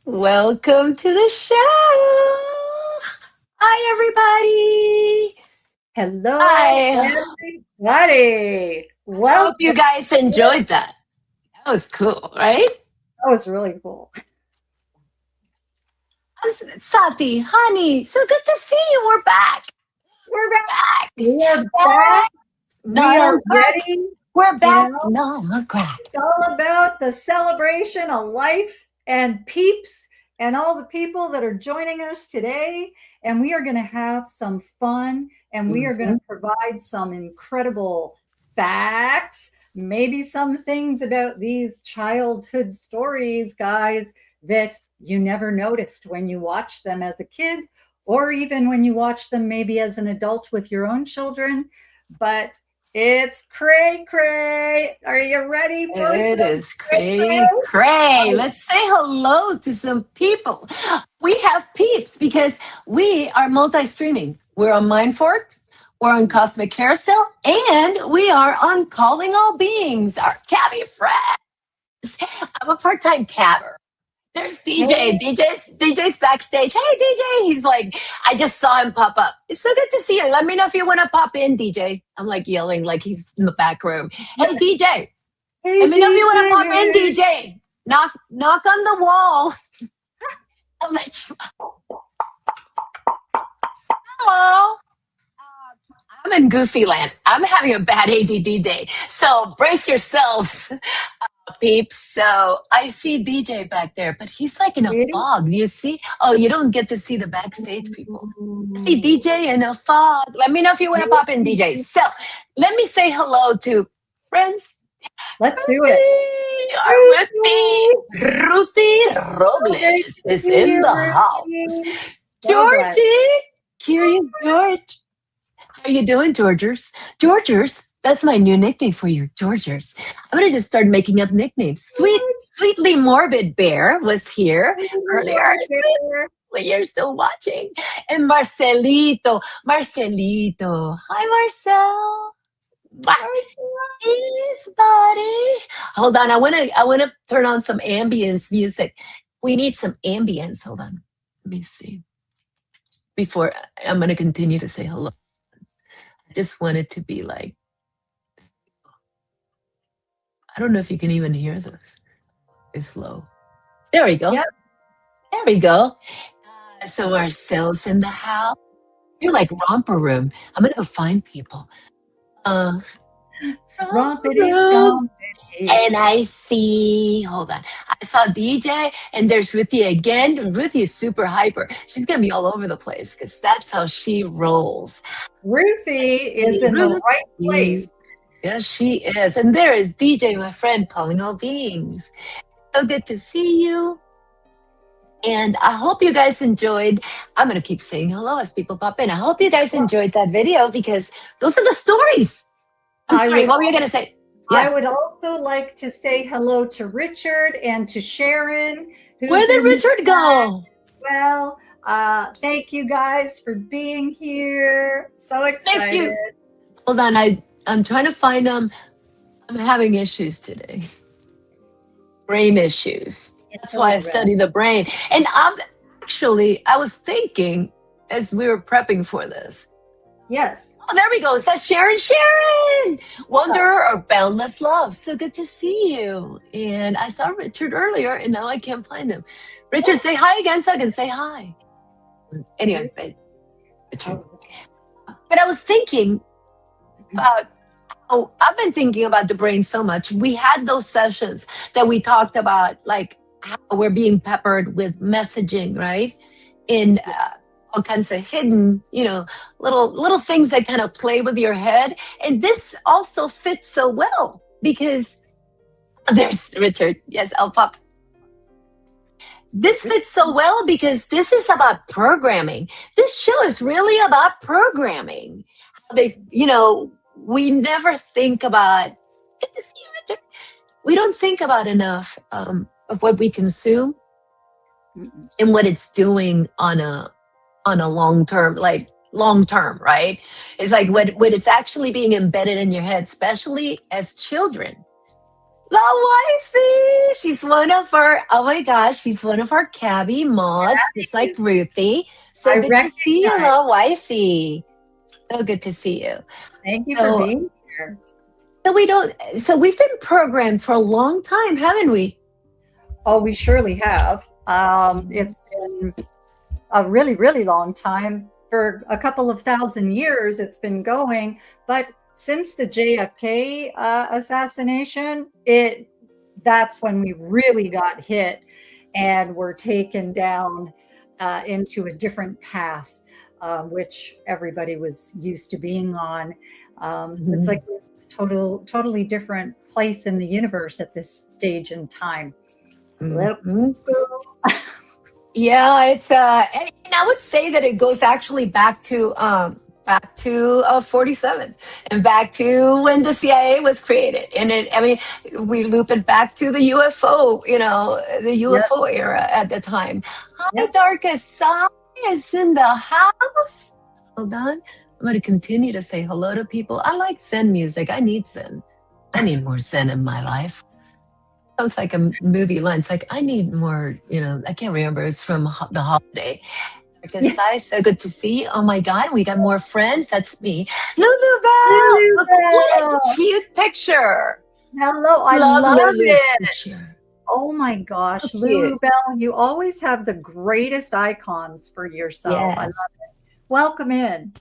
Welcome to the show. Hi, everybody. Hello, Hi. everybody. Well, Hope you guys enjoyed that. That was cool, right? that was really cool. Sati, honey, so good to see you. We're back. We're back. Back. We're Back. back. We Not are on crack. ready. We're back. know? Not on crack. It's all about the celebration of life and peeps and all the people that are joining us today. And we are going to have some fun and we are going to provide some incredible facts, maybe some things about these childhood stories, guys, that you never noticed when you watched them as a kid, or even when you watch them maybe as an adult with your own children. But it's cray cray. Are you ready for It some is cray cray? Let's say hello to some people. We have peeps because we are multi-streaming. We're on Mindfork, we're on Cosmic Carousel, and we are on Calling All Beings, our cabbie friends. I'm a part-time cabber. There's DJ. DJ's backstage. Hey, DJ. He's like, I just saw him pop up. It's so good to see you. Let me know if you want to pop in, DJ. I'm like yelling like he's in the back room. Hey, DJ. Hey, Let me know if you want to DJ. pop in, DJ. Knock on the wall. I'll let you. Hello. I'm in Goofy Land. I'm having a bad ADD day. So brace yourselves, peeps. So I see DJ back there, but he's like in a fog. Do you see? Oh, you don't get to see the backstage people. I see DJ in a fog. Let me know if you want to pop in, DJ. So let me say hello to friends. Let's do it. Ruthie Robles is in the house. Georgie, Curious George. How are you doing, Georgers? Georgers, that's my new nickname for you, Georgers. I'm going to just start making up nicknames. Sweetly Morbid Bear was here earlier. You're still watching. And Marcelito. Hi, Marcel. Yes, buddy. Hold on. I wanna turn on some ambience music. We need some ambience. Hold on. Let me see. Before I'm gonna continue to say hello. I just want it to be like, I don't know if you can even hear this. It's low. There we go. Yep. There we go. So Marcel's in the house. You're like romper room. I'm gonna go find people. Rompity stompity. And I see, hold on. I saw DJ and there's Ruthie again. Ruthie is super hyper. She's going to be all over the place because that's how she rolls. Ruthie is in the right place. Yes, she is. And there is DJ, my friend, calling all beings. So good to see you. And I hope you guys enjoyed. I'm going to keep saying hello as people pop in. I hope you guys enjoyed that video because those are the stories. I'm sorry, what were you going to say? Yes. I would also like to say hello to Richard and to Sharon. Where did Richard go? Well, thank you guys for being here. So excited. Miss you. Hold on, I'm trying to find them. I'm having issues today. Brain issues. That's why I study the brain. And I was thinking as we were prepping for this. Yes. Oh, there we go. Is that Sharon? Sharon! Wanderer or Boundless Love. So good to see you. And I saw Richard earlier, and now I can't find him. Richard, say hi again so I can say hi. Anyway, Richard. But I was thinking about, I've been thinking about the brain so much. We had those sessions that we talked about, like how we're being peppered with messaging, right? In all kinds of hidden, little things that kind of play with your head. And this also fits so well because there's Richard. Yes, I'll pop. This fits so well because this is about programming. This show is really about programming. We never think about, good to see you, Richard. We don't think about enough of what we consume and what it's doing on a long term, right? It's like when it's actually being embedded in your head, especially as children. La wifey, she's one of our, oh my gosh, she's one of our Cabby mods, just like Ruthie. So good to see you, La wifey. So good to see you. Thank you for being here. So we've been programmed for a long time, haven't we? Oh, we surely have. It's been a really, really long time. For a couple of thousand years, it's been going. But since the JFK assassination, that's when we really got hit and were taken down into a different path, which everybody was used to being on. It's like a totally different place in the universe at this stage in time. Yeah, it's and I would say that it goes actually back to 47 and back to when the CIA was created. And we loop it back to the UFO, the UFO era at the time. Hi, Darkest Side is in the house. Hold on. I'm going to continue to say hello to people. I like Zen music. I need Zen. I need more Zen in my life. Sounds like a movie line. It's like, I need more, I can't remember. It's from The Holiday. So good to see you. Oh my God, we got more friends. That's me. Lulubelle. What a cute picture. Hello, I love it. Picture. Oh my gosh, Lulubelle, you always have the greatest icons for yourself. Yes. I love it. Welcome in.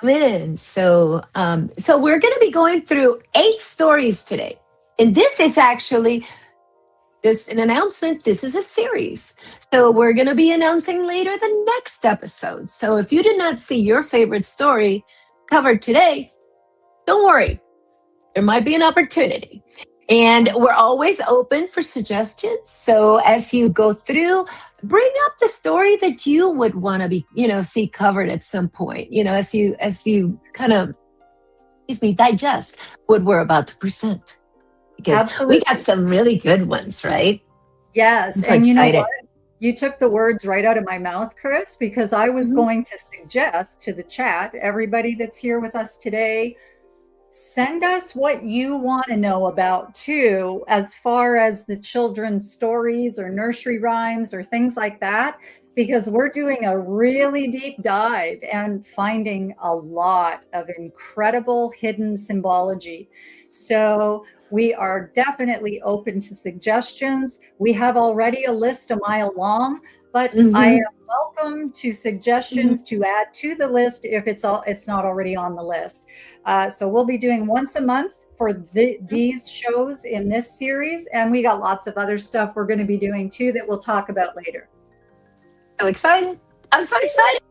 Come in. So we're going to be going through 8 stories today. And this is actually just an announcement. This is a series. So we're going to be announcing later the next episode. So if you did not see your favorite story covered today, don't worry. There might be an opportunity. And we're always open for suggestions. So as you go through, bring up the story that you would want to be, see covered at some point, as you kind of, digest what we're about to present. Because Absolutely. We got some really good ones, right? Yes. I'm so excited. You know what? You took the words right out of my mouth, Chris, because I was going to suggest to the chat, everybody that's here with us today, send us what you want to know about too, as far as the children's stories or nursery rhymes or things like that, because we're doing a really deep dive and finding a lot of incredible hidden symbology. So we are definitely open to suggestions. We have already a list a mile long, but I am welcome to suggestions to add to the list if it's not already on the list. So we'll be doing once a month for these shows in this series, and we got lots of other stuff we're going to be doing too that we'll talk about later. So excited. I'm so excited.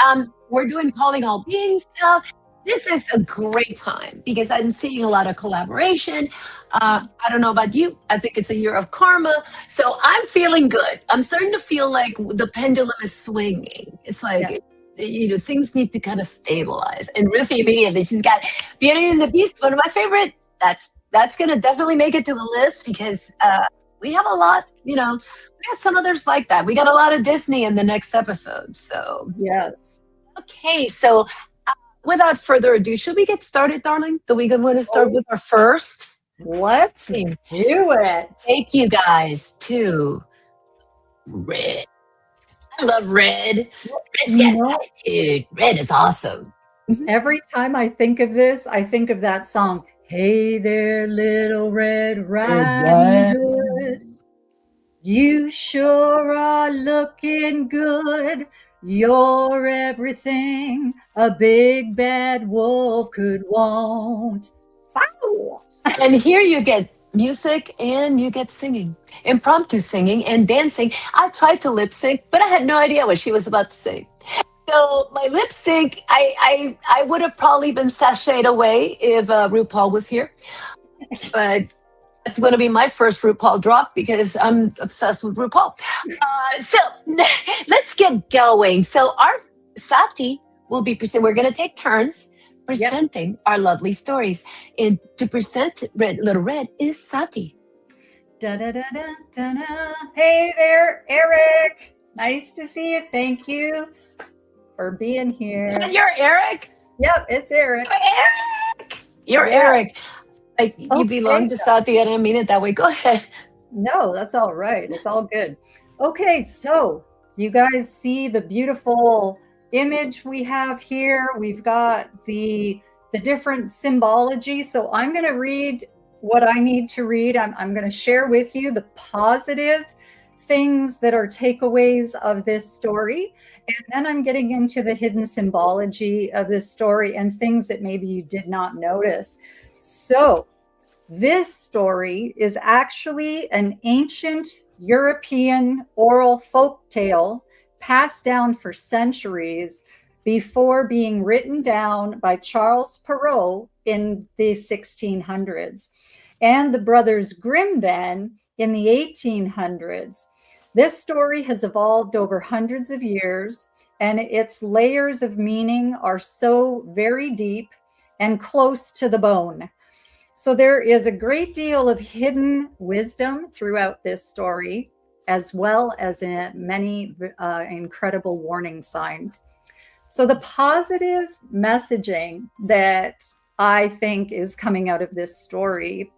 And we're doing Calling All Beings now. This is a great time because I'm seeing a lot of collaboration. I don't know about you. I think it's a year of karma. So I'm feeling good. I'm starting to feel like the pendulum is swinging. It's like, Yeah. things need to kind of stabilize. And Ruthie B, and then she's got Beauty and the Beast, one of my favorite. That's going to definitely make it to the list because we have a lot, we have some others like that. We got a lot of Disney in the next episode. So, Yes. okay. So, without further ado, should we get started, darling? Do we want to start with our first? Let's do it. Take you guys to Red. I love Red. Red's got attitude. Red is awesome. Every time I think of this, I think of that song. Hey there, little Red Riding Hood. You sure are looking good. You're everything a big bad wolf could want. Wow. And here you get music and you get singing, impromptu singing and dancing. I tried to lip sync, but I had no idea what she was about to say. So my lip sync, I would have probably been sashayed away if RuPaul was here. But it's going to be my first RuPaul drop because I'm obsessed with RuPaul. So let's get going. So our Sati will be presenting. We're going to take turns presenting our lovely stories. And to present Little Red is Sati. Da, da, da, da, da, da. Hey there, Eric. Nice to see you. Thank you for being here. Is that your Eric? Yep, it's Eric. Eric! You're Eric. Like you belong to Sati. I didn't mean it that way. Go ahead. No, that's all right. It's all good. Okay, so you guys see the beautiful image we have here. We've got the different symbology. So I'm going to read what I need to read. I'm going to share with you the positive things that are takeaways of this story. And then I'm getting into the hidden symbology of this story and things that maybe you did not notice. So this story is actually an ancient European oral folk tale passed down for centuries before being written down by Charles Perrault in the 1600s and the Brothers Grimm then in the 1800s. This story has evolved over hundreds of years, and its layers of meaning are so very deep and close to the bone. So there is a great deal of hidden wisdom throughout this story, as well as in many incredible warning signs. So the positive messaging that I think is coming out of this story,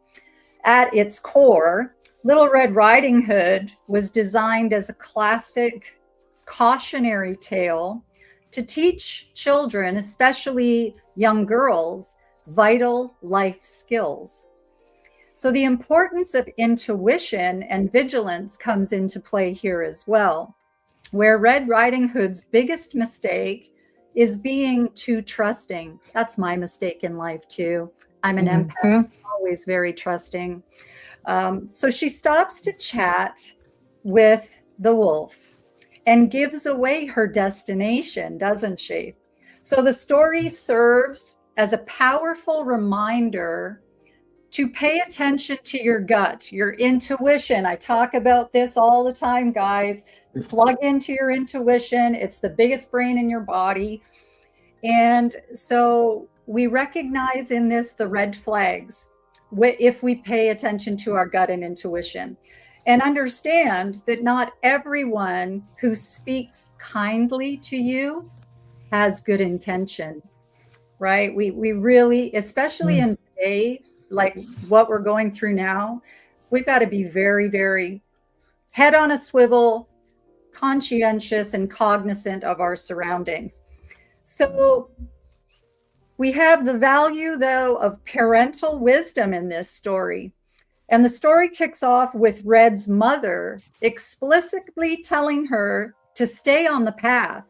at its core, Little Red Riding Hood was designed as a classic cautionary tale to teach children, especially young girls, vital life skills. So the importance of intuition and vigilance comes into play here as well, where Red Riding Hood's biggest mistake is being too trusting. That's my mistake in life too. I'm an empath, always very trusting. So she stops to chat with the wolf and gives away her destination, doesn't she? So the story serves as a powerful reminder to pay attention to your gut, your intuition. I talk about this all the time, guys. Plug into your intuition. It's the biggest brain in your body. And so we recognize in this the red flags if we pay attention to our gut and intuition, and understand that not everyone who speaks kindly to you has good intention, right? We really, especially in today, like what we're going through now, we've got to be very, very head on a swivel, conscientious and cognizant of our surroundings. So we have the value, though, of parental wisdom in this story. And the story kicks off with Red's mother explicitly telling her to stay on the path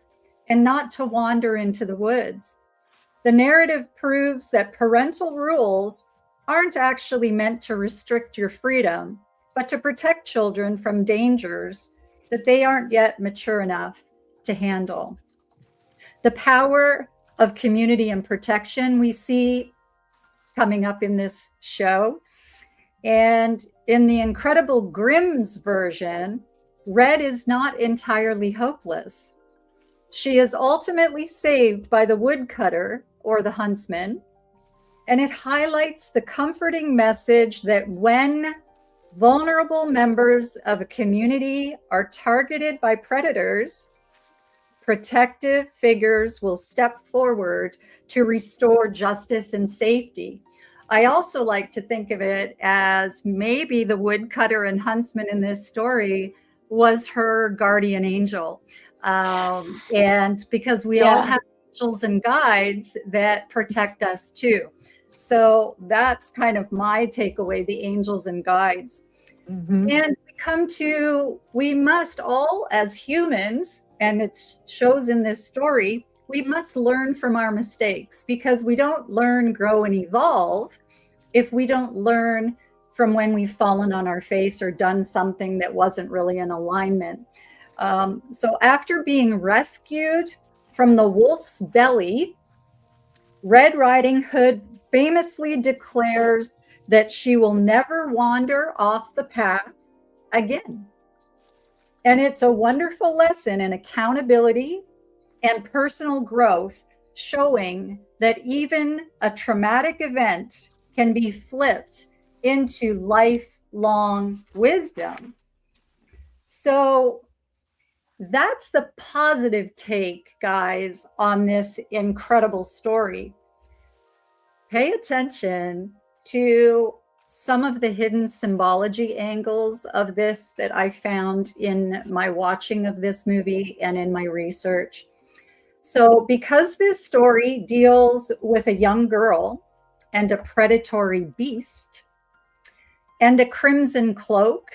and not to wander into the woods. The narrative proves that parental rules aren't actually meant to restrict your freedom, but to protect children from dangers that they aren't yet mature enough to handle. The power of community and protection we see coming up in this show. And in the Incredible Grimm's version, Red is not entirely hopeless. She is ultimately saved by the woodcutter, or the huntsman, and it highlights the comforting message that when vulnerable members of a community are targeted by predators, protective figures will step forward to restore justice and safety. I also like to think of it as maybe the woodcutter and huntsman in this story was her guardian angel. And because we all have angels and guides that protect us too. So that's kind of my takeaway, the angels and guides. And we come to, we must all as humans, and it shows in this story, we must learn from our mistakes, because we don't learn, grow, and evolve if we don't learn from when we've fallen on our face or done something that wasn't really in alignment. So after being rescued from the wolf's belly, Red Riding Hood famously declares that she will never wander off the path again. And it's a wonderful lesson in accountability and personal growth, showing that even a traumatic event can be flipped into lifelong wisdom. So that's the positive take, guys, on this incredible story. Pay attention to some of the hidden symbology angles of this that I found in my watching of this movie and in my research. So because this story deals with a young girl and a predatory beast and a crimson cloak,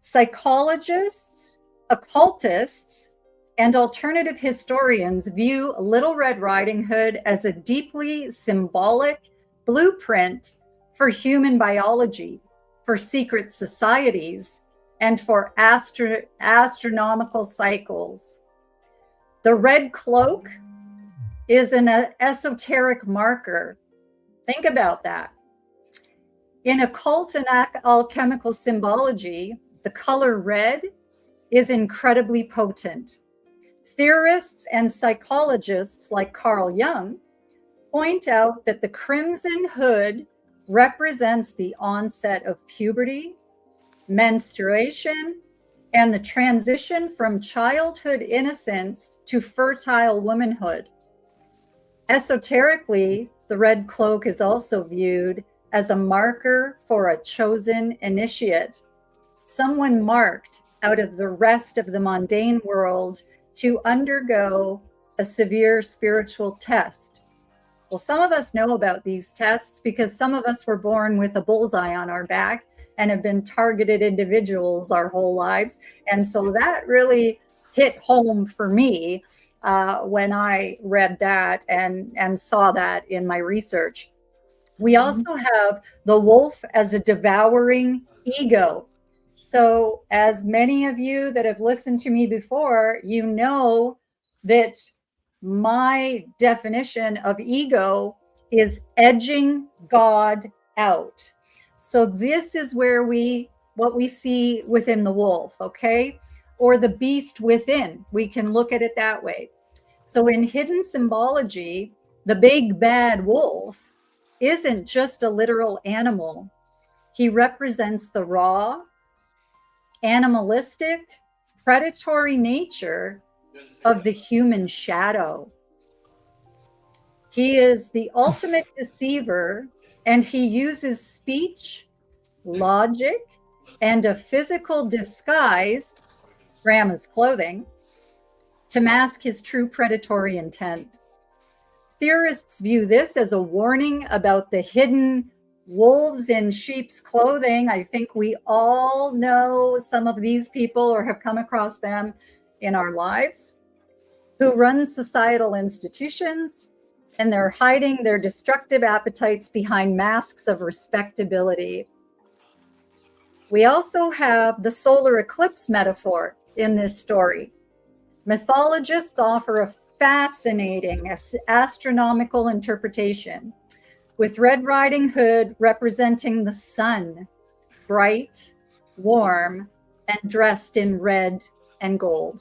psychologists, occultists, and alternative historians view Little Red Riding Hood as a deeply symbolic blueprint for human biology, for secret societies, and for astronomical cycles. The red cloak is an esoteric marker. Think about that. In occult and alchemical symbology, the color red is incredibly potent. Theorists and psychologists like Carl Jung point out that the crimson hood represents the onset of puberty, menstruation, and the transition from childhood innocence to fertile womanhood. Esoterically, the red cloak is also viewed as a marker for a chosen initiate, someone marked out of the rest of the mundane world to undergo a severe spiritual test. Well, some of us know about these tests because some of us were born with a bullseye on our back and have been targeted individuals our whole lives. And so that really hit home for me when I read that and saw that in my research. We also have the wolf as a devouring ego. So as many of you that have listened to me before, you know that my definition of ego is edging God out. So this is where what we see within the wolf, okay? Or the beast within. We can look at it that way. So in hidden symbology, the big bad wolf isn't just a literal animal. He represents the raw, animalistic, predatory nature of the human shadow. He is the ultimate deceiver, and he uses speech, logic, and a physical disguise, grandma's clothing, to mask his true predatory intent. Theorists view this as a warning about the hidden wolves in sheep's clothing. I think we all know some of these people or have come across them in our lives, who run societal institutions, and they're hiding their destructive appetites behind masks of respectability. We also have the solar eclipse metaphor in this story. Mythologists offer a fascinating astronomical interpretation, with Red Riding Hood representing the sun, bright, warm, and dressed in red and gold,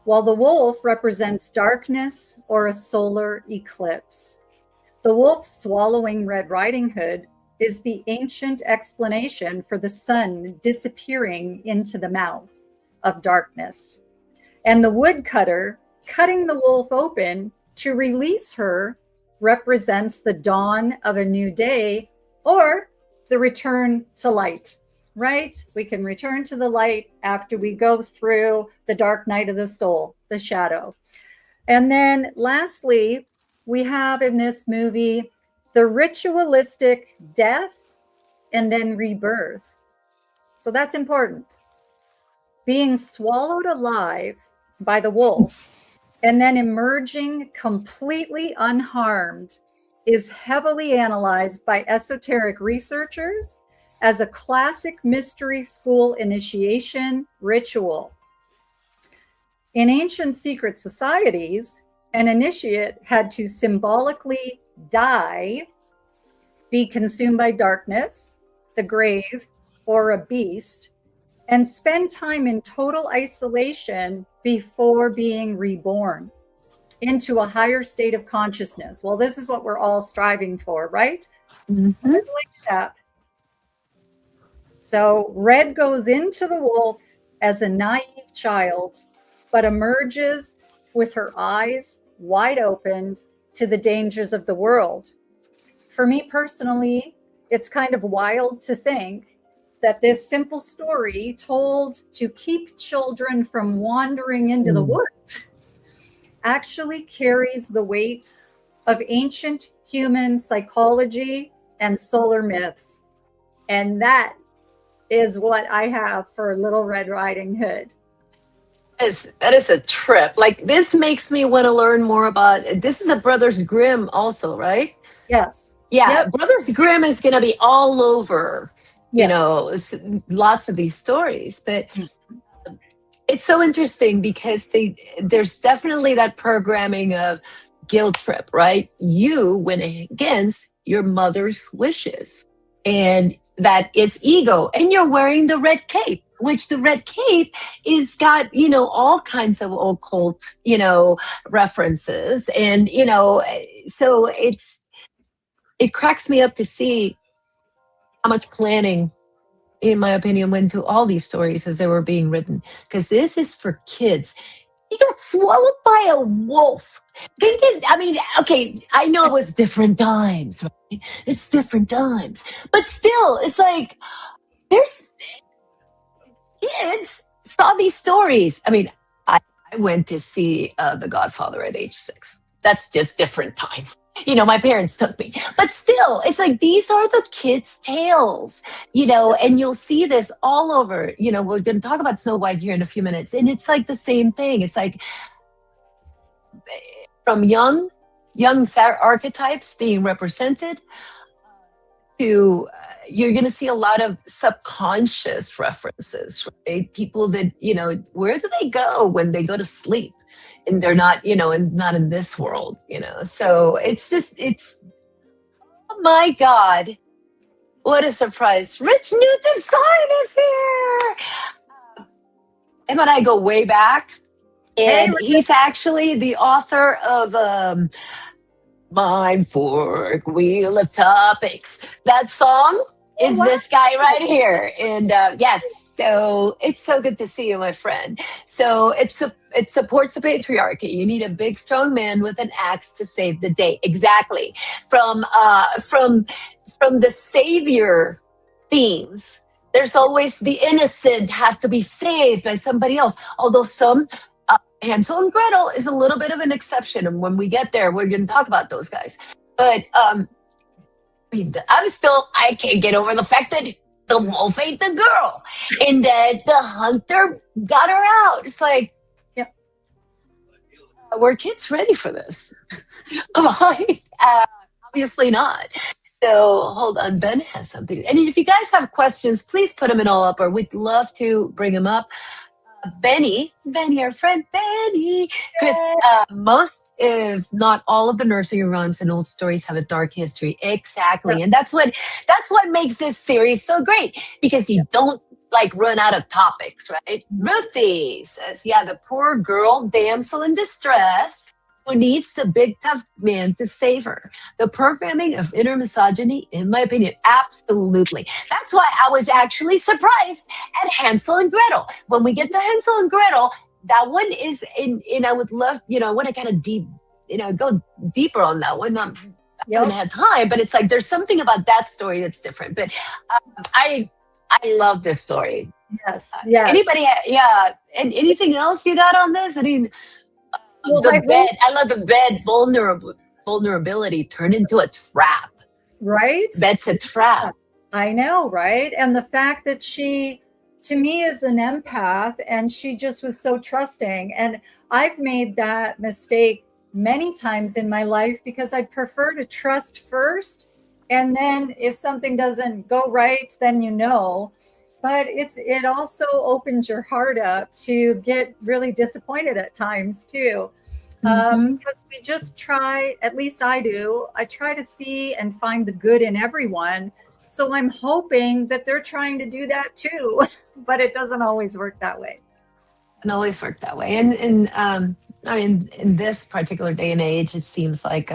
while the wolf represents darkness or a solar eclipse. The wolf swallowing Red Riding Hood is the ancient explanation for the sun disappearing into the mouth of darkness, and the woodcutter cutting the wolf open to release her represents the dawn of a new day or the return to light, right? We can return to the light after we go through the dark night of the soul, the shadow. And then lastly, we have in this movie the ritualistic death and then rebirth. So that's important. Being swallowed alive by the wolf and then emerging completely unharmed is heavily analyzed by esoteric researchers as a classic mystery school initiation ritual. In ancient secret societies, an initiate had to symbolically die, be consumed by darkness, the grave, or a beast, and spend time in total isolation before being reborn into a higher state of consciousness. Well, this is what we're all striving for, right? Mhm. Like that. So Red goes into the wolf as a naive child, but emerges with her eyes wide opened to the dangers of the world. For me personally, it's kind of wild to think that this simple story told to keep children from wandering into the woods actually carries the weight of ancient human psychology and solar myths. And that is what I have for Little Red Riding Hood. That is a trip. Like, this makes me want to learn more about. This is a Brothers Grimm also, right? Yes. Yeah, Yep. Brothers Grimm is going to be all over, Yes. lots of these stories. But it's so interesting because there's definitely that programming of guilt trip, right? You went against your mother's wishes, and that is ego. And you're wearing the red cape, which the red cape is got, all kinds of occult, references. And, so it cracks me up to see how much planning, in my opinion, went into all these stories as they were being written. Because this is for kids. He got swallowed by a wolf. Okay, I know it was different times, right? It's different times. But still, it's like, there's kids saw these stories. I mean, I went to see The Godfather at age 6. That's just different times. My parents took me. But still, it's like, these are the kids' tales, and you'll see this all over. We're going to talk about Snow White here in a few minutes. And it's like the same thing. It's like, from young archetypes being represented to, you're going to see a lot of subconscious references, right? People that, where do they go when they go to sleep? And they're not, and not in this world, So oh my God, what a surprise. Rich New Design is here. And when I go way back, and he's actually the author of Mind Fork, Wheel of Topics. That song is this guy right here. And yes, so it's so good to see you, my friend. So it supports the patriarchy. You need a big, strong man with an axe to save the day. Exactly. From the savior themes, there's always the innocent has to be saved by somebody else. Although some Hansel and Gretel is a little bit of an exception, and when we get there, we're going to talk about those guys. But I can't get over the fact that the wolf ate the girl, and that the hunter got her out. It's like, yep. Were kids ready for this? Obviously not. So hold on, Ben has something. And if you guys have questions, please put them in all up, or we'd love to bring them up. Benny, our friend Benny. Chris, most, if not all, of the nursery rhymes and old stories have a dark history. Exactly, and that's what makes this series so great because you don't like run out of topics, right? Ruthie says, "Yeah, the poor girl, damsel in distress." Who needs the big tough man to save her? The programming of inner misogyny, in my opinion, absolutely. That's why I was actually surprised at Hansel and Gretel. When we get to Hansel and Gretel, that one is in I would love, I want to kind of deep, go deeper on that one. I haven't had time, but it's like there's something about that story that's different. But I love this story. Yes. Yeah. Anybody? Yeah. And anything else you got on this? I mean, the bed. I love the bed vulnerability turned into a trap. Right? Bed's a trap. I know, right? And the fact that she, to me, is an empath and she just was so trusting. And I've made that mistake many times in my life because I prefer to trust first. And then if something doesn't go right, then but it also opens your heart up to get really disappointed at times too. Because we just try, at least I do, I try to see and find the good in everyone. So I'm hoping that they're trying to do that too, but it doesn't always work that way. It always worked that way. And I mean, in this particular day and age, it seems like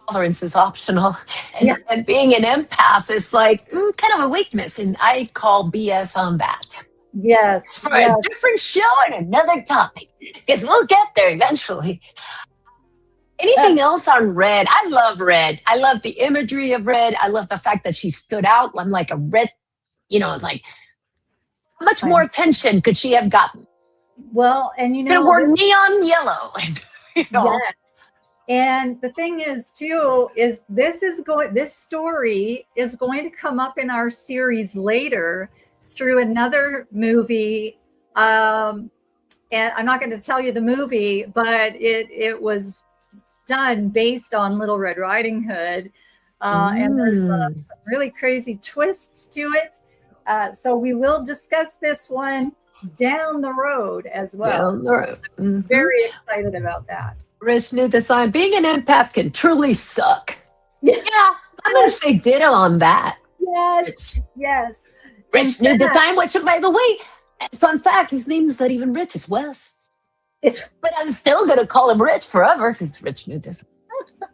tolerance is optional, and being an empath is like kind of a weakness, and I call BS on that. Yes, for a different show and another topic, because we'll get there eventually. Anything else on Red? I love Red. I love the imagery of Red. I love the fact that she stood out. I'm like a red, like how much more attention could she have gotten? Well, and could have worn neon yellow. Yes. And the thing is, too, is this story is going to come up in our series later through another movie. And I'm not going to tell you the movie, but it was done based on Little Red Riding Hood. And there's some really crazy twists to it. So we will discuss this one down the road as well. Down the road. I'm very excited about that. Rich New Design. Being an empath can truly suck. Yeah, I'm going to say ditto on that. Yes. Rich New Design, which, by the way, fun fact, his name's not even Rich, it's Wes. But I'm still going to call him Rich forever. It's Rich New Design.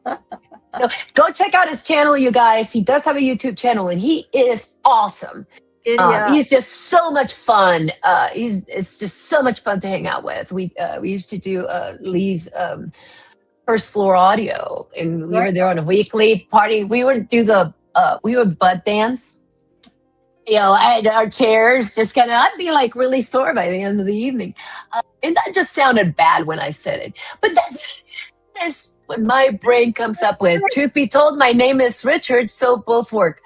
So go check out his channel, you guys. He does have a YouTube channel, and he is awesome. He's just so much fun. It's just so much fun to hang out with. We used to do Lee's First Floor Audio, and we were there on a weekly party. We would do we would butt dance. I had our chairs just kind of, I'd be like really sore by the end of the evening. And that just sounded bad when I said it. But that's what my brain comes up with. Truth be told, my name is Richard, so both work.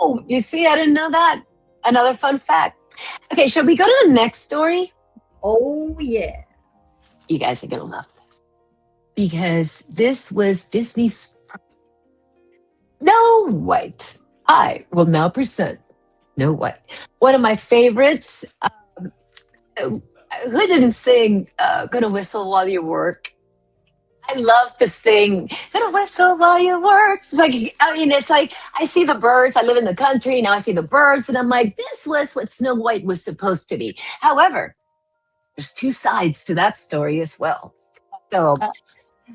Oh, you see, I didn't know that. Another fun fact. Okay, should we go to the next story? Oh, yeah. You guys are going to love this. Because this was Disney's Snow White. I will now present Snow White. One of my favorites. Who didn't sing Gonna Whistle While You Work? I love to sing Gonna Whistle While You Work. It's like I see the birds. I live in the country. Now I see the birds. And I'm like, this was what Snow White was supposed to be. However, there's two sides to that story as well. So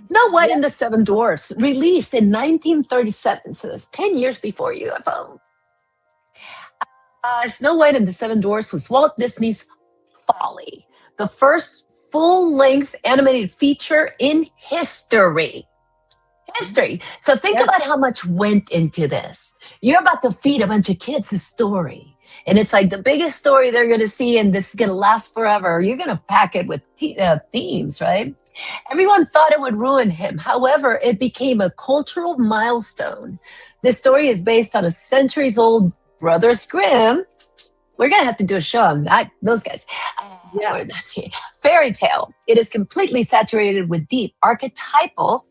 Snow White and the Seven Dwarfs, released in 1937, so that's 10 years before UFO. Snow White and the Seven Dwarfs was Walt Disney's Folly, the first full-length animated feature in history. So think about how much went into this. You're about to feed a bunch of kids a story. And it's like the biggest story they're going to see, and this is going to last forever. You're going to pack it with themes, right? Everyone thought it would ruin him. However, it became a cultural milestone. This story is based on a centuries-old Brothers Grimm. We're going to have to do a show on that, those guys. Fairy tale. It is completely saturated with deep archetypal,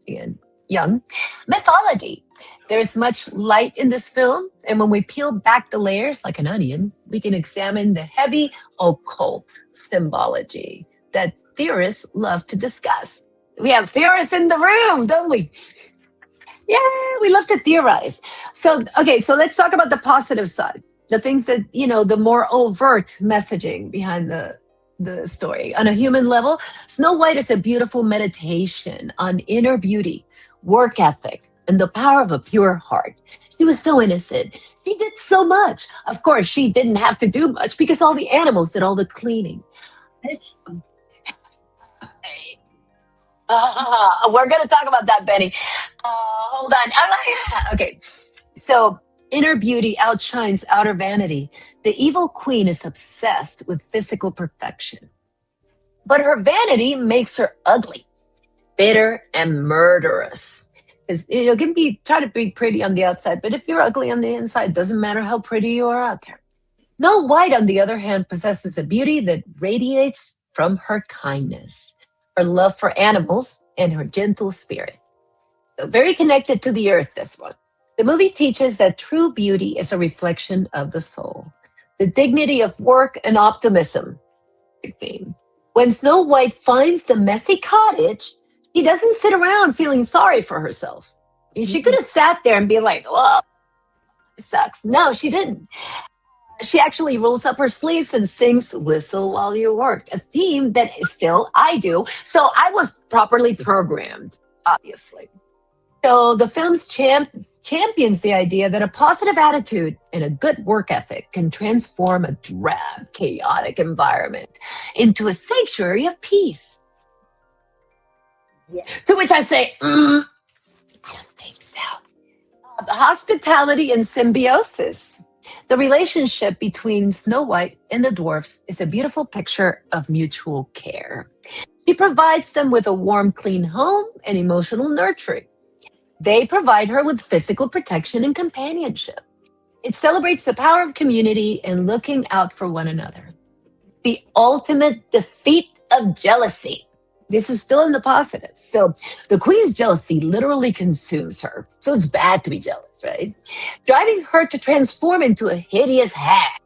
and young. Mythology. There's much light in this film, and when we peel back the layers like an onion, we can examine the heavy occult symbology that theorists love to discuss. We have theorists in the room, don't we? Yeah, we love to theorize. So, okay, so let's talk about the positive side. The things that, the more overt messaging behind the story. On a human level, Snow White is a beautiful meditation on inner beauty, work ethic, and the power of a pure heart. She was so innocent. She did so much. Of course, she didn't have to do much because all the animals did all the cleaning. We're going to talk about that, Benny. Hold on. Okay. So, inner beauty outshines outer vanity. The evil queen is obsessed with physical perfection. But her vanity makes her ugly, bitter, and murderous. Because you can try to be pretty on the outside, but if you're ugly on the inside, doesn't matter how pretty you are out there. Snow White, on the other hand, possesses a beauty that radiates from her kindness, her love for animals, and her gentle spirit. So very connected to the earth, this one. The movie teaches that true beauty is a reflection of the soul, the dignity of work and optimism. Big theme. When Snow White finds the messy cottage, she doesn't sit around feeling sorry for herself. She could have sat there and be like, oh, it sucks. No, she didn't. She actually rolls up her sleeves and sings Whistle While You Work, a theme that still I do. So I was properly programmed, obviously. So the film's champions the idea that a positive attitude and a good work ethic can transform a drab, chaotic environment into a sanctuary of peace. Yes. To which I say, I don't think so. Hospitality and symbiosis. The relationship between Snow White and the dwarfs is a beautiful picture of mutual care. She provides them with a warm, clean home and emotional nurturing. They provide her with physical protection and companionship. It celebrates the power of community and looking out for one another. The ultimate defeat of jealousy. This is still in the positive. So the queen's jealousy literally consumes her. So it's bad to be jealous, right? Driving her to transform into a hideous hag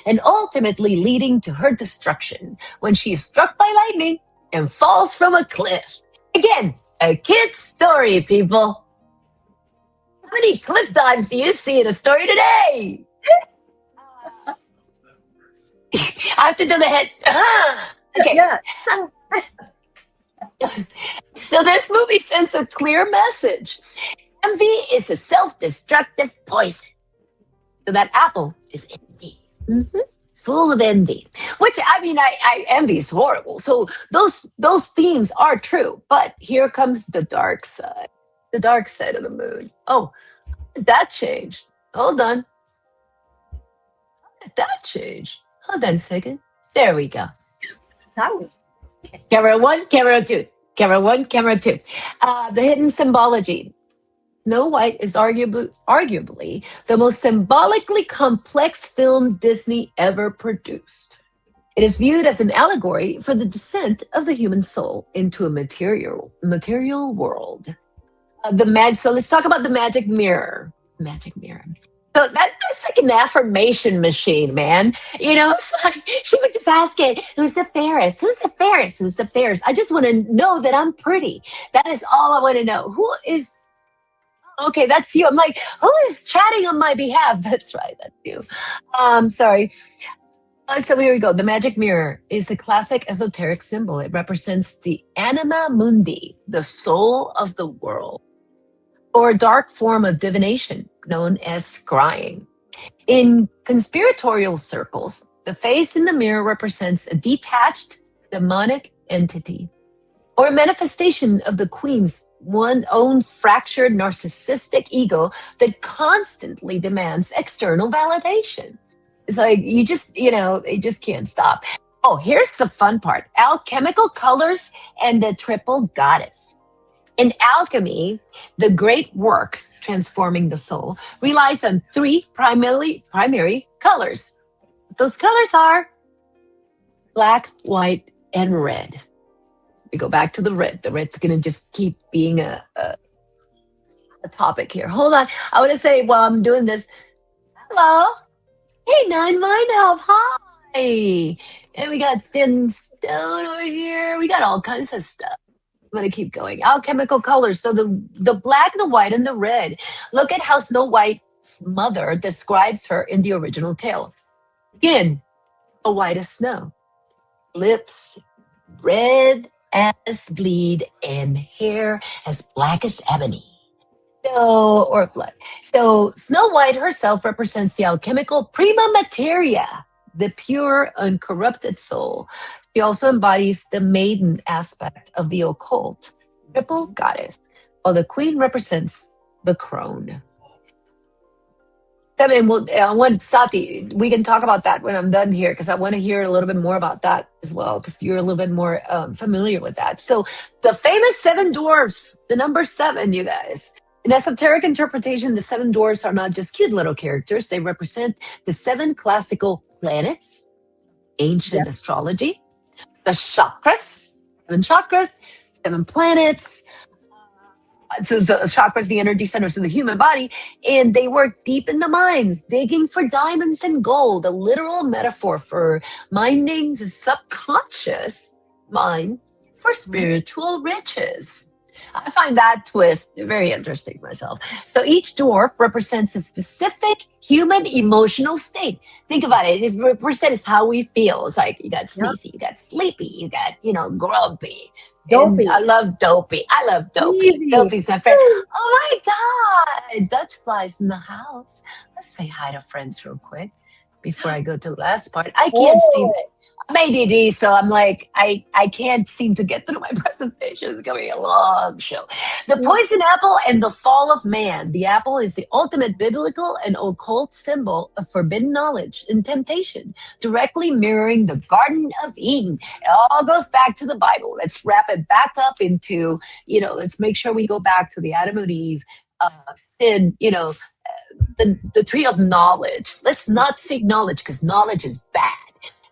and ultimately leading to her destruction when she is struck by lightning and falls from a cliff. Again, a kid's story, people. How many cliff dives do you see in a story today? I have to do the head. Okay. Yeah. So this movie sends a clear message. Envy is a self-destructive poison. So that apple is envy. Mm-hmm. It's full of envy. Which, envy is horrible. So those themes are true. But here comes the dark side. The dark side of the moon. Oh, how did that change? Hold on. How did that change? Hold on a second. There we go. That was Camera one, camera two. Camera one, camera two. The hidden symbology. Snow White is arguably the most symbolically complex film Disney ever produced. It is viewed as an allegory for the descent of the human soul into a material world. So let's talk about the magic mirror. Magic mirror. So that's like an affirmation machine, man. It's like she would just ask it, who's the fairest? Who's the fairest? Who's the fairest? I just want to know that I'm pretty. That is all I want to know. Who is, okay, that's you. I'm like, who is chatting on my behalf? That's right, that's you. Sorry. So here we go. The magic mirror is the classic esoteric symbol. It represents the anima mundi, the soul of the world, or a dark form of divination known as scrying. In conspiratorial circles, the face in the mirror represents a detached, demonic entity, or a manifestation of the queen's own fractured narcissistic ego that constantly demands external validation. It's like they just can't stop. Oh, here's the fun part. Alchemical colors and the triple goddess. In alchemy, the great work, transforming the soul, relies on three primary colors. Those colors are black, white, and red. We go back to the red. The red's going to just keep being a a topic here. Hold on. I want to say while I'm doing this, hello. Hey, Nine Mind Health. Hi. And we got Stin Stone over here. We got all kinds of stuff. I'm gonna keep going. Alchemical colors. So the black, the white, and the red. Look at how Snow White's mother describes her in the original tale. Skin, a white as snow. Lips, red as bleed, and hair as black as ebony. So, or blood. So Snow White herself represents the alchemical prima materia, the pure, uncorrupted soul. She also embodies the maiden aspect of the occult, triple goddess, while the queen represents the crone. I mean, I want Sati. We can talk about that when I'm done here because I want to hear a little bit more about that as well because you're a little bit more familiar with that. So, the famous seven dwarfs, the number seven, you guys. In esoteric interpretation, the seven dwarfs are not just cute little characters. They represent the seven classical planets, ancient astrology, the chakras, seven planets. So chakras, the energy centers of the human body, and they work deep in the mines, digging for diamonds and gold, a literal metaphor for mining the subconscious mind for spiritual riches. I find that twist very interesting myself. So each dwarf represents a specific human emotional state. Think about it. It represents how we feel. It's like you got sneezy, you got sleepy, you got, grumpy. Dopey. And I love Dopey. I love Dopey. Easy. Dopey's my friend. Oh my God. Dutch flies in the house. Let's say hi to friends real quick before I go to the last part. I can't see it. I'm ADD, so I'm like, I can't seem to get through my presentation. It's going to be a long show. The poison apple and the fall of man. The apple is the ultimate biblical and occult symbol of forbidden knowledge and temptation, directly mirroring the Garden of Eden. It all goes back to the Bible. Let's wrap it back up into, let's make sure we go back to the Adam and Eve sin, the tree of knowledge. Let's not seek knowledge because knowledge is bad.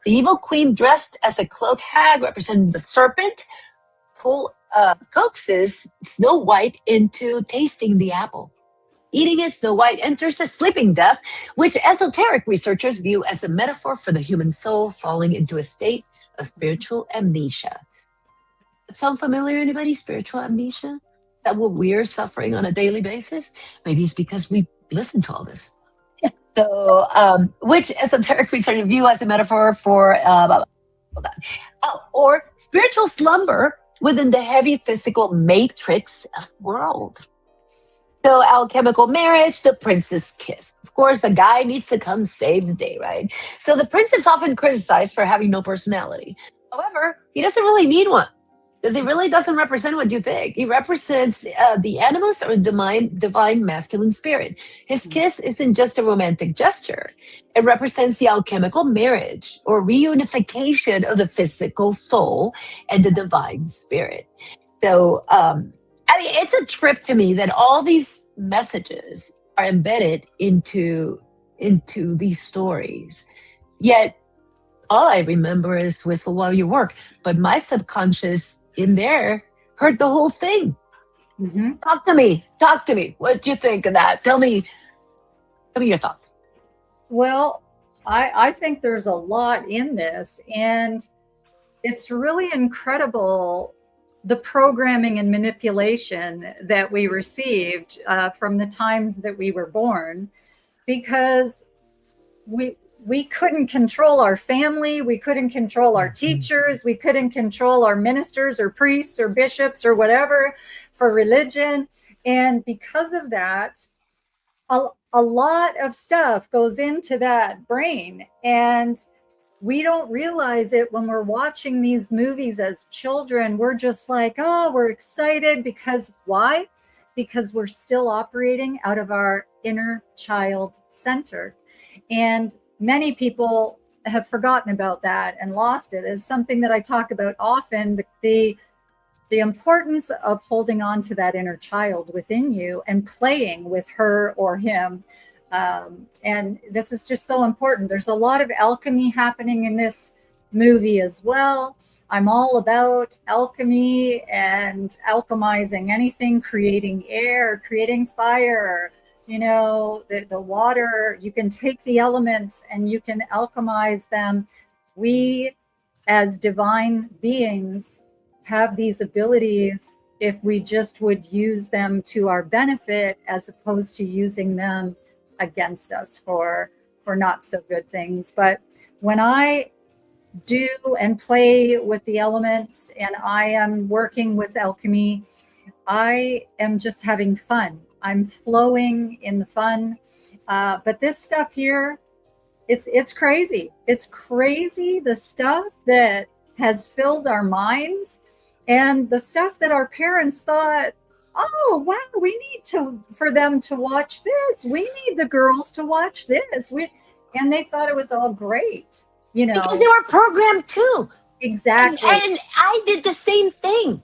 The evil queen dressed as a cloaked hag representing the serpent who coaxes Snow White into tasting the apple. Eating it, Snow White enters a sleeping death, which esoteric researchers view as a metaphor for the human soul falling into a state of spiritual amnesia. Sound familiar, anybody? Spiritual amnesia? Is that what we're suffering on a daily basis? Maybe it's because we listen to all this. So, which esoteric researchers view as a metaphor for, or spiritual slumber within the heavy physical matrix of world. So, alchemical marriage, the prince's kiss. Of course, a guy needs to come save the day, right? So, the prince is often criticized for having no personality. However, he doesn't really need one because he really doesn't represent what you think. He represents the animus or divine masculine spirit. His kiss isn't just a romantic gesture. It represents the alchemical marriage or reunification of the physical soul and the divine spirit. So, it's a trip to me that all these messages are embedded into these stories. Yet, all I remember is whistle while you work. But my subconscious in there heard the whole thing. Mm-hmm. Talk to me. What do you think of that? Tell me your thoughts. Well, I think there's a lot in this, and it's really incredible the programming and manipulation that we received from the times that we were born, because we couldn't control our family. We couldn't control our teachers. We couldn't control our ministers or priests or bishops or whatever for religion. And because of that, a lot of stuff goes into that brain. And we don't realize it when we're watching these movies as children. We're just like, oh, we're excited because why? Because we're still operating out of our inner child center. And many people have forgotten about that and lost it. It's something that I talk about often, the importance of holding on to that inner child within you and playing with her or him. And this is just so important. There's a lot of alchemy happening in this movie as well. I'm all about alchemy and alchemizing anything, creating air, creating fire, the water. You can take the elements and you can alchemize them. We, as divine beings, have these abilities if we just would use them to our benefit, as opposed to using them against us for not so good things. But when I do and play with the elements and I am working with alchemy, I am just having fun. I'm flowing in the fun. But this stuff here, it's crazy. It's crazy, the stuff that has filled our minds and the stuff that our parents thought, oh wow, we need for them to watch this. We need the girls to watch this. And they thought it was all great, Because they were programmed too. Exactly. And I did the same thing.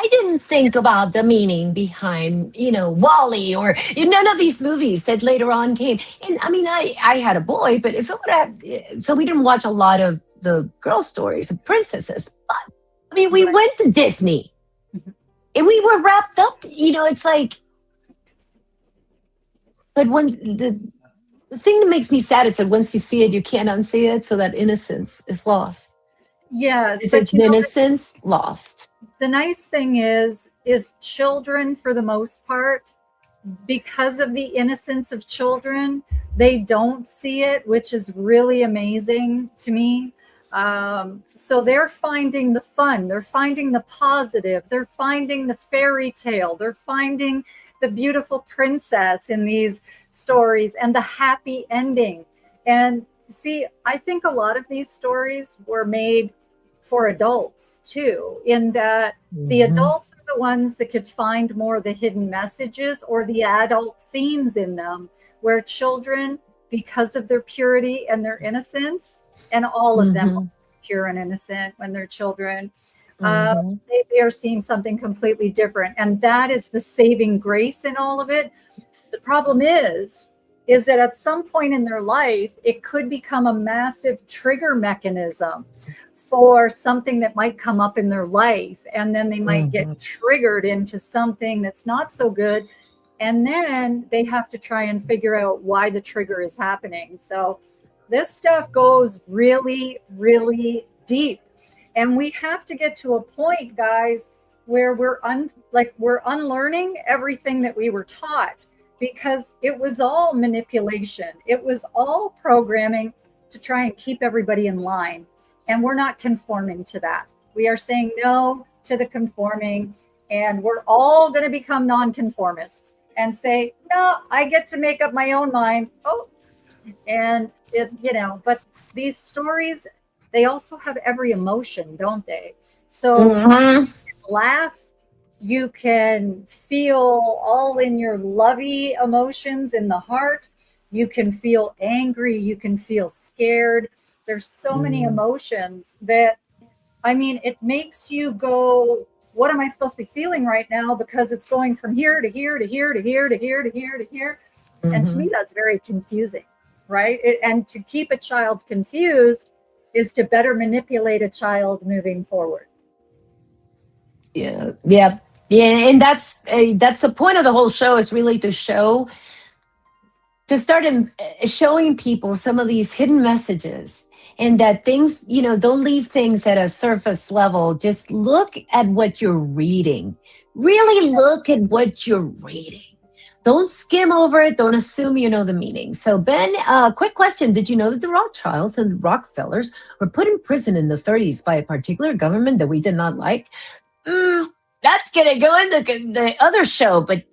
I didn't think about the meaning behind, Wally or none of these movies that later on came. And I mean, I had a boy, but if it would have, so we didn't watch a lot of the girl stories of princesses. But I mean, we went to Disney and we were wrapped up, it's like, but when the thing that makes me sad is that once you see it, you can't unsee it. So that innocence is lost. Yes. But innocence lost. The nice thing is children, for the most part, because of the innocence of children, they don't see it, which is really amazing to me. So they're finding the fun, they're finding the positive, they're finding the fairy tale, they're finding the beautiful princess in these stories and the happy ending. And see, I think a lot of these stories were made for adults too, in that the adults are the ones that could find more of the hidden messages or the adult themes in them, where children, because of their purity and their innocence, and all of them are pure and innocent when they're children, they are seeing something completely different. And that is the saving grace in all of it. The problem is that at some point in their life, it could become a massive trigger mechanism for something that might come up in their life. And then they might get triggered into something that's not so good. And then they have to try and figure out why the trigger is happening. So this stuff goes really, really deep. And we have to get to a point, guys, where we're unlearning everything that we were taught, because it was all manipulation. It was all programming to try and keep everybody in line. And we're not conforming to that. We are saying no to the conforming, and we're all going to become nonconformists and say, no, I get to make up my own mind. But these stories, they also have every emotion, don't they? So you can laugh, you can feel all in your lovey emotions in the heart. You can feel angry, you can feel scared. There's so many emotions that, I mean, it makes you go, what am I supposed to be feeling right now? Because it's going from here to here to here to here to here to here to here. And to me, that's very confusing, right? And to keep a child confused is to better manipulate a child moving forward. Yeah. And that's the point of the whole show, is really to start showing people some of these hidden messages, and that things, don't leave things at a surface level. Just look at what you're reading. Really look at what you're reading. Don't skim over it. Don't assume you know the meaning. So, Ben, quick question. Did you know that the Rothschilds and Rockefellers were put in prison in the 30s by a particular government that we did not like? That's going to go into the other show, but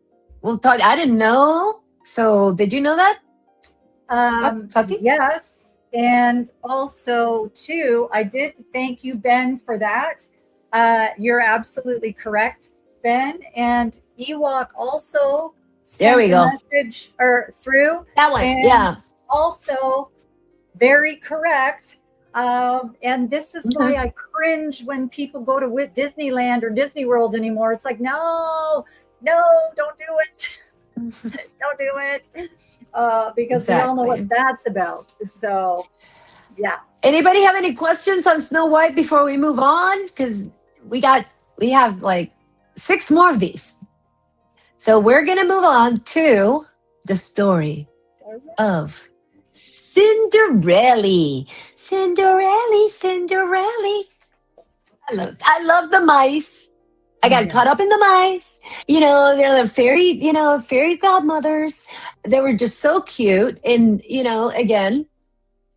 we'll talk. I didn't know. So, did you know that? Yes. And also, too, I did thank you, Ben, for that. You're absolutely correct, Ben. And Ewok also sent a message through. That one, and also very correct. And this is why I cringe when people go to Disneyland or Disney World anymore. It's like, no, don't do it. Don't do it. Because we all know what that's about. So Yeah. Anybody have any questions on Snow White before we move on? Because we have like 6 more of these. So we're gonna move on to the story of Cinderella. Cinderella. I love the mice. I got caught up in the mice. They're the fairy godmothers. They were just so cute. And, again,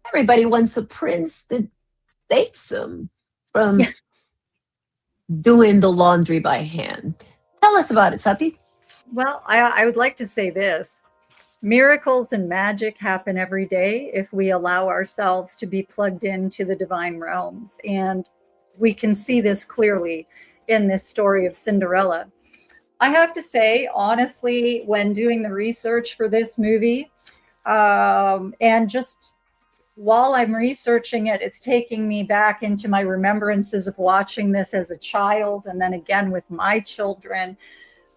everybody wants a prince that saves them from doing the laundry by hand. Tell us about it, Sati. Well, I would like to say this. Miracles and magic happen every day if we allow ourselves to be plugged into the divine realms. And we can see this clearly in this story of Cinderella. I have to say, honestly, when doing the research for this movie, and just while I'm researching it, it's taking me back into my remembrances of watching this as a child and then again with my children.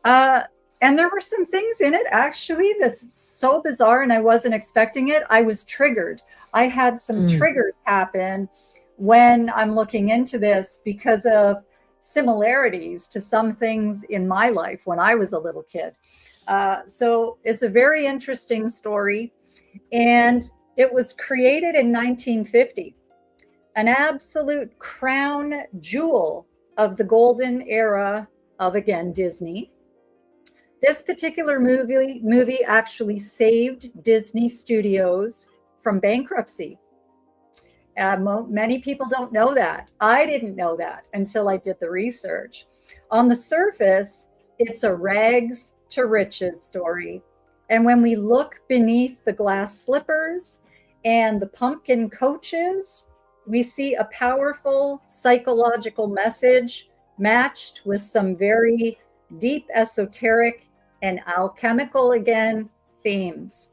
And there were some things in it actually that's so bizarre and I wasn't expecting it. I was triggered. I had some triggers happen when I'm looking into this because of similarities to some things in my life when I was a little kid. So it's a very interesting story. And it was created in 1950, an absolute crown jewel of the golden era of, again, Disney. This particular movie actually saved Disney Studios from bankruptcy. Many people don't know that. I didn't know that until I did the research. On the surface, it's a rags to riches story. And when we look beneath the glass slippers and the pumpkin coaches, we see a powerful psychological message matched with some very deep esoteric and alchemical, again, themes.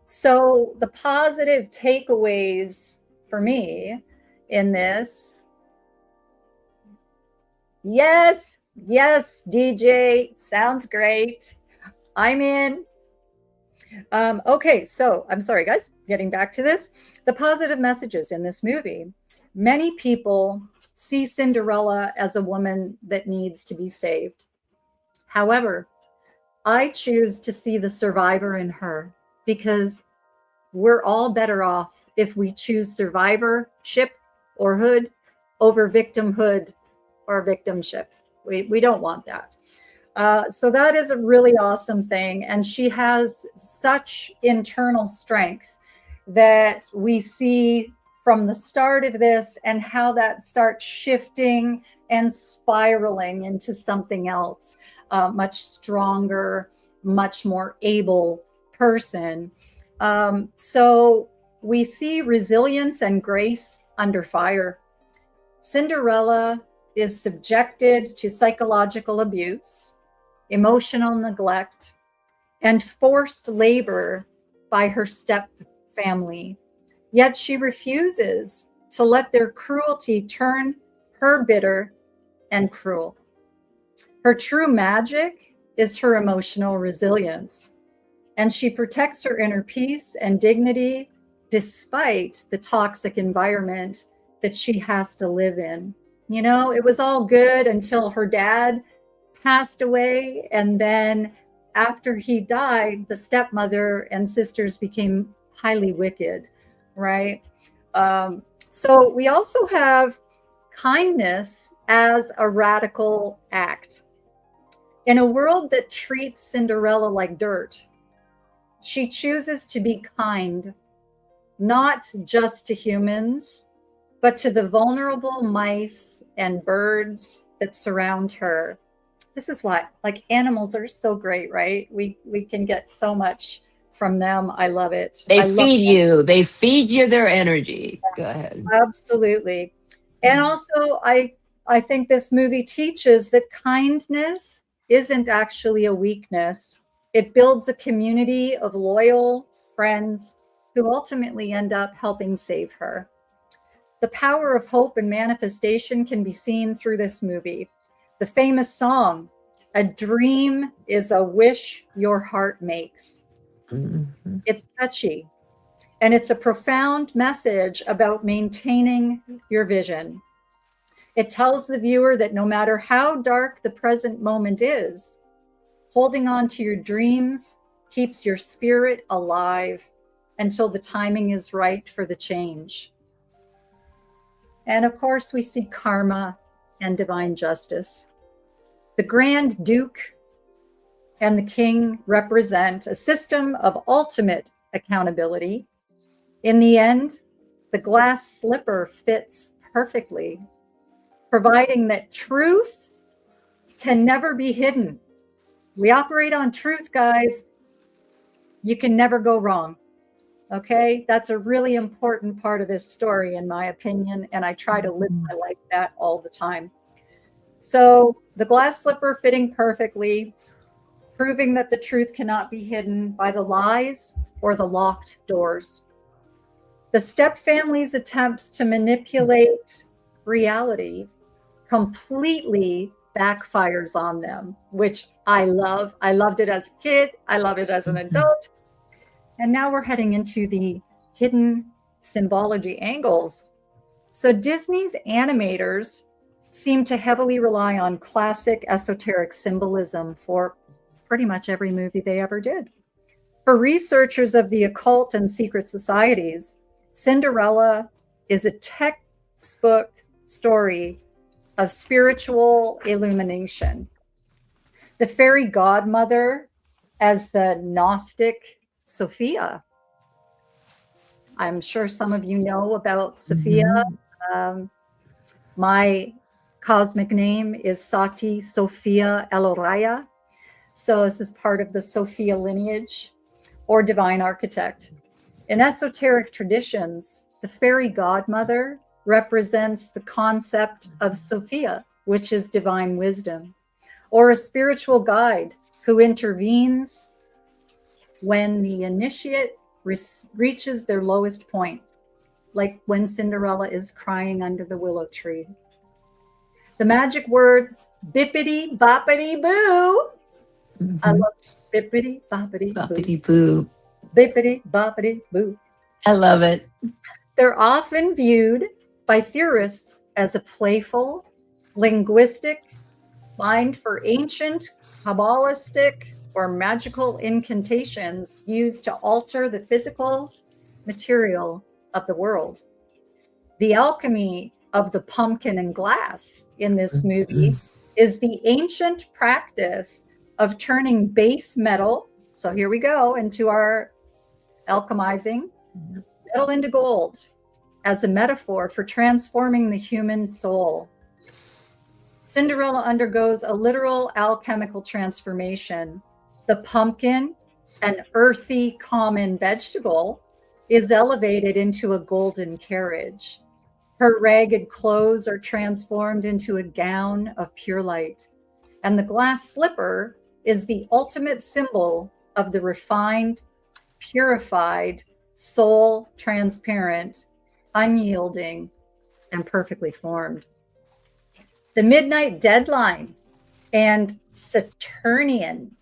So the positive takeaways for me in this, yes, DJ, sounds great. I'm in. Okay, so I'm sorry, guys, getting back to this. The positive messages in this movie. Many people see Cinderella as a woman that needs to be saved. However, I choose to see the survivor in her because we're all better off if we choose survivorship or hood over victimhood or victimship. We don't want that. So that is a really awesome thing. And she has such internal strength that we see from the start of this and how that starts shifting and spiraling into something else, much stronger, much more able person. So we see resilience and grace under fire. Cinderella is subjected to psychological abuse, emotional neglect, and forced labor by her step family. Yet she refuses to let their cruelty turn her bitter and cruel. Her true magic is her emotional resilience, and she protects her inner peace and dignity despite the toxic environment that she has to live in. You know, it was all good until her dad passed away, and then after he died, the stepmother and sisters became highly wicked, right? So we also have kindness as a radical act. In a world that treats Cinderella like dirt, she chooses to be kind, not just to humans, but to the vulnerable mice and birds that surround her. This is what, like, animals are so great, right? We can get so much from them. I love it. They feed you their energy. Go ahead. Absolutely. And also, I think this movie teaches that kindness isn't actually a weakness. It builds a community of loyal friends who ultimately end up helping save her. The power of hope and manifestation can be seen through this movie. The famous song, "A dream is a wish your heart makes." Mm-hmm. It's catchy. And it's a profound message about maintaining your vision. It tells the viewer that no matter how dark the present moment is, holding on to your dreams keeps your spirit alive until the timing is right for the change. And of course, we see karma and divine justice. The Grand Duke and the King represent a system of ultimate accountability. In the end, the glass slipper fits perfectly, providing that truth can never be hidden. We operate on truth, guys. You can never go wrong. Okay, that's a really important part of this story, in my opinion, and I try to live my life that all the time. So the glass slipper fitting perfectly, proving that the truth cannot be hidden by the lies or the locked doors. The Step family's attempts to manipulate reality completely backfires on them, which I love. I loved it as a kid. I love it as an adult. And now we're heading into the hidden symbology angles. So Disney's animators seem to heavily rely on classic esoteric symbolism for pretty much every movie they ever did. For researchers of the occult and secret societies, Cinderella is a textbook story of spiritual illumination. The fairy godmother as the Gnostic Sophia. I'm sure some of you know about Sophia. My cosmic name is Sati Sophia Eloraya. So this is part of the Sophia lineage or divine architect. In esoteric traditions, the fairy godmother represents the concept of Sophia, which is divine wisdom, or a spiritual guide who intervenes when the initiate reaches their lowest point, like when Cinderella is crying under the willow tree. The magic words, bippity boppity boo. I love bippity boppity Boppity boo. bippity boppity boo. I love it. They're often viewed by theorists as a playful, linguistic line for ancient, Kabbalistic, or magical incantations used to alter the physical material of the world. The alchemy of the pumpkin and glass in this movie is the ancient practice of turning base metal, so here we go into our alchemizing, metal into gold as a metaphor for transforming the human soul. Cinderella undergoes a literal alchemical transformation. The pumpkin, an earthy, common vegetable, is elevated into a golden carriage. Her ragged clothes are transformed into a gown of pure light. And the glass slipper is the ultimate symbol of the refined, purified, soul transparent, unyielding, and perfectly formed. The Midnight Deadline and Saturnian.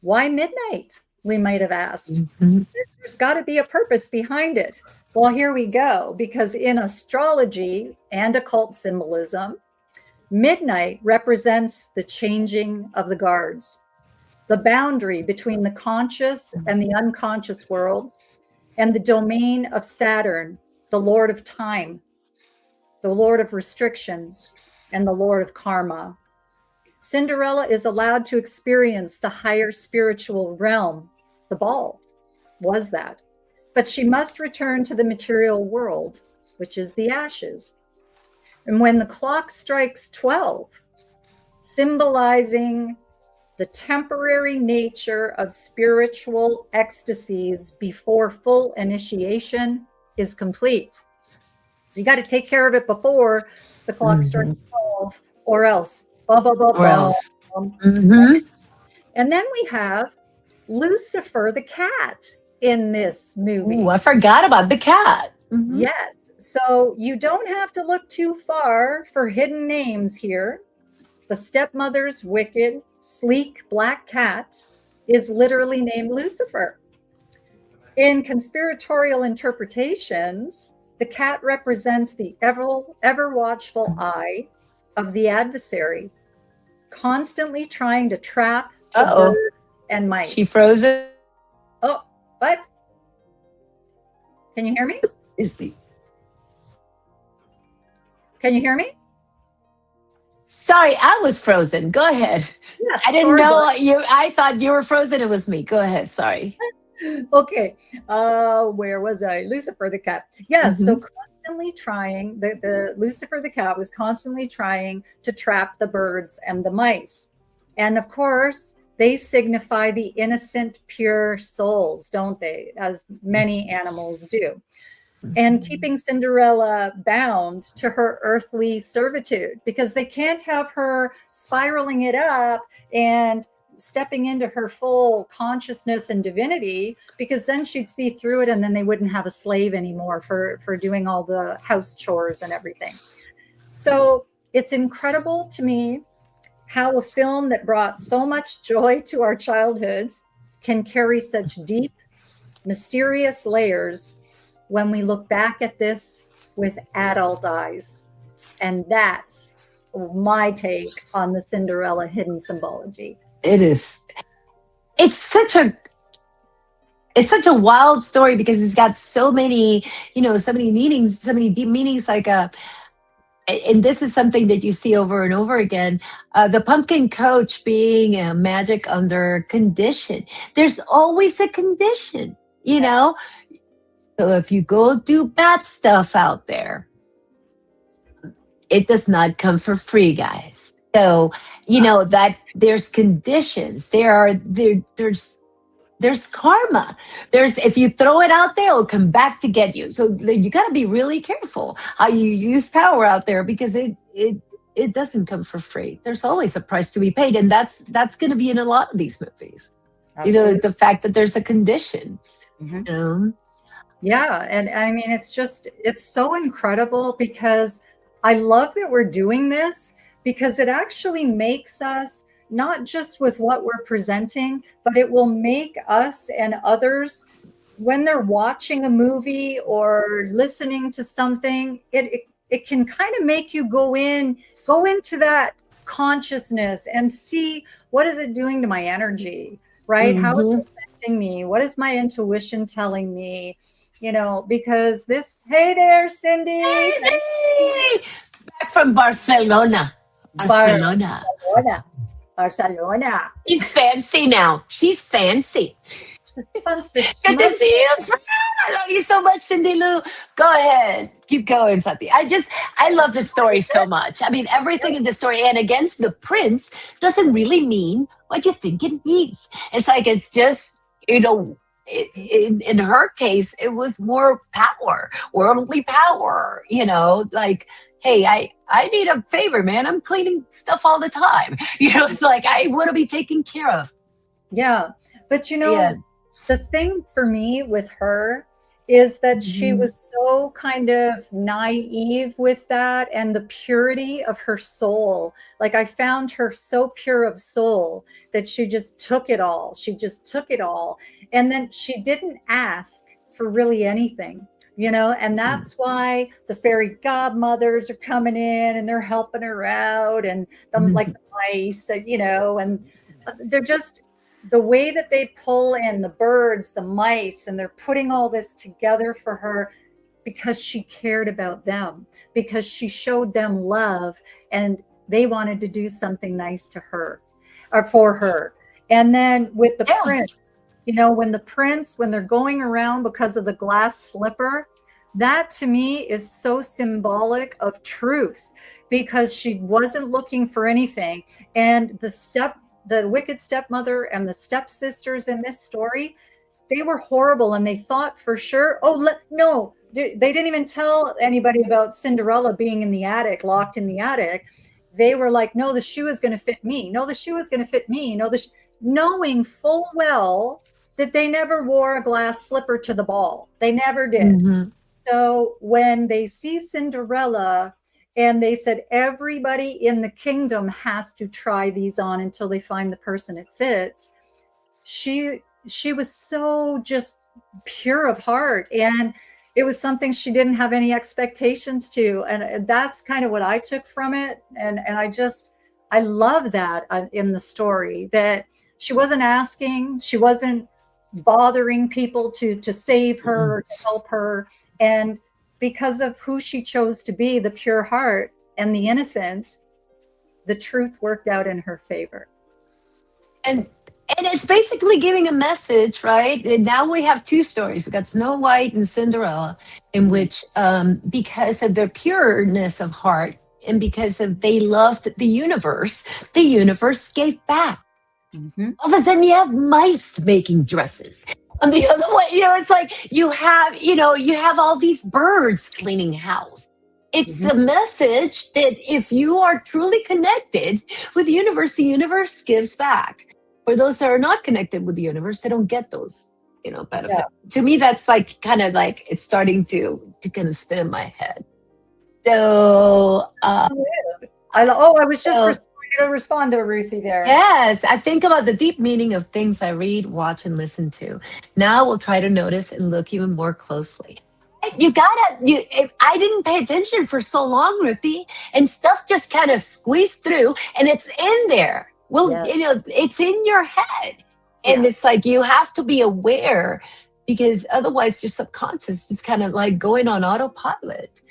Why midnight? We might have asked. There's got to be a purpose behind it. Well, here we go, because in astrology and occult symbolism, midnight represents the changing of the guards, the boundary between the conscious and the unconscious world, and the domain of Saturn, the Lord of time, the Lord of restrictions, and the Lord of karma. Cinderella is allowed to experience the higher spiritual realm. The ball was that. But she must return to the material world, which is the ashes. And when the clock strikes 12, symbolizing the temporary nature of spiritual ecstasies before full initiation is complete. So you got to take care of it before the clock strikes 12, or else. Or else. And then we have Lucifer the cat in this movie. Ooh, I forgot about the cat. Yes. So you don't have to look too far for hidden names here. The stepmother's wicked, sleek black cat is literally named Lucifer. In conspiratorial interpretations, the cat represents the ever watchful eye of the adversary, constantly trying to trap the Uh-oh. birds and mice. She froze it. Oh, what? Can you hear me? Can you hear me? Sorry, I was frozen. Go ahead. Yes, I didn't sorry know about you. I thought you were frozen. It was me. Go ahead. Sorry. Okay, where was I? Lucifer the cat. Yes, so constantly trying, the Lucifer the cat was constantly trying to trap the birds and the mice. And of course, they signify the innocent, pure souls, don't they? As many animals do. And keeping Cinderella bound to her earthly servitude, because they can't have her spiraling it up and stepping into her full consciousness and divinity, because then she'd see through it and then they wouldn't have a slave anymore for doing all the house chores and everything. So it's incredible to me how a film that brought so much joy to our childhoods can carry such deep, mysterious layers when we look back at this with adult eyes. And that's my take on the Cinderella hidden symbology. It is. It's such a wild story because it's got so many, so many meanings, so many deep meanings. Like and this is something that you see over and over again. The pumpkin coach being a magic under condition. There's always a condition, Yes. So if you go do bad stuff out there, it does not come for free, guys. So that there's conditions. There's karma. If you throw it out there, it'll come back to get you. So you got to be really careful how you use power out there, because it doesn't come for free. There's always a price to be paid, and that's going to be in a lot of these movies. Absolutely. The fact that there's a condition. Yeah, and I mean, it's so incredible, because I love that we're doing this, because it actually makes us, not just with what we're presenting, but it will make us and others, when they're watching a movie or listening to something, it can kind of make you go into that consciousness and see, what is it doing to my energy, right? How is it affecting me? What is my intuition telling me? Because hey there, Cindy. Hey, back from Barcelona. Barcelona. She's fancy now. She's fancy. Good to see you. I love you so much, Cindy Lou. Go ahead. Keep going, Sati. I love this story so much. I mean, everything in the story, and against the prince, doesn't really mean what you think it means. It's like, it's just, in her case, it was more power, worldly power, like, hey, I need a favor, man. I'm cleaning stuff all the time. It's like, I want to be taken care of. Yeah. But, the thing for me with her is that she was so kind of naive with that, and the purity of her soul. Like, I found her so pure of soul that she just took it all. And then she didn't ask for really anything, and that's why the fairy godmothers are coming in and they're helping her out, and like the mice, and they're just, the way that they pull in the birds, the mice, and they're putting all this together for her, because she cared about them, because she showed them love, and they wanted to do something nice to her or for her. And then with the prince, when they're going around because of the glass slipper, that to me is so symbolic of truth, because she wasn't looking for anything. And the wicked stepmother and the stepsisters in this story, they were horrible, and they thought for sure, no, they didn't even tell anybody about Cinderella being in the attic, locked in the attic. They were like, no, the shoe is going to fit me. No, the shoe is going to fit me. No, knowing full well that they never wore a glass slipper to the ball. They never did. So when they see Cinderella, and they said, everybody in the kingdom has to try these on until they find the person it fits, she was so just pure of heart. And it was something she didn't have any expectations to. And that's kind of what I took from it. And I love that in the story, that she wasn't asking, she wasn't bothering people to save her, or to help her. And because of who she chose to be, the pure heart and the innocence, the truth worked out in her favor. And it's basically giving a message, right? And now we have two stories. We got Snow White and Cinderella, in which, because of their pureness of heart and because of they loved the universe gave back. Mm-hmm. All of a sudden, you have mice making dresses. On the other way, it's like you have all these birds cleaning house. It's the message that if you are truly connected with the universe gives back. For those that are not connected with the universe, they don't get those, benefits. Yeah. To me, that's like kind of like it's starting to kind of spin in my head. So, I was just going to respond to Ruthie there. Yes, I think about the deep meaning of things I read, watch, and listen to. Now we'll try to notice and look even more closely. I didn't pay attention for so long, Ruthie, and stuff just kind of squeezed through, and it's in there. Well, it's in your head. And it's like you have to be aware, because otherwise your subconscious just kind of like going on autopilot.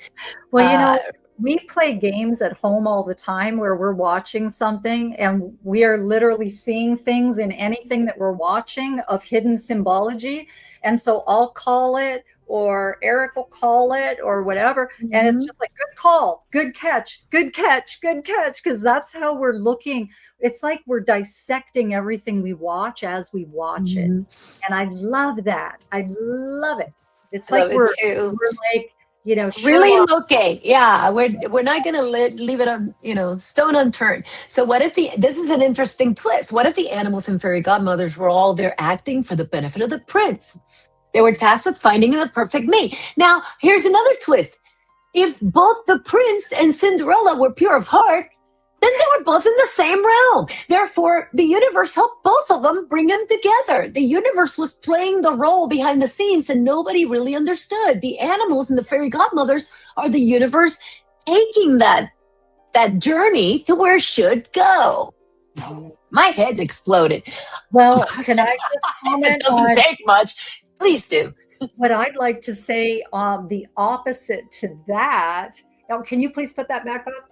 Well, we play games at home all the time where we're watching something and we are literally seeing things in anything that we're watching of hidden symbology. And so I'll call it, or Eric will call it, or whatever. Mm-hmm. And it's just like, good call, good catch, good catch, good catch. Because that's how we're looking. It's like we're dissecting everything we watch as we watch it. And I love that. I love it. It's like we're like, really looking. Yeah, we're not going to leave it on, stone unturned. So what if this is an interesting twist. What if the animals and fairy godmothers were all there acting for the benefit of the prince? They were tasked with finding the perfect mate. Now, here's another twist. If both the prince and Cinderella were pure of heart, then they were both in the same realm. Therefore, the universe helped both of them bring them together. The universe was playing the role behind the scenes and nobody really understood. The animals and the fairy godmothers are the universe taking that journey to where it should go. My head exploded. Well, can I just comment? It doesn't take much. Please do. What I'd like to say, the opposite to that. Now, can you please put that back up?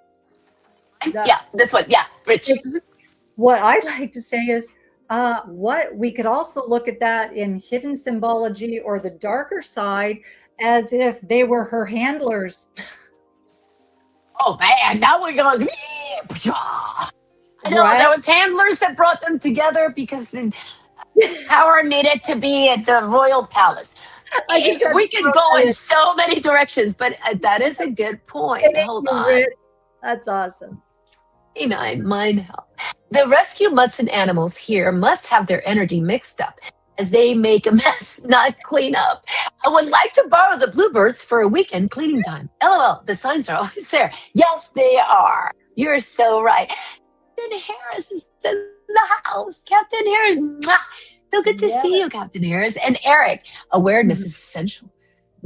This one. Yeah, Rich. What I'd like to say is, what we could also look at that in hidden symbology or the darker side, as if they were her handlers. Oh man, now we're going. I know there was handlers that brought them together because the power needed to be at the royal palace. We could go in so many directions, but that is a good point. Hold on. Rich. That's awesome. Mind help. The rescue mutts and animals here must have their energy mixed up as they make a mess, not clean up. I would like to borrow the bluebirds for a weekend cleaning time. LOL, the signs are always there. Yes, they are. You're so right. Captain Harris is in the house. Captain Harris. Mwah. So good to see you, Captain Harris. And Eric, awareness is essential.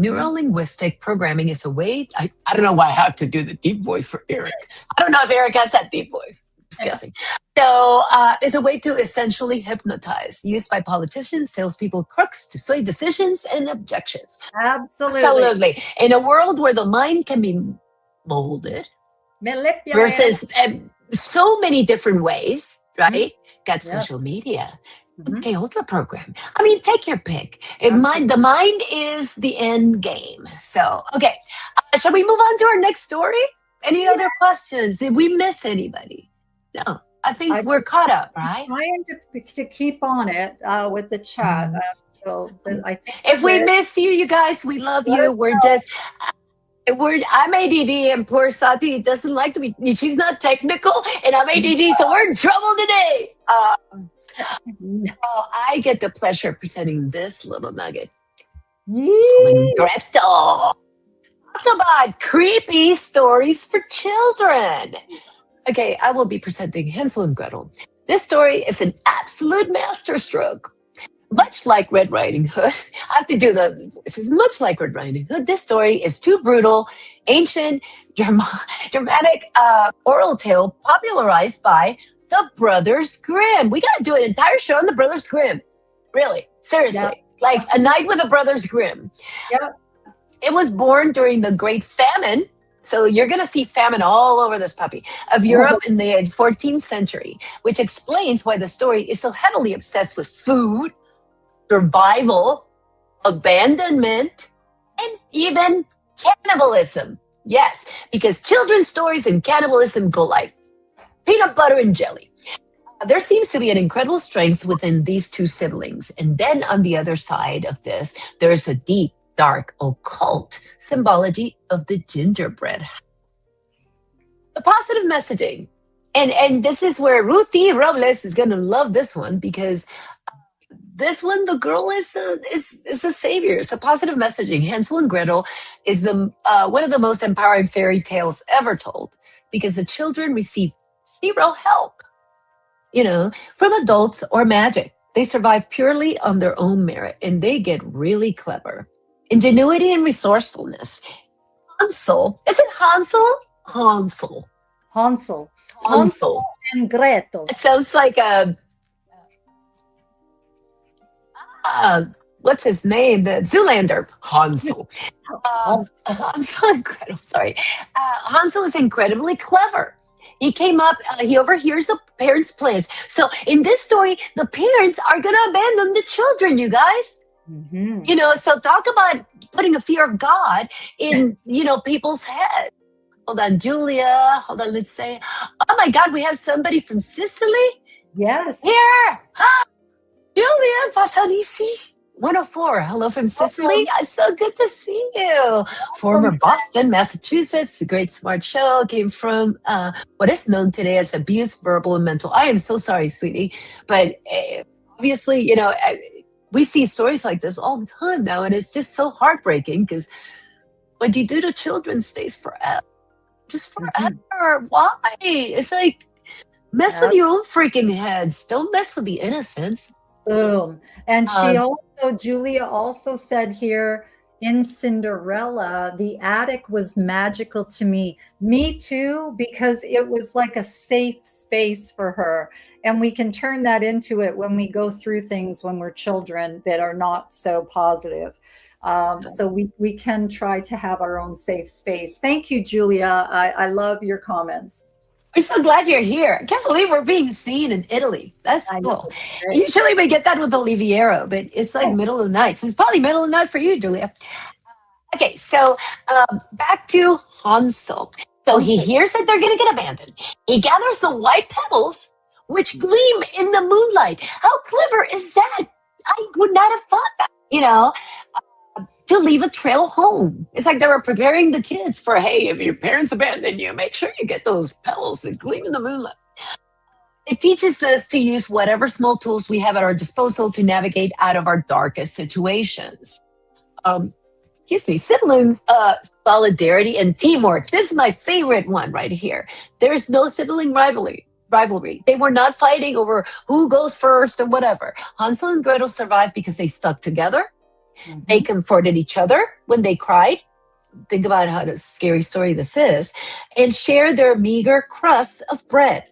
Neuro-linguistic programming is a way. I don't know why I have to do the deep voice for Eric. I don't know if Eric has that deep voice. Just guessing. So it's a way to essentially hypnotize, used by politicians, salespeople, crooks to sway decisions and objections. Absolutely. In a world where the mind can be molded versus so many different ways, right? Got social media. Okay, ultra program. I mean, take your pick. The mind is the end game. So, okay. Shall we move on to our next story? Any other questions? Did we miss anybody? No. I think we're caught up, right? I'm trying to keep on it with the chat. So I think if we miss you guys, we love you. I'm ADD and poor Sati doesn't like to be, she's not technical and I'm ADD, so we're in trouble today. I get the pleasure of presenting this little nugget. Gretel. Talk about creepy stories for children. Okay, I will be presenting Hansel and Gretel. This story is an absolute masterstroke. Much like Red Riding Hood, I have to do this is much like Red Riding Hood. This story is too brutal, ancient, Germanic oral tale popularized by the Brothers Grimm. We got to do an entire show on the Brothers Grimm. Really, seriously. Yep. Like A Night with the Brothers Grimm. Yep. It was born during the Great Famine. So you're going to see famine all over this puppy of Europe in the 14th century, which explains why the story is so heavily obsessed with food, survival, abandonment, and even cannibalism. Yes, because children's stories and cannibalism go like peanut butter and jelly. There seems to be an incredible strength within these two siblings. And then on the other side of this, there's a deep, dark, occult symbology of the gingerbread. The positive messaging. And this is where Ruthie Robles is going to love this one, because this one, the girl is a savior. It's a positive messaging. Hansel and Gretel is one of the most empowering fairy tales ever told, because the children receive zero help, from adults or magic. They survive purely on their own merit, and they get really clever. Ingenuity and resourcefulness. Hansel. Is it Hansel? Hansel. Hansel. Hansel. And Gretel. It sounds like what's his name? The Zoolander. Hansel. Hansel and Gretel, sorry. Hansel is incredibly clever. He came up, he overhears the parents' plans. So in this story, the parents are going to abandon the children, you guys. Mm-hmm. So talk about putting a fear of God in, people's head. Hold on, Julia. Hold on, let's say, oh my God, we have somebody from Sicily. Yes. Here. Julia Fassanisi. 104. Hello from Sicily. It's so good to see you. Former Boston, Massachusetts. A great smart show. Came from what is known today as abuse, verbal, and mental. I am so sorry, sweetie. But obviously, we see stories like this all the time now. And it's just so heartbreaking, because what you do to children stays forever. Just forever. Why? It's like, mess with your own freaking heads. Don't mess with the innocence. Boom. And Julia also said here in Cinderella, the attic was magical to me. Me too, because it was like a safe space for her. And we can turn that into it when we go through things when we're children that are not so positive. So we can try to have our own safe space. Thank you, Julia. I love your comments. We're so glad you're here. I can't believe we're being seen in Italy. That's cool. Usually we get that with Oliviero, but it's like middle of the night. So it's probably middle of the night for you, Julia. Okay, so back to Hansel. So he hears that they're going to get abandoned. He gathers the white pebbles, which gleam in the moonlight. How clever is that? I would not have thought that, to leave a trail home. It's like they were preparing the kids for, hey, if your parents abandon you, make sure you get those pebbles that gleam in the moonlight. It teaches us to use whatever small tools we have at our disposal to navigate out of our darkest situations. Sibling solidarity and teamwork. This is my favorite one right here. There's no sibling rivalry. They were not fighting over who goes first or whatever. Hansel and Gretel survived because they stuck together. Mm-hmm. They comforted each other when they cried. Think about how a scary story this is. And shared their meager crusts of bread.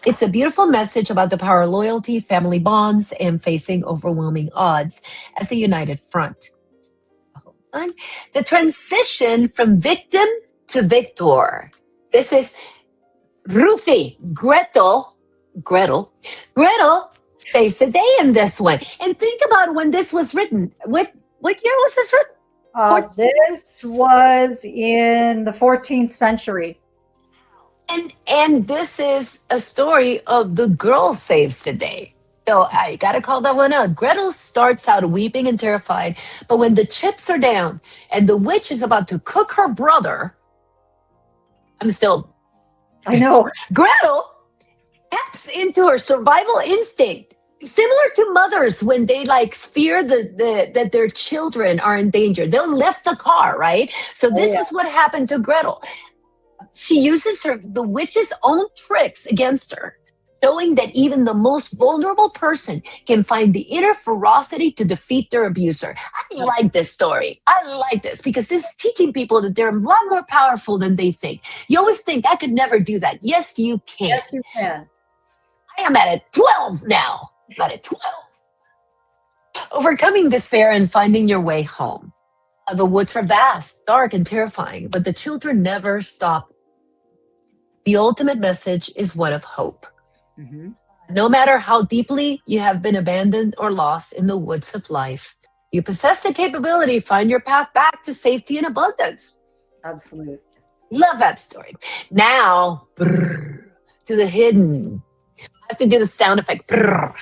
It's a beautiful message about the power of loyalty, family bonds, and facing overwhelming odds as a united front. Hold on. The transition from victim to victor. This is Ruthie. Gretel saves the day in this one. And think about when this was written. What year was this written? This was in the 14th century. And this is a story of the girl saves the day. So I got to call that one out. Gretel starts out weeping and terrified, but when the chips are down and the witch is about to cook her brother, I know. Gretel taps into her survival instinct. Similar to mothers when they fear that their children are in danger. They'll lift the car, right? So this is what happened to Gretel. She uses the witch's own tricks against her. showing that even the most vulnerable person can find the inner ferocity to defeat their abuser. I like this story. I like this because this is teaching people that they're a lot more powerful than they think. You always think, I could never do that. Yes, you can. Yes, you can. I am at a 12 now. I'm at a 12. Overcoming despair and finding your way home. The woods are vast, dark, and terrifying, but the children never stop. The ultimate message is one of hope. Mm-hmm. No matter how deeply you have been abandoned or lost in the woods of life, you possess the capability to find your path back to safety and abundance. Absolutely. Love that story. Now, brrr, to the hidden. I have to do the sound effect. Brrr,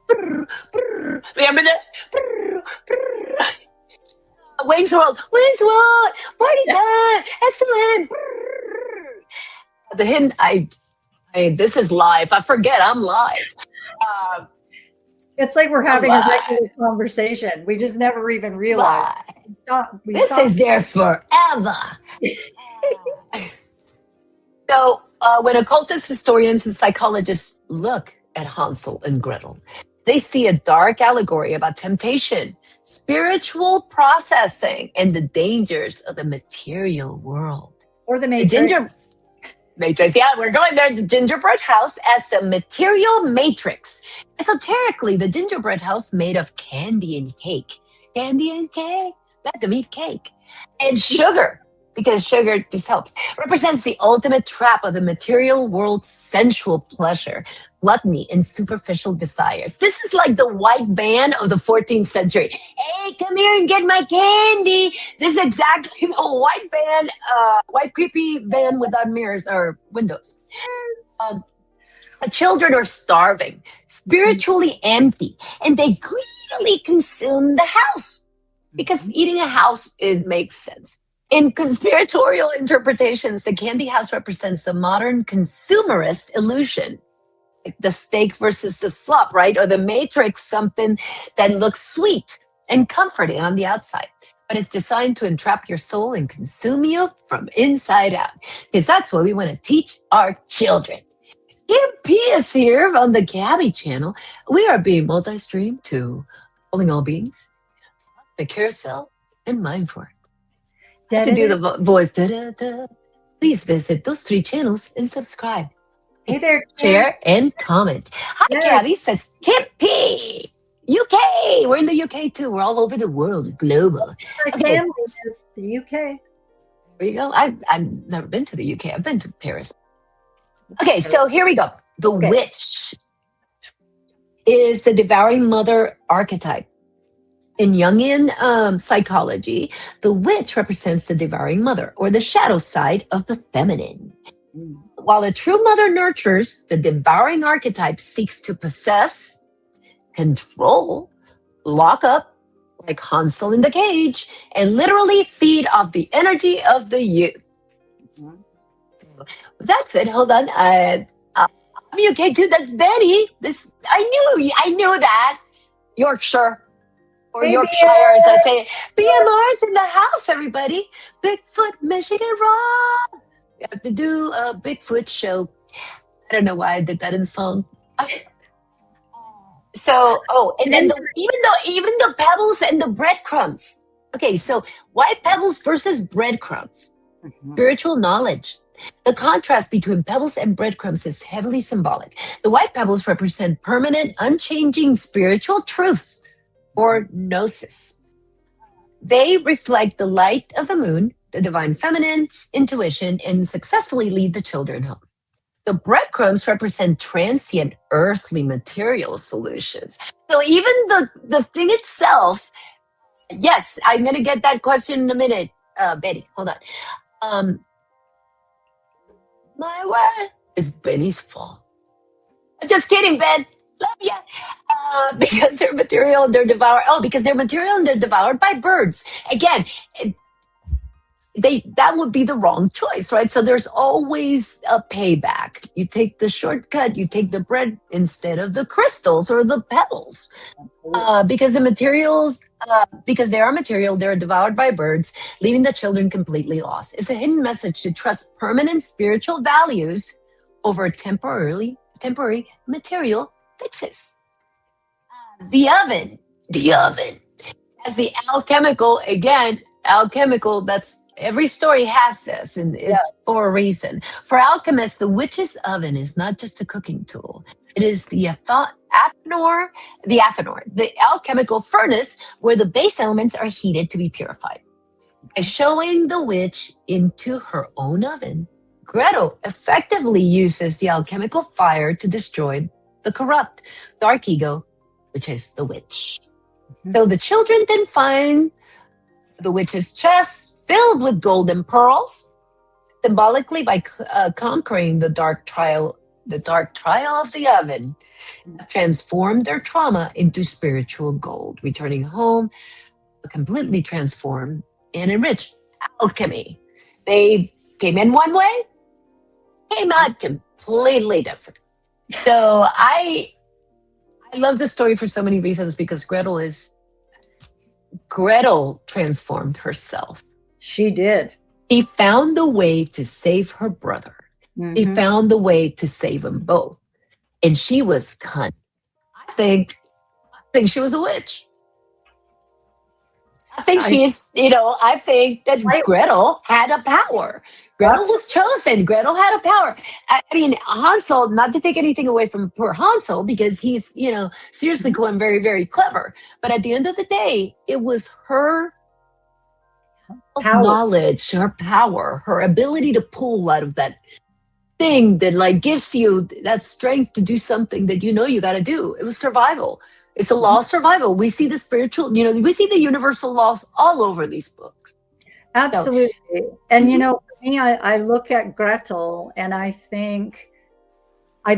brrr, brrr. Remember this? Brrr, brrr. Wayne's World. Wayne's World. Party done. Excellent. Brrr. The hidden. This is live. I forget I'm live. It's like we're having live. a regular conversation. We just never even realize. This is there forever. So when occultist historians and psychologists look at Hansel and Gretel, they see a dark allegory about temptation, spiritual processing, and the dangers of the material world. Or the Matrix. Matrix, yeah, we're going there. The gingerbread house as the material matrix. Esoterically, the gingerbread house made of candy and cake. Candy and cake, let them eat cake. And sugar, because sugar just helps, represents the ultimate trap of the material world's sensual pleasure, gluttony, and superficial desires. This is like the white van of the 14th century. Hey, come here and get my candy. This is exactly the white van, white creepy van without mirrors or windows. Children are starving, spiritually empty, and they greedily consume the house because eating a house, it makes sense. In conspiratorial interpretations, the candy house represents a modern consumerist illusion. Like the steak versus the slop, right? Or the matrix, something that looks sweet and comforting on the outside, but it's designed to entrap your soul and consume you from inside out. Because that's what we want to teach our children. Kim P is here on the Gabby channel. We are being multi-streamed to Calling All Beings, the Carousel, and Mindfork. To do the voice, da-da-da. Please visit those 3 channels and subscribe. Hey there, share and comment. Hi, yes. Gabby says Kim P. UK. We're in the UK too. We're all over the world, global. My family is the UK. There you go. I've never been to the UK. I've been to Paris. Okay, so here we go. The witch is the devouring mother archetype. In Jungian psychology, the witch represents the devouring mother, or the shadow side of the feminine. While a true mother nurtures, the devouring archetype seeks to possess, control, lock up, like Hansel in the cage, and literally feed off the energy of the youth. So, with that said, hold on. I'm UK too. That's Betty. I knew that. Yorkshire. Or BMRs. Yorkshire, as I say. BMR's in the house, everybody. Bigfoot, Michigan Raw. We have to do a Bigfoot show. I don't know why I did that in song. So, and then even the pebbles and the breadcrumbs. Okay, so white pebbles versus breadcrumbs. Spiritual knowledge. The contrast between pebbles and breadcrumbs is heavily symbolic. The white pebbles represent permanent, unchanging spiritual truths, or gnosis. They reflect the light of the moon, the divine feminine, intuition, and successfully lead the children home. The breadcrumbs represent transient, earthly material solutions. So even the thing itself, yes, I'm going to get that question in a minute. Betty, hold on. My word is Benny's fault. I'm just kidding, Ben. Love ya. Because they're material and they're devoured. Oh, because they're material and they're devoured by birds. Again, that would be the wrong choice, right? So there's always a payback. You take the shortcut, you take the bread instead of the crystals or the pebbles. Because the materials, because they are material, they're devoured by birds, leaving the children completely lost. It's a hidden message to trust permanent spiritual values over temporary temporary material fixes. The oven as the alchemical, again, alchemical, that's every story has this and is for a reason. For alchemists, the witch's oven is not just a cooking tool. It is the athanor, the alchemical furnace where the base elements are heated to be purified. By showing the witch into her own oven, Gretel effectively uses the alchemical fire to destroy the corrupt dark ego, which is the witch. So the children then find the witch's chest filled with golden pearls, symbolically by conquering the dark trial of the oven, transformed their trauma into spiritual gold, returning home completely transformed and enriched. Alchemy. They came in one way, came out completely different. So I love this story for so many reasons because Gretel transformed herself. She did. She found a way to save her brother. She found a way to save them both. And she was cunning. I think she was a witch. I think I think that Gretel had a power. Gretel was chosen. Gretel had a power. I mean, Hansel, not to take anything away from poor Hansel, because he's, seriously cool and very, very clever. But at the end of the day, it was her knowledge, her power, her ability to pull out of that thing that gives you that strength to do something that you got to do. It was survival. It's a law of survival. We see the spiritual, we see the universal laws all over these books. Absolutely. So, and, for me, I look at Gretel and I'd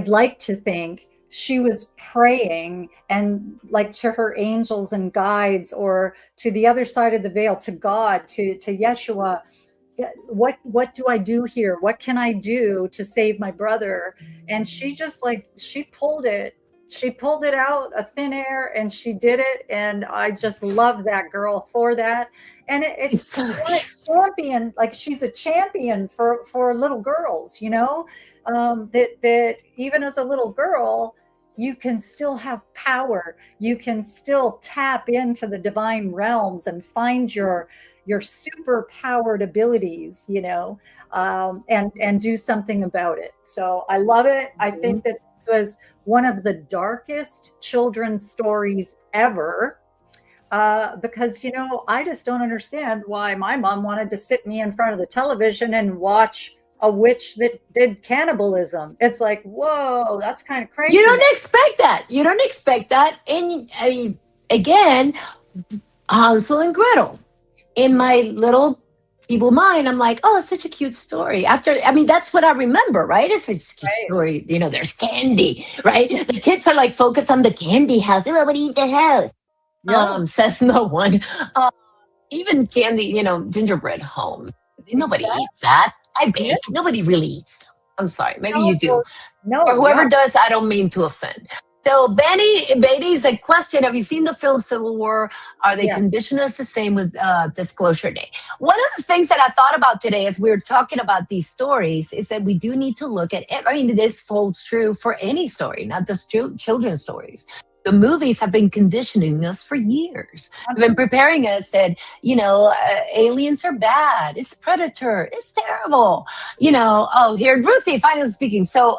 like to think she was praying and to her angels and guides, or to the other side of the veil, to God, to Yeshua. What do I do here? What can I do to save my brother? And she just she pulled it out of thin air and she did it. And I just love that girl for that. And it's a champion, she's a champion for little girls, that even as a little girl, you can still have power. You can still tap into the divine realms and find your super powered abilities, and do something about it. So I love it. I think that this was one of the darkest children's stories ever, because, I just don't understand why my mom wanted to sit me in front of the television and watch a witch that did cannibalism. It's whoa, that's kind of crazy. You don't expect that. And I mean, again, Hansel and Gretel. In my little feeble mind, I'm oh, it's such a cute story. That's what I remember, right? It's such a cute story. There's candy, right? The kids are focused on the candy house. Everybody eat the house. Yeah. Says no one. Even candy, gingerbread homes. Nobody eats that. I bake. Nobody really eats them. I'm sorry. Maybe you do. No. Or whoever does, I don't mean to offend. So Betty's question, have you seen the film Civil War? Are they conditioned us the same with Disclosure Day? One of the things that I thought about today as we were talking about these stories is that we do need to look at it. I mean, this holds true for any story, not just children's stories. The movies have been conditioning us for years. They've been preparing us that, aliens are bad. It's Predator. It's terrible. Here, Ruthie, finally speaking. So,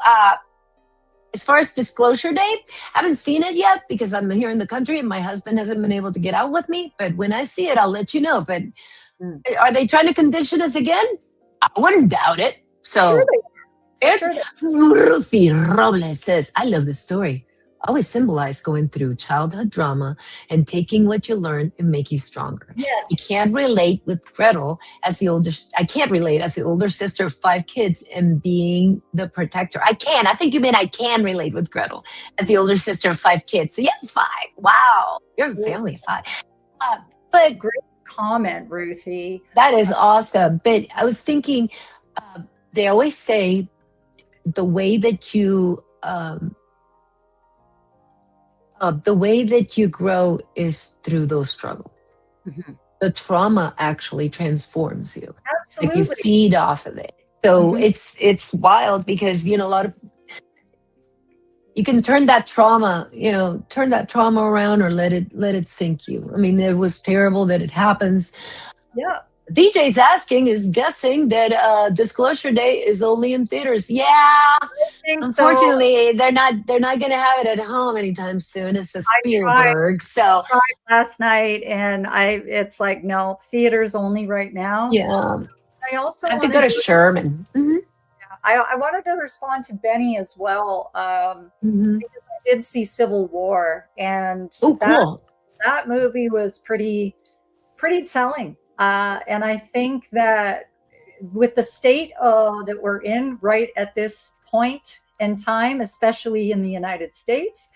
as far as Disclosure Day, I haven't seen it yet because I'm here in the country and my husband hasn't been able to get out with me. But when I see it, I'll let you know. But are they trying to condition us again? I wouldn't doubt it. So, Ruthie Robles says, I love this story. Always symbolize going through childhood drama and taking what you learn and make you stronger. Yes. You can't relate with Gretel I can't relate as the older sister of 5 kids and being the protector. I think you mean I can relate with Gretel as the older sister of 5 kids. So you have 5. Wow. You're a family of 5. But great comment, Ruthie. That is awesome. But I was thinking, they always say the way that you grow is through those struggles. Mm-hmm. The trauma actually transforms you. Absolutely. You feed off of it. So it's wild because, a lot of You can turn that trauma, turn that trauma around, or let it sink you. I mean, it was terrible that it happens. Yeah. DJ's asking is guessing that Disclosure Day is only in theaters. Yeah, I think so. unfortunately, they're not going to have it at home anytime soon. It's a I tried Spielberg, so last night and it's like, no, theaters only right now. yeah, I also I have to go wanted to to, Sherman. I wanted to respond to Benny as well. Hmm. Because I did see Civil War, and Oh, that cool. that movie was pretty telling. And I think that with the state that we're in right at this point in time, especially in the United States,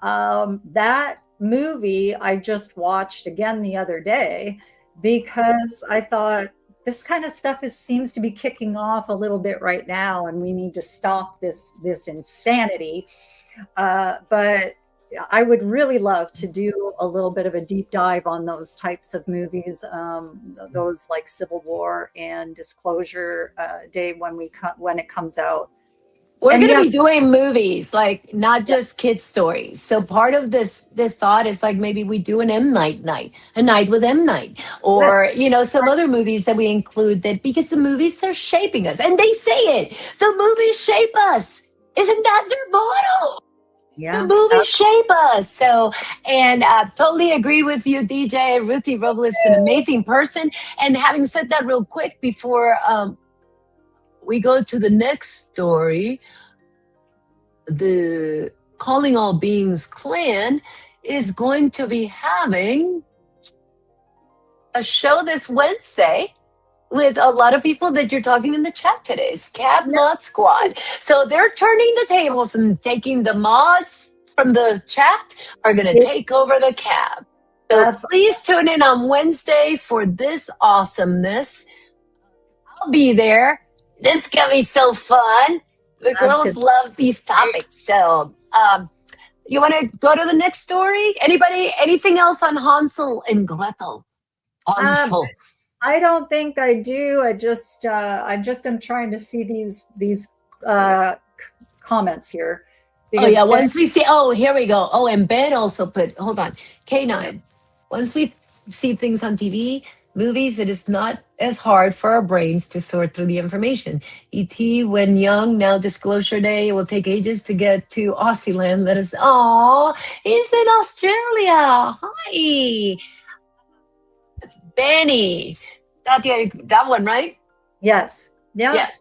that movie I just watched again the other day because I thought this kind of stuff seems to be kicking off a little bit right now, and we need to stop this insanity. But I would really love to do a little bit of a deep dive on those types of movies, those like Civil War and Disclosure Day when it comes out. We're And going to yeah, be doing movies, like not just kid stories. So part of this thought is like maybe we do an M Night night, a night with M Night, yes, or some other movies that we include, that because the movies are shaping us, and they say it. The movies shape us. Isn't that their motto? The yeah, movies shape us. So, and totally agree with you, DJ. Ruthie Robles is an amazing person. And having said that, real quick before we go to the next story, the Calling All Beings clan is going to be having a show this Wednesday with a lot of people that you're talking in the chat today. It's Cab Mod Squad. So they're turning the tables and taking the mods from the chat are going to take over the cab. So that's please tune in on Wednesday for this awesomeness. I'll be there. This is going to be so fun. The girls good. love these topics. So, you want to go to the next story? Anybody? Anything else on Hansel and Gretel? Hansel. I don't think I do. I just am trying to see these comments here. Oh yeah, once we see. Oh, here we go. Oh, and Ben also put. Hold on, K9. Once we see things on TV, movies, it is not as hard for our brains to sort through the information. ET, when young, now Disclosure Day, it will take ages to get to Aussie land. Let us. Oh, he's in Australia. Hi, Benny. That one, right? Yes. Yeah. Yes.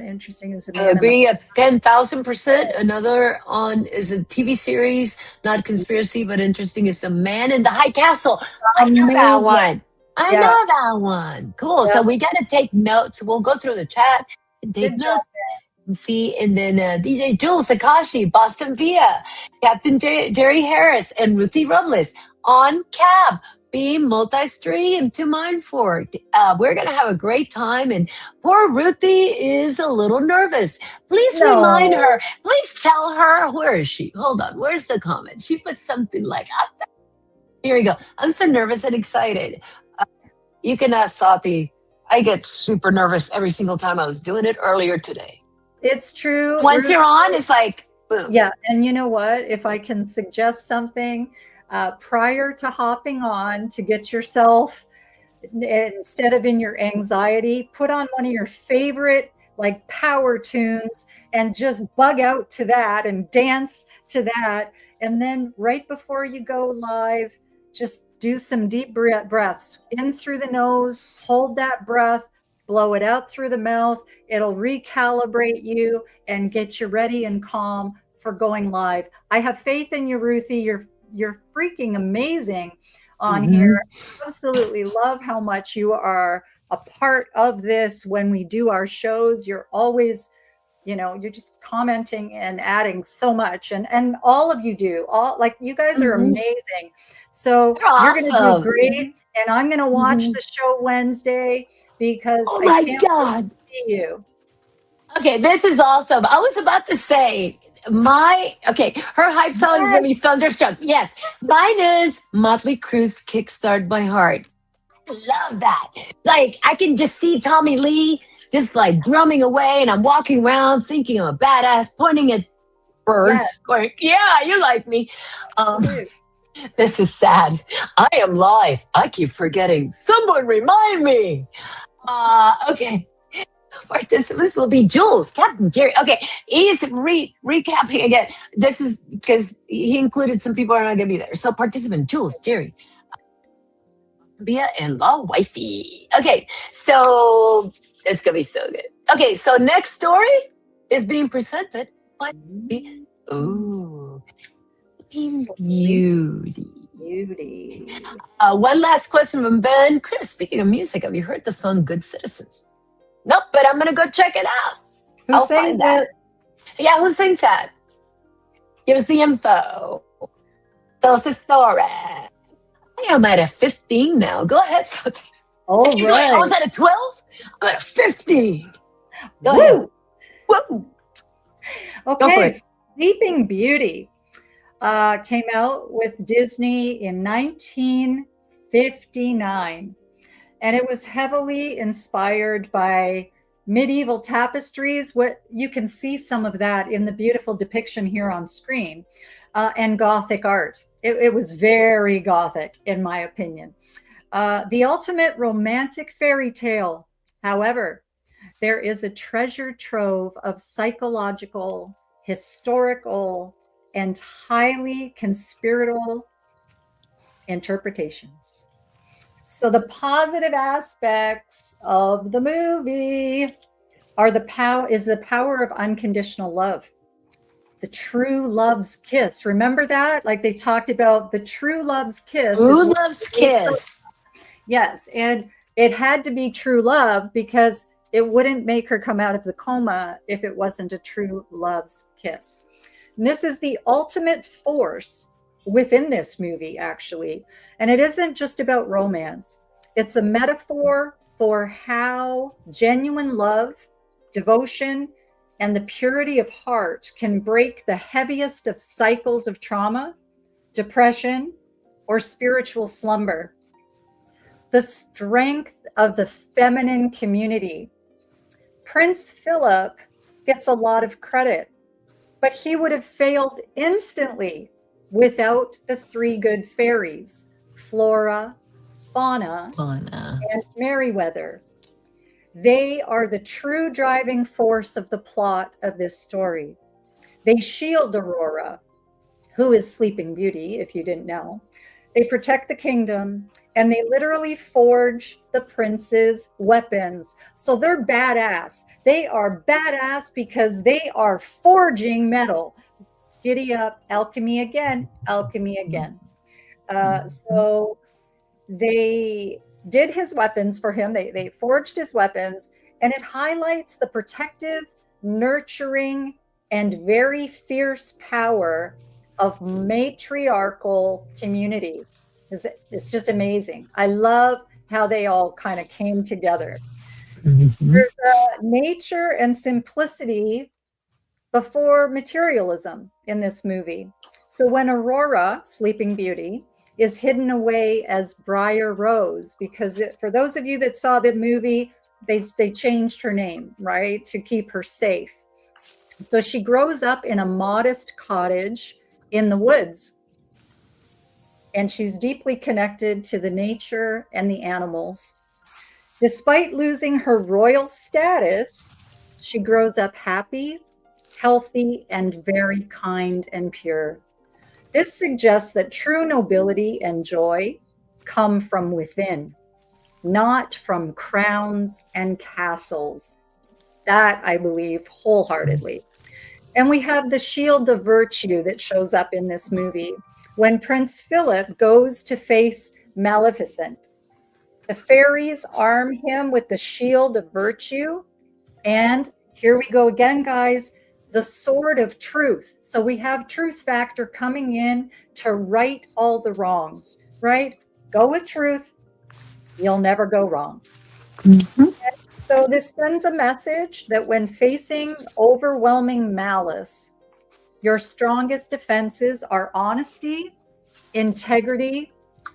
Interesting. Is I agree 10,000%. Another on is a TV series, not conspiracy, but interesting. Is The Man in the High Castle. I know that one. I know that one. Cool. So we got to take notes. We'll go through the chat and take notes and see. And then DJ Jules Akashi, Boston Via, Captain Jerry Harris, and Ruthie Robles on Cab. Be multi-stream to Mindfork. We're going to have a great time. And poor Ruthie is a little nervous. Please remind her. Please tell her. Where is she? Hold on. Where's the comment? She put something like, here we go. I'm so nervous and excited. You can ask Sati. I get super nervous every single time. I was doing it earlier today. It's true. Once you're on, it's like, boom. Yeah. And you know what? If I can suggest something, prior to hopping on, to get yourself, instead of in your anxiety, put on one of your favorite like power tunes and just bug out to that and dance to that. And then right before you go live, just do some deep breaths in through the nose, hold that breath, blow it out through the mouth. It'll recalibrate you and get you ready and calm for going live. I have faith in you, Ruthie. You're freaking amazing on here. Absolutely love how much you are a part of this. When we do our shows, you're always, you're just commenting and adding so much, and all of you do. All, like, you guys are amazing. So you're going to do great, and I'm going to watch the show Wednesday because I can't wait to see you. Okay, this is awesome. I was about to say, her hype song is going to be Thunderstruck. Yes, mine is Motley Crue's Kickstart My Heart. I love that. Like, I can just see Tommy Lee just like drumming away, and I'm walking around thinking I'm a badass, pointing at Yes. First, like, yeah, you like me. I Um, do. this is sad. I am live. I keep forgetting. Someone remind me. Okay. Participants will be Jules, Captain Jerry. Okay, he's recapping again. This is because he included some people who are not going to be there. So, participant Jules, Jerry, Bia, and La Wifey. Okay, so it's going to be so good. Okay, so next story is being presented by. Ooh, beauty. Beauty. One last question from Ben. Chris, speaking of music, have you heard the song Good Citizens? Nope, but I'm going to go check it out. Who I'll sang find that. Yeah, who sings that? Give us the info. Tell us the story. I am at a 15 now. Go ahead, Sati. All You're going, I right. was at a 12. I'm at a 15. Go Woo! ahead. Woo. Go for Okay, it. Sleeping Beauty came out with Disney in 1959. And it was heavily inspired by medieval tapestries. What you can see some of that in the beautiful depiction here on screen, and Gothic art. It was very Gothic, in my opinion. The ultimate romantic fairy tale. However, there is a treasure trove of psychological, historical, and highly conspiratorial interpretations. So the positive aspects of the movie are the power of unconditional love. The true love's kiss. Remember that? Like they talked about the true love's kiss. Who loves Kiss? Yes, and it had to be true love because it wouldn't make her come out of the coma if it wasn't a true love's kiss. And this is the ultimate force within this movie, actually. And it isn't just about romance. It's a metaphor for how genuine love, devotion, and the purity of heart can break the heaviest of cycles of trauma, depression, or spiritual slumber. The strength of the feminine community. Prince Philip gets a lot of credit, but he would have failed instantly without the three good fairies, Flora, Fauna, and Merryweather. They are the true driving force of the plot of this story. They shield Aurora, who is Sleeping Beauty, if you didn't know. They protect the kingdom, and they literally forge the prince's weapons. So they're badass. They are badass because they are forging metal. Giddy up, alchemy again, alchemy again. So they did his weapons for him. They forged his weapons, and it highlights the protective, nurturing, and very fierce power of matriarchal community. It's just amazing. I love how they all kind of came together. There's nature and simplicity before materialism in this movie. So when Aurora, Sleeping Beauty, is hidden away as Briar Rose, because for those of you that saw the movie, they changed her name, right, to keep her safe. So she grows up in a modest cottage in the woods, and she's deeply connected to the nature and the animals. Despite losing her royal status, she grows up happy, healthy, and very kind and pure. This suggests that true nobility and joy come from within, not from crowns and castles. That I believe wholeheartedly. And we have the shield of virtue that shows up in this movie when Prince Philip goes to face Maleficent. The fairies arm him with the shield of virtue. And here we go again, guys, the sword of truth. So we have truth factor coming in to right all the wrongs, right? Go with truth. You'll never go wrong. Mm-hmm. So this sends a message that when facing overwhelming malice, your strongest defenses are honesty, integrity,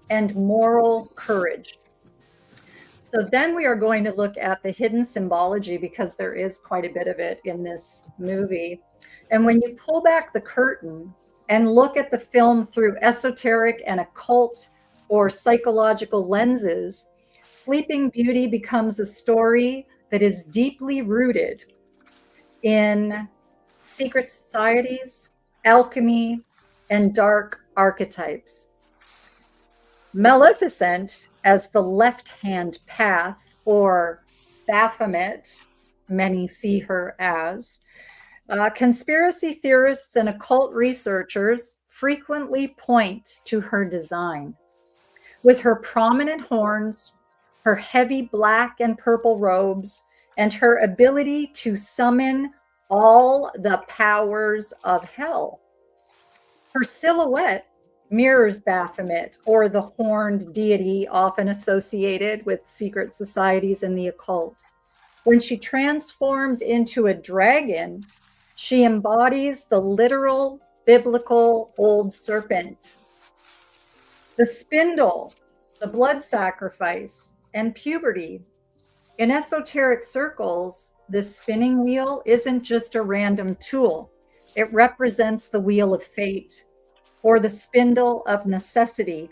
and moral courage. So then we are going to look at the hidden symbology, because there is quite a bit of it in this movie. And when you pull back the curtain and look at the film through esoteric and occult or psychological lenses, Sleeping Beauty becomes a story that is deeply rooted in secret societies, alchemy, and dark archetypes. Maleficent, as the left-hand path, or Baphomet, many see her as, conspiracy theorists and occult researchers frequently point to her design. With her prominent horns, her heavy black and purple robes, and her ability to summon all the powers of hell. Her silhouette mirrors Baphomet, or the horned deity often associated with secret societies and the occult. When she transforms into a dragon, she embodies the literal biblical old serpent. The spindle, the blood sacrifice, and puberty. In esoteric circles, this spinning wheel isn't just a random tool. It represents the wheel of fate, or the spindle of necessity.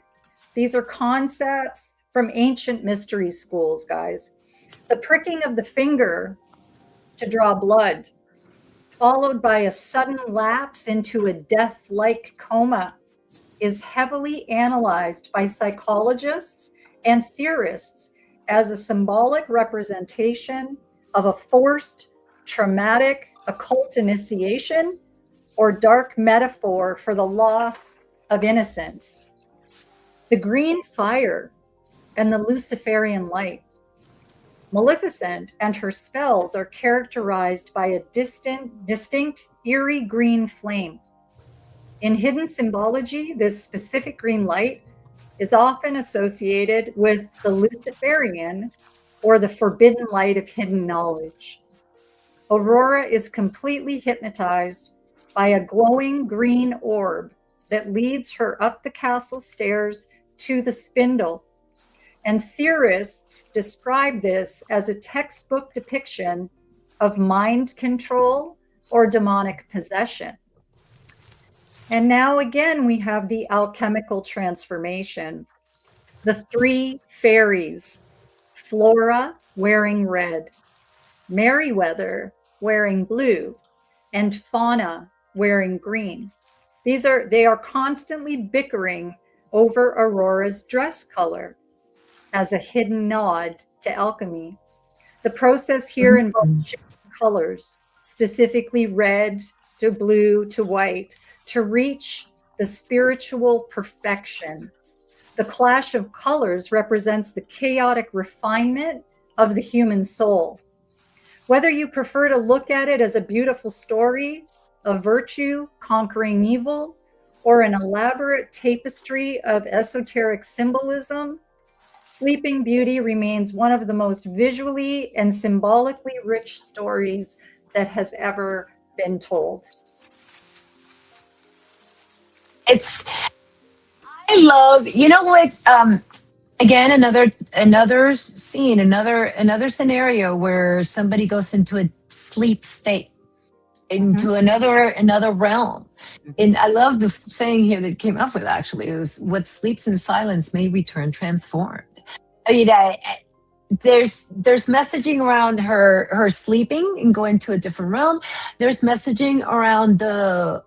These are concepts from ancient mystery schools, guys. The pricking of the finger to draw blood, followed by a sudden lapse into a death-like coma, is heavily analyzed by psychologists and theorists as a symbolic representation of a forced, traumatic occult initiation or dark metaphor for the loss of innocence. The green fire and the Luciferian light. Maleficent and her spells are characterized by a distinct, eerie green flame. In hidden symbology, this specific green light is often associated with the Luciferian, or the forbidden light of hidden knowledge. Aurora is completely hypnotized by a glowing green orb that leads her up the castle stairs to the spindle. And theorists describe this as a textbook depiction of mind control or demonic possession. And now again, we have the alchemical transformation. The three fairies, Flora wearing red, Merryweather wearing blue, and Fauna wearing green. They are constantly bickering over Aurora's dress color as a hidden nod to alchemy. The process here involves shifting colors, specifically red to blue to white, to reach the spiritual perfection. The clash of colors represents the chaotic refinement of the human soul. Whether you prefer to look at it as a beautiful story of virtue conquering evil, or an elaborate tapestry of esoteric symbolism, Sleeping Beauty remains one of the most visually and symbolically rich stories that has ever been told. I love, you know what, again, another scene, another scenario where somebody goes into a sleep state, into another realm. And I love the saying here that came up with, actually, it was, what sleeps in silence may return transformed. I mean, there's messaging around her sleeping and going to a different realm. There's messaging around the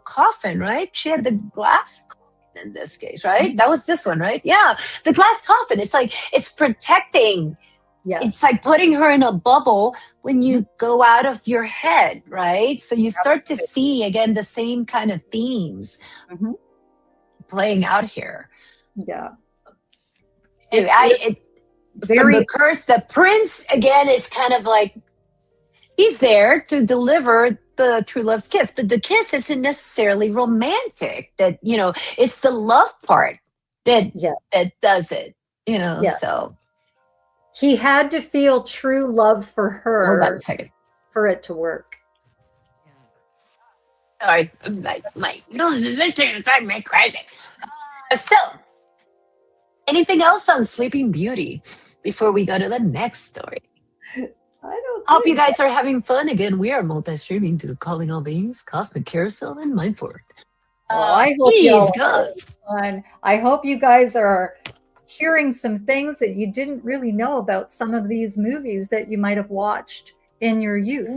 coffin, right? She had the glass coffin in this case, right? That was this one, right? Yeah, the glass coffin. It's like it's protecting. Yes. It's like putting her in a bubble when you go out of your head, right? So you start to see again the same kind of themes playing out here. Yeah. The curse, the prince, again, is kind of like, he's there to deliver the true love's kiss, but the kiss isn't necessarily romantic. That, you know, it's the love part that does it, you know. Yeah. So he had to feel true love for her. Hold on a second. For it to work. Sorry, my nose is itching, driving me crazy. So, anything else on Sleeping Beauty before we go to the next story? I don't Hope you think guys are having fun. Again, we are multi-streaming to Calling All Beings, Cosmic Carousel, and Mindfork. Well, I hope Please y'all go. are having fun. I hope you guys are hearing some things that you didn't really know about some of these movies that you might have watched in your youth,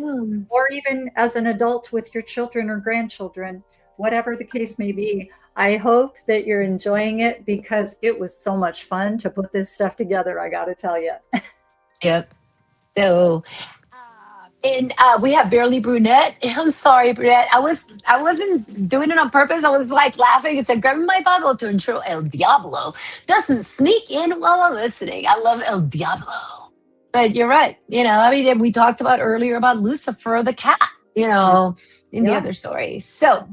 or even as an adult with your children or grandchildren, whatever the case may be. I hope that you're enjoying it because it was so much fun to put this stuff together, I got to tell you. Yep. So, and we have Barely Brunette. I'm sorry, Brunette. I wasn't doing it on purpose. I was like laughing and said, grabbing my Bible to ensure El Diablo doesn't sneak in while I'm listening. I love El Diablo. But you're right. I mean, we talked about earlier about Lucifer the cat, in the other story. So,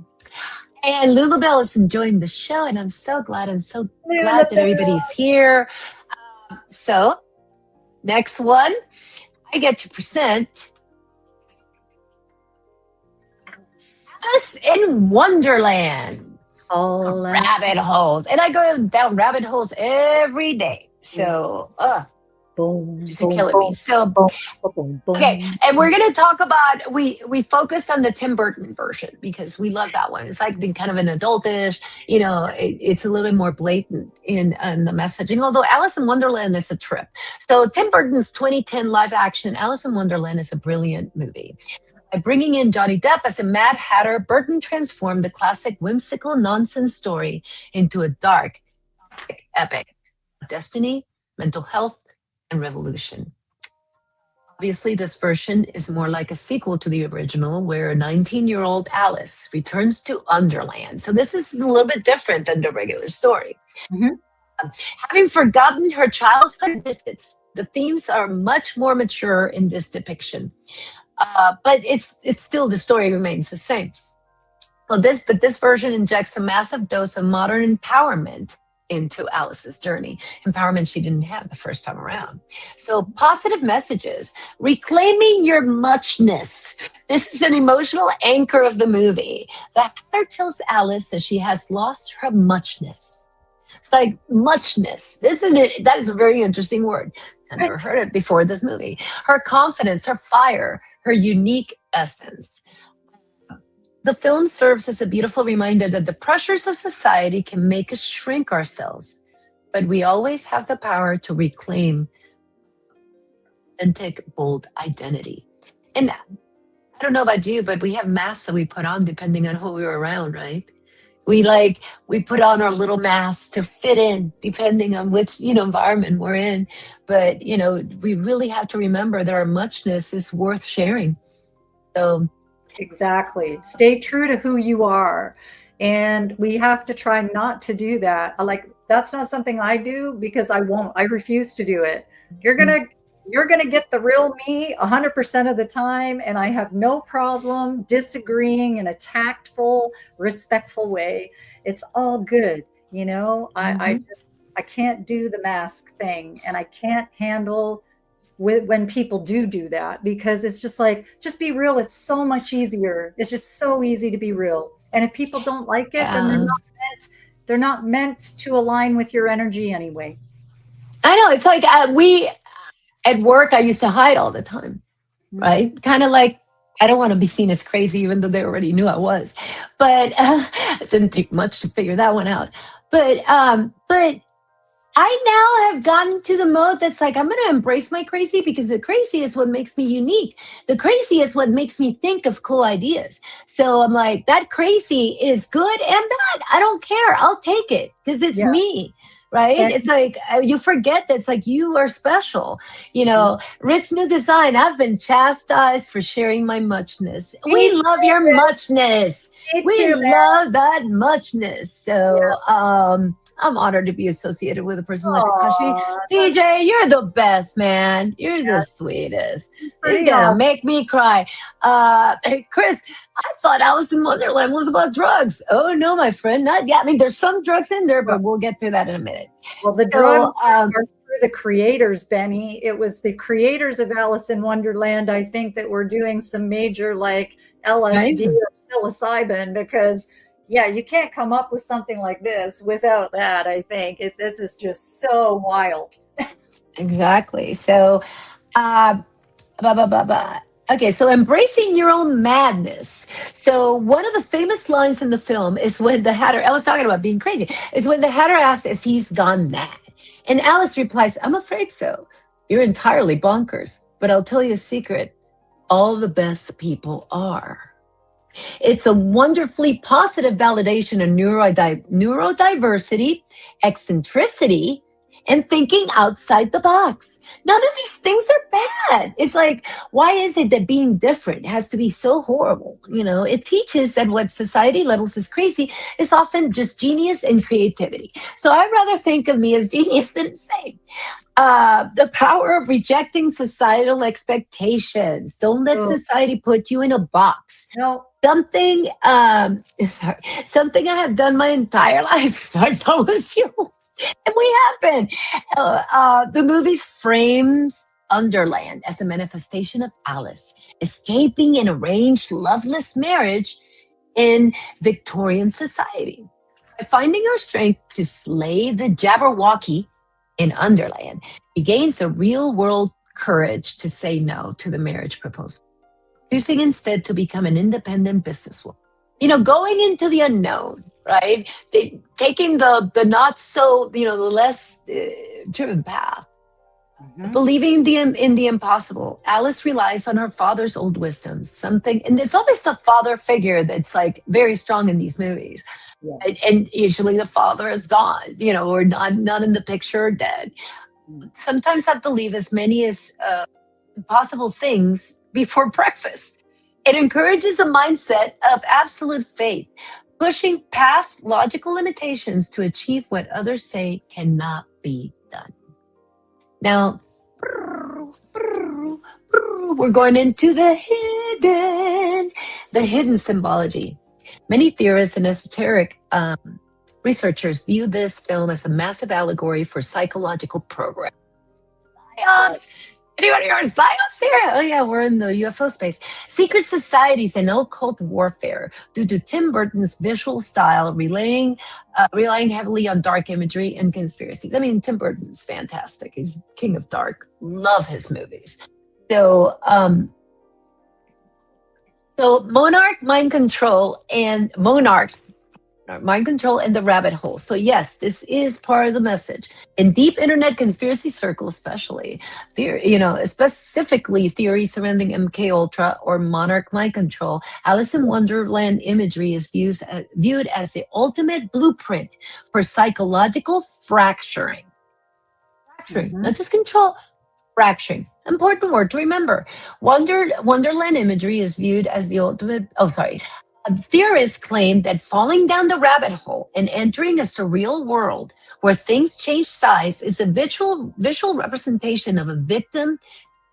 and Lulabelle is enjoying the show, and I'm so glad. I'm so glad that everybody's here. So, next one, I get to present Alice in Wonderland. Rabbit holes. And I go down rabbit holes every day. So, just killing me. So, okay. And we're going to talk about, we focused on the Tim Burton version because we love that one. It's like kind of an adultish, it's a little bit more blatant in the messaging, although Alice in Wonderland is a trip. So Tim Burton's 2010 live action Alice in Wonderland is a brilliant movie. By bringing in Johnny Depp as a Mad Hatter, Burton transformed the classic whimsical nonsense story into a dark epic of destiny, mental health, and revolution. Obviously, this version is more like a sequel to the original, where a 19-year-old Alice returns to Underland. So this is a little bit different than the regular story. Having forgotten her childhood visits, the themes are much more mature in this depiction. But it's still, the story remains the same. Well, this version injects a massive dose of modern empowerment into Alice's journey, empowerment she didn't have the first time around. So positive messages, reclaiming your muchness. This is an emotional anchor of the movie. The Hatter tells Alice that she has lost her muchness. It's like muchness. That is a very interesting word. I never heard it before this movie. Her confidence, her fire, her unique essence. The film serves as a beautiful reminder that the pressures of society can make us shrink ourselves, but we always have the power to reclaim authentic, bold identity. And I don't know about you, but we have masks that we put on depending on who we're around, right? We put on our little masks to fit in depending on which, environment we're in. But, we really have to remember that our muchness is worth sharing. So exactly. Stay true to who you are. And we have to try not to do that. That's not something I do because I refuse to do it. You're going to get the real me 100% of the time. And I have no problem disagreeing in a tactful, respectful way. It's all good. I can't do the mask thing, and I can't handle when people do that, because it's just just be real. It's so much easier. It's just so easy to be real. And if people don't like it, then they're not meant to align with your energy anyway. I know. It's like at work, I used to hide all the time, right? Kind of like, I don't want to be seen as crazy, even though they already knew I was. But it didn't take much to figure that one out. But I now have gotten to the mode that's like, I'm going to embrace my crazy, because the crazy is what makes me unique. The crazy is what makes me think of cool ideas. So I'm like, that crazy is good and bad. I don't care. I'll take it because it's me. Right? And it's like, you forget that it's like you are special. Rich New Design, I've been chastised for sharing my muchness. We love your muchness. We love that muchness. So, I'm honored to be associated with a person like Akashi. DJ, you're the best, man. You're the sweetest. It's gonna make me cry. Hey, Chris, I thought Alice in Wonderland was about drugs. Oh no, my friend, not yet. I mean, there's some drugs in there, but we'll get through that in a minute. Well, the drugs are through the creators, Benny. It was the creators of Alice in Wonderland, I think, that were doing some major LSD or psilocybin, because you can't come up with something like this without that. I think this is just so wild. Exactly. So, Blah, blah, blah, blah. Okay, so embracing your own madness. So one of the famous lines in the film is when the Hatter, I was talking about being crazy, is when the Hatter asks if he's gone mad. And Alice replies, I'm afraid so. You're entirely bonkers, but I'll tell you a secret. All the best people are. It's a wonderfully positive validation of neurodiversity, eccentricity, and thinking outside the box. None of these things are bad. It's like, why is it that being different has to be so horrible? You know, it teaches that what society labels as crazy is often just genius and creativity. So I'd rather think of me as genius than insane. The power of rejecting societal expectations. Don't let society put you in a box. No. Something, something I have done my entire life. I promise you, and we have been. The movie's frames Underland as a manifestation of Alice escaping an arranged loveless marriage in Victorian society. By finding her strength to slay the Jabberwocky in Underland, he gains a real world courage to say no to the marriage proposal, choosing instead to become an independent businesswoman. You know, going into the unknown, right? Taking the not so, the less driven path, believing in the impossible. Alice relies on her father's old wisdom, something, and there's always a father figure that's like very strong in these movies. Yes. And usually the father is gone, or not in the picture or dead. Sometimes I believe as many as impossible things before breakfast. It encourages a mindset of absolute faith, pushing past logical limitations to achieve what others say cannot be done. Now, we're going into the hidden symbology. Many theorists and esoteric researchers view this film as a massive allegory for psychological programming. Psyops! Anyone here on psyops here? Oh yeah, we're in the UFO space. Secret societies and occult warfare due to Tim Burton's visual style, relying heavily on dark imagery and conspiracies. I mean, Tim Burton's fantastic. He's king of dark. Love his movies. So Monarch, Mind Control, and the Rabbit Hole. So yes, this is part of the message. In deep internet conspiracy circles, especially, specifically theories surrounding MK Ultra or Monarch Mind Control, Alice in Wonderland imagery is viewed as the ultimate blueprint for psychological fracturing. Not just control, fracturing. Important word to remember. Wonderland imagery is viewed as the ultimate. Theorists claim that falling down the rabbit hole and entering a surreal world where things change size is a visual representation of a victim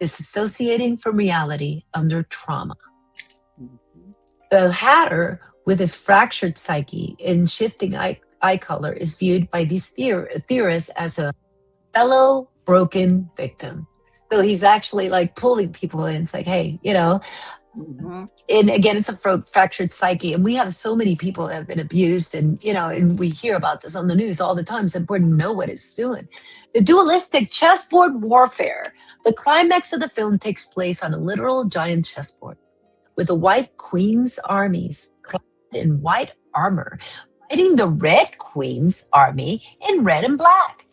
disassociating from reality under trauma. The Hatter, with his fractured psyche and shifting eye color, is viewed by these theorists as a fellow broken victim. So he's actually like pulling people in. It's like, hey, and again, it's a fractured psyche. And we have so many people that have been abused, and we hear about this on the news all the time. It's important to know what it's doing. The dualistic chessboard warfare. The climax of the film takes place on a literal giant chessboard with the White Queen's armies clad in white armor fighting the Red Queen's army in red and black.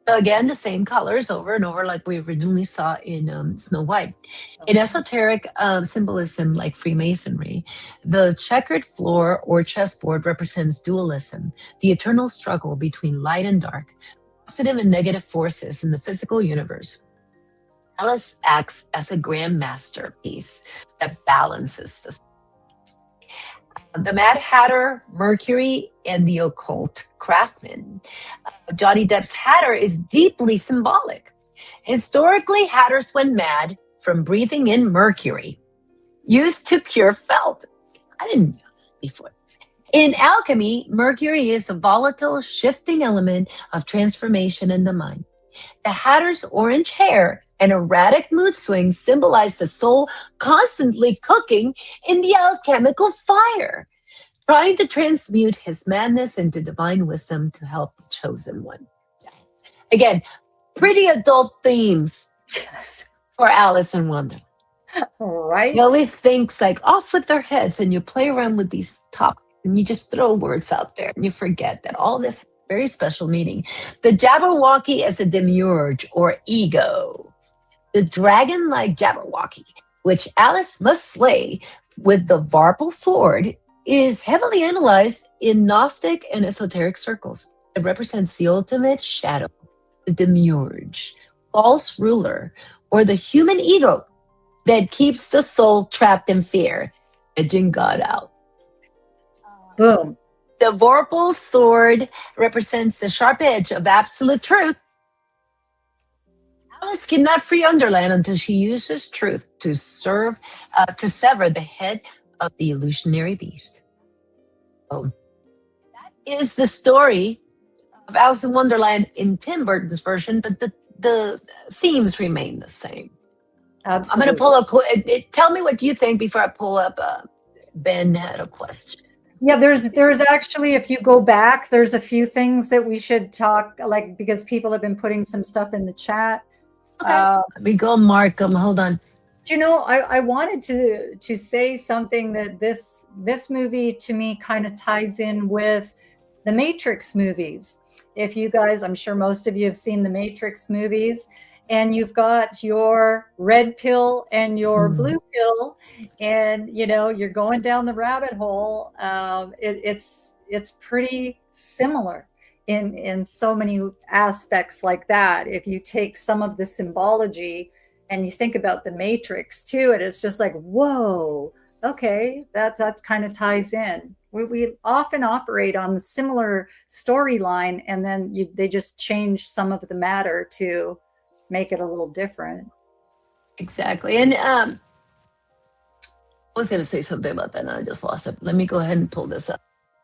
So again, the same colors over and over like we originally saw in Snow White. In esoteric symbolism like Freemasonry, the checkered floor or chessboard represents dualism, the eternal struggle between light and dark, positive and negative forces in the physical universe. Alice acts as a grand masterpiece that balances the The Mad Hatter, Mercury, and the Occult Craftsman. Johnny Depp's Hatter is deeply symbolic. Historically, hatters went mad from breathing in mercury, used to cure felt. I didn't know that before this. In alchemy, mercury is a volatile, shifting element of transformation in the mind. The Hatter's orange hair and erratic mood swings symbolize the soul constantly cooking in the alchemical fire, trying to transmute his madness into divine wisdom to help the chosen one. Again, pretty adult themes for Alice in Wonderland. You Right? always think like off with their heads, and you play around with these topics and you just throw words out there and you forget that all this has very special meaning. The Jabberwocky as a demiurge or ego. The dragon like Jabberwocky, which Alice must slay with the Varpal sword, is heavily analyzed in Gnostic and esoteric circles. It represents the ultimate shadow, the demiurge, false ruler, or the human ego that keeps the soul trapped in fear, edging God out. Boom. The Vorpal sword represents the sharp edge of absolute truth. Alice cannot free Underland until she uses truth to sever the head of the illusionary beast. So that is the story of Alice in Wonderland in Tim Burton's version, but the themes remain the same. Absolutely. I'm going to pull up. Tell me what you think before I pull up. Ben had a question. Yeah, there's actually, if you go back, there's a few things that we should talk, like, because people have been putting some stuff in the chat. Okay, let me go mark them. Hold on. Do you know, I wanted to say something that this movie to me kind of ties in with the Matrix movies. If you guys, I'm sure most of you have seen the Matrix movies, and you've got your red pill and your blue pill, and you know you're going down the rabbit hole. It's pretty similar in so many aspects like that. If you take some of the symbology and you think about the Matrix too, it's just like, whoa, okay, that's kind of ties in. We often operate on the similar storyline, and then they just change some of the matter to make it a little different. Exactly. And I was going to say something about that and I just lost it. Let me go ahead and pull this up.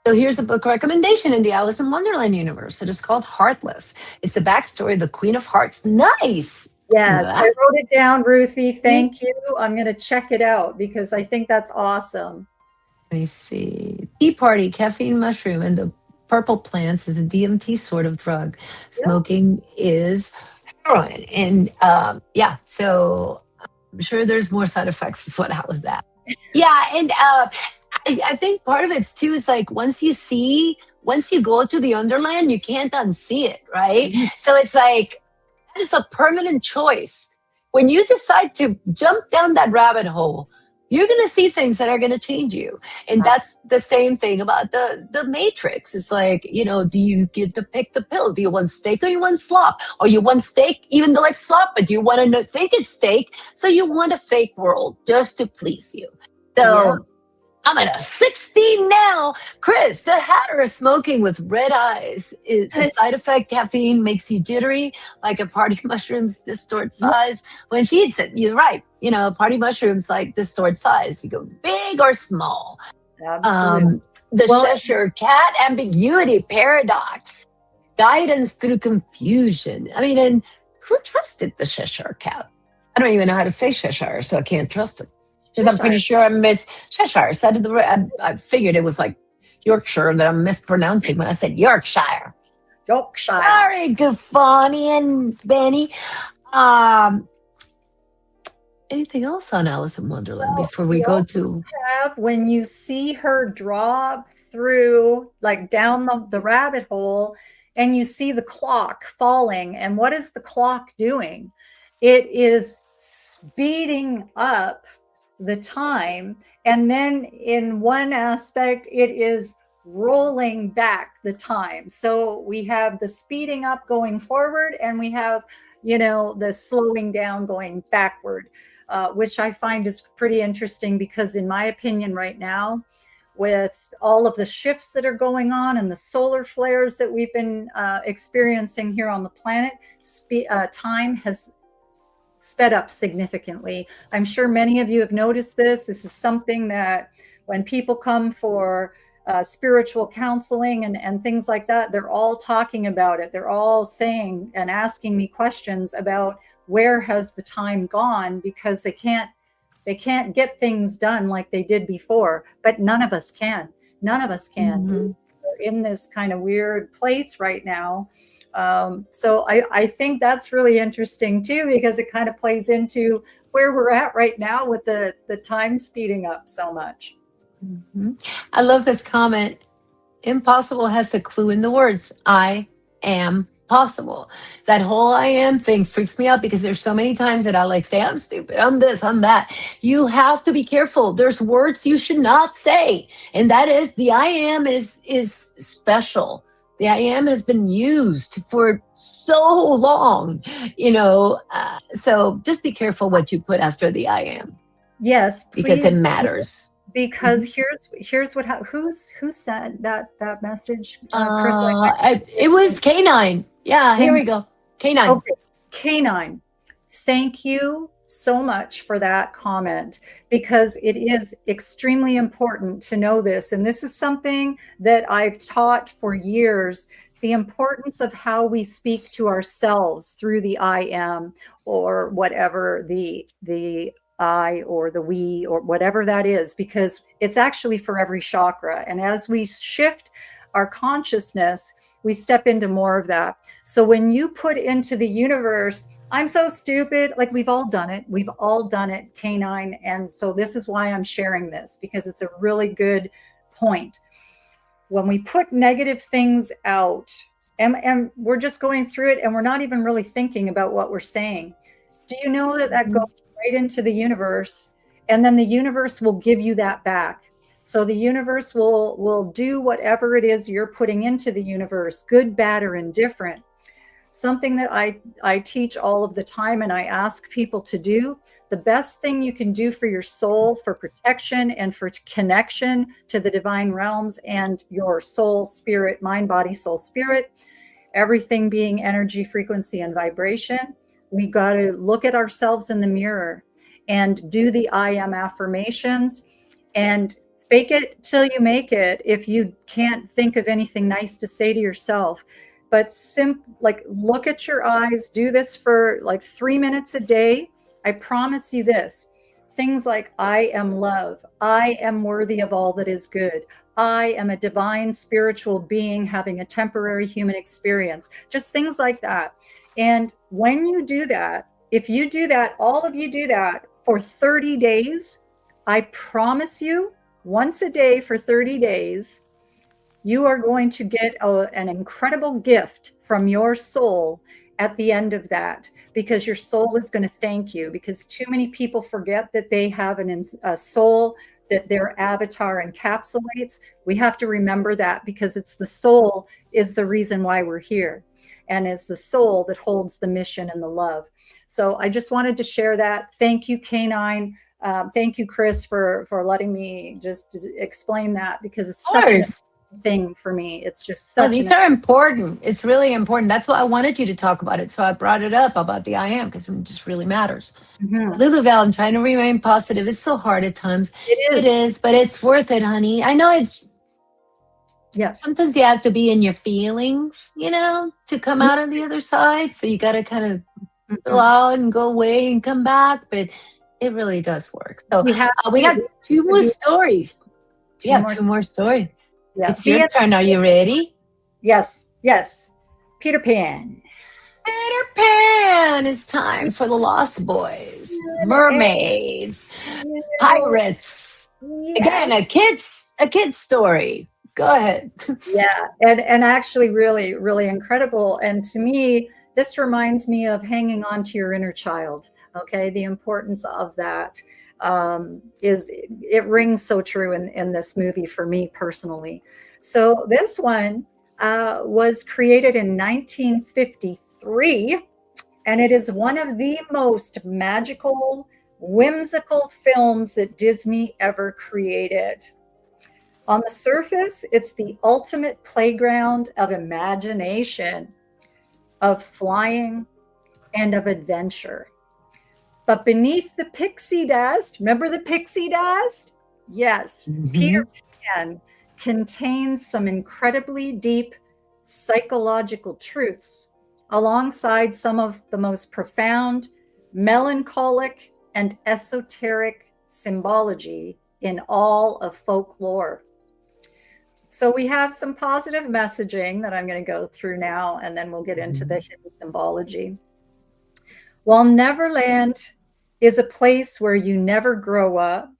So here's a book recommendation in the Alice in Wonderland universe. It is called Heartless. It's the backstory of the Queen of Hearts. Nice. Yes, I wrote it down, Ruthie. Thank you. I'm going to check it out because I think that's awesome. Let me see. Tea Party, caffeine mushroom, and the purple plants is a DMT sort of drug. Smoking is heroin. And yeah, so I'm sure there's more side effects as well with that. Yeah, and I think part of it too is like once you go to the Underland, you can't unsee it, right? So it's like that is a permanent choice. When you decide to jump down that rabbit hole, you're going to see things that are going to change you. And that's the same thing about the Matrix. It's like, you know, do you get to pick the pill? Do you want steak or you want slop? Or you want steak even though it's slop, but you want to think it's steak. So you want a fake world just to please you. So I'm at a 16 now. Chris, the Hatter is smoking with red eyes. The side effect, caffeine makes you jittery, like a party mushrooms distort size. When she eats it, you're right. You know, party mushrooms like distort size. You go big or small. Absolutely. The Cheshire Cat ambiguity paradox. Guidance through confusion. I mean, and who trusted the Cheshire Cat? I don't even know how to say Cheshire, so I can't trust him. Because I'm pretty sure I missed Cheshire. I figured it was like Yorkshire that I'm mispronouncing when I said Yorkshire. Yorkshire. Sorry, Gafani and Benny. Anything else on Alice in Wonderland before we go to... When you see her drop through, like down the rabbit hole, and you see the clock falling, and what is the clock doing? It is speeding up the time, and then in one aspect it is rolling back the time. So we have the speeding up going forward, and we have, you know, the slowing down going backward, which I find is pretty interesting because in my opinion right now, with all of the shifts that are going on and the solar flares that we've been experiencing here on the planet, time has sped up significantly. I'm sure many of you have noticed this. This is something that when people come for spiritual counseling and things like that, they're all talking about it. They're all saying and asking me questions about where has the time gone, because they can't get things done like they did before. But none of us can. None of us can. We're in this kind of weird place right now So I think that's really interesting too, because it kind of plays into where we're at right now with the time speeding up so much. Mhm. I love this comment. Impossible has a clue in the words, I am possible. That whole I am thing freaks me out because there's so many times that I like say, I'm stupid, I'm this, I'm that. You have to be careful. There's words you should not say. And that is the I am is special. The I am has been used for so long, so just be careful what you put after the I am Yes, because it please. matters. Because here's what who sent that message, Chris? It was K9. Yeah, here we go. K9. Okay, K9. Thank you so much for that comment, because it is extremely important to know this. And this is something that I've taught for years, the importance of how we speak to ourselves through the I am, or whatever the I or the we or whatever that is, because it's actually for every chakra. And as we shift our consciousness, we step into more of that. So when you put into the universe, I'm so stupid, like we've all done it. We've all done it, K9. And so this is why I'm sharing this, because it's a really good point. When we put negative things out, and we're just going through it and we're not even really thinking about what we're saying. Do you know that that goes right into the universe, and then the universe will give you that back? So the universe will do whatever it is you're putting into the universe, good, bad, or indifferent. Something that I teach all of the time and I ask people to do, the best thing you can do for your soul, for protection and for connection to the divine realms and your soul, spirit, mind, body, soul, spirit, everything being energy, frequency, and vibration. We got to look at ourselves in the mirror and do the I am affirmations and fake it till you make it if you can't think of anything nice to say to yourself. But look at your eyes, do this for like 3 minutes a day. I promise you this. Things like, I am love. I am worthy of all that is good. I am a divine spiritual being having a temporary human experience. Just things like that. And when you do that, if you do that, all of you do that for 30 days, I promise you, once a day for 30 days, you are going to get an incredible gift from your soul at the end of that, because your soul is going to thank you, because too many people forget that they have a soul that their avatar encapsulates. We have to remember that, because it's the soul is the reason why we're here. And it's the soul that holds the mission and the love. So I just wanted to share that. Thank you, K9. Thank you, Chris, for letting me just explain that, because it's such a thing for me. It's just such these are important. It's really important. That's why I wanted you to talk about it. So I brought it up about the I am, because it just really matters. Lulu Val, I'm trying to remain positive. It's so hard at times. It is, but it's worth it, honey. I know it's, sometimes you have to be in your feelings, to come out on the other side. So you got to kind of fill out and go away and come back, but it really does work. So we have 2 more stories. Two more stories. Yeah. It's your turn. Are you ready? Yes. Peter Pan. Peter Pan. It's time for the Lost Boys, mermaids, pirates. Again, a kid's story. Go ahead. Yeah, and actually really, really incredible. And to me, this reminds me of hanging on to your inner child. Okay, the importance of that it rings so true in this movie for me personally. So this one was created in 1953, and it is one of the most magical, whimsical films that Disney ever created. On the surface, it's the ultimate playground of imagination, of flying, and of adventure. But beneath the pixie dust, remember the pixie dust? Yes, Peter Pan contains some incredibly deep psychological truths, alongside some of the most profound, melancholic, and esoteric symbology in all of folklore. So we have some positive messaging that I'm going to go through now, and then we'll get into the hidden symbology. While Neverland is a place where you never grow up,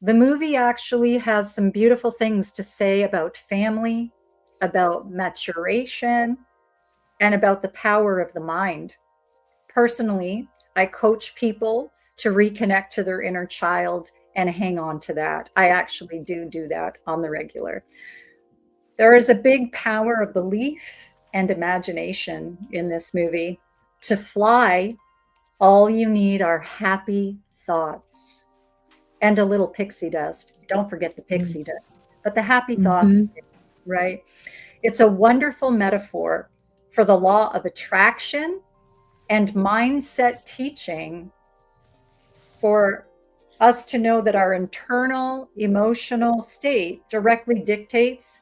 the movie actually has some beautiful things to say about family, about maturation, and about the power of the mind. Personally, I coach people to reconnect to their inner child and hang on to that. I actually do that on the regular. There is a big power of belief and imagination in this movie. To fly, all you need are happy thoughts and a little pixie dust. Don't forget the pixie dust, but the happy thoughts, right? It's a wonderful metaphor for the law of attraction and mindset teaching, for us to know that our internal emotional state directly dictates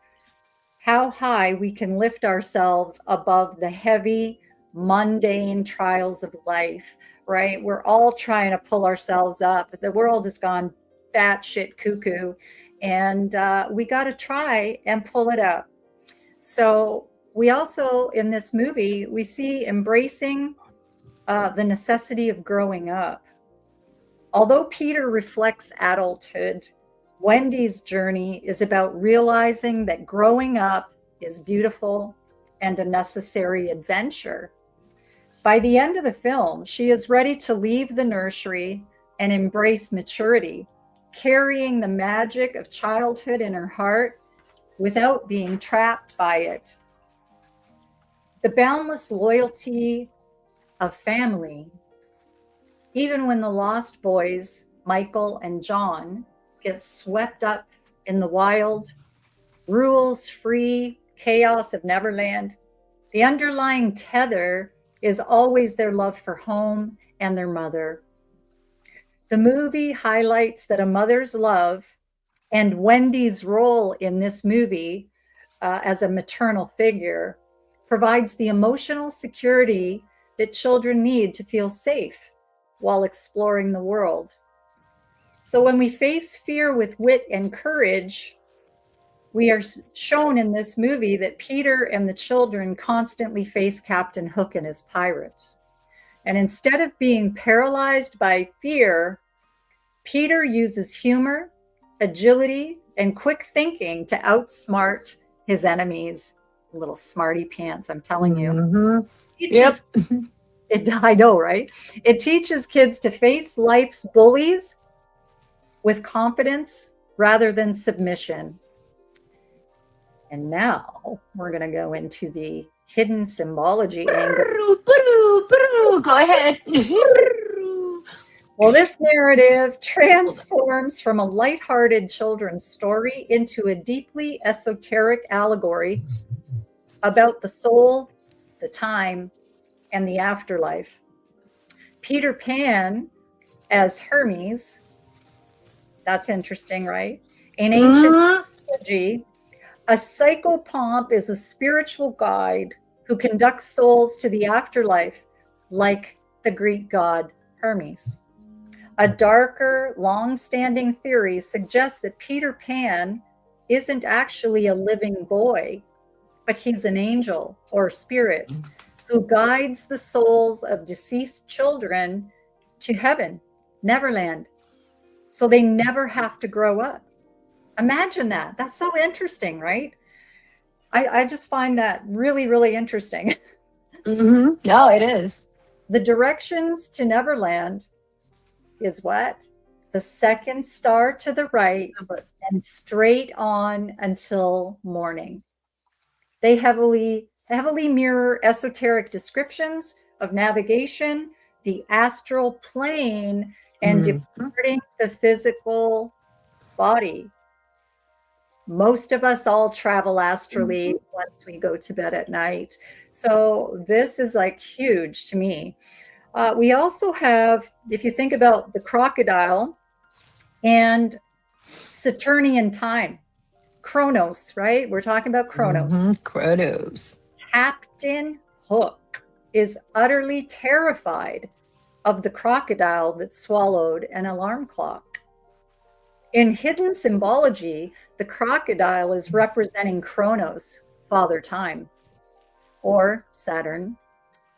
how high we can lift ourselves above the heavy, mundane trials of life, right? We're all trying to pull ourselves up. The world has gone batshit cuckoo, and we got to try and pull it up. So we also, in this movie, we see embracing the necessity of growing up. Although Peter reflects adulthood, Wendy's journey is about realizing that growing up is beautiful and a necessary adventure. By the end of the film, she is ready to leave the nursery and embrace maturity, carrying the magic of childhood in her heart without being trapped by it. The boundless loyalty of family, even when the lost boys, Michael and John, get swept up in the wild, rules-free chaos of Neverland, the underlying tether is always their love for home and their mother. The movie highlights that a mother's love and Wendy's role in this movie as a maternal figure provides the emotional security that children need to feel safe while exploring the world. So when we face fear with wit and courage, we are shown in this movie that Peter and the children constantly face Captain Hook and his pirates. And instead of being paralyzed by fear, Peter uses humor, agility, and quick thinking to outsmart his enemies. Little smarty pants, I'm telling you. Yep. I know, right? It teaches kids to face life's bullies with confidence rather than submission. And now we're going to go into the hidden symbology angle. Go ahead. Well, this narrative transforms from a lighthearted children's story into a deeply esoteric allegory about the soul, the time, and the afterlife. Peter Pan as Hermes, that's interesting, right? In ancient mythology, a psychopomp is a spiritual guide who conducts souls to the afterlife, like the Greek god Hermes. A darker, long-standing theory suggests that Peter Pan isn't actually a living boy, but he's an angel or spirit who guides the souls of deceased children to heaven, Neverland, so they never have to grow up. Imagine that. That's so interesting, right? I just find that really, really interesting. No, it is. The directions to Neverland is what? The second star to the right and straight on until morning. They heavily mirror esoteric descriptions of navigation, the astral plane, and departing the physical body. Most of us all travel astrally once we go to bed at night. So this is like huge to me. We also have, if you think about the crocodile and Saturnian time, Chronos, right? We're talking about Chronos. Chronos. Captain Hook is utterly terrified of the crocodile that swallowed an alarm clock. In hidden symbology, the crocodile is representing Kronos, Father Time, or Saturn.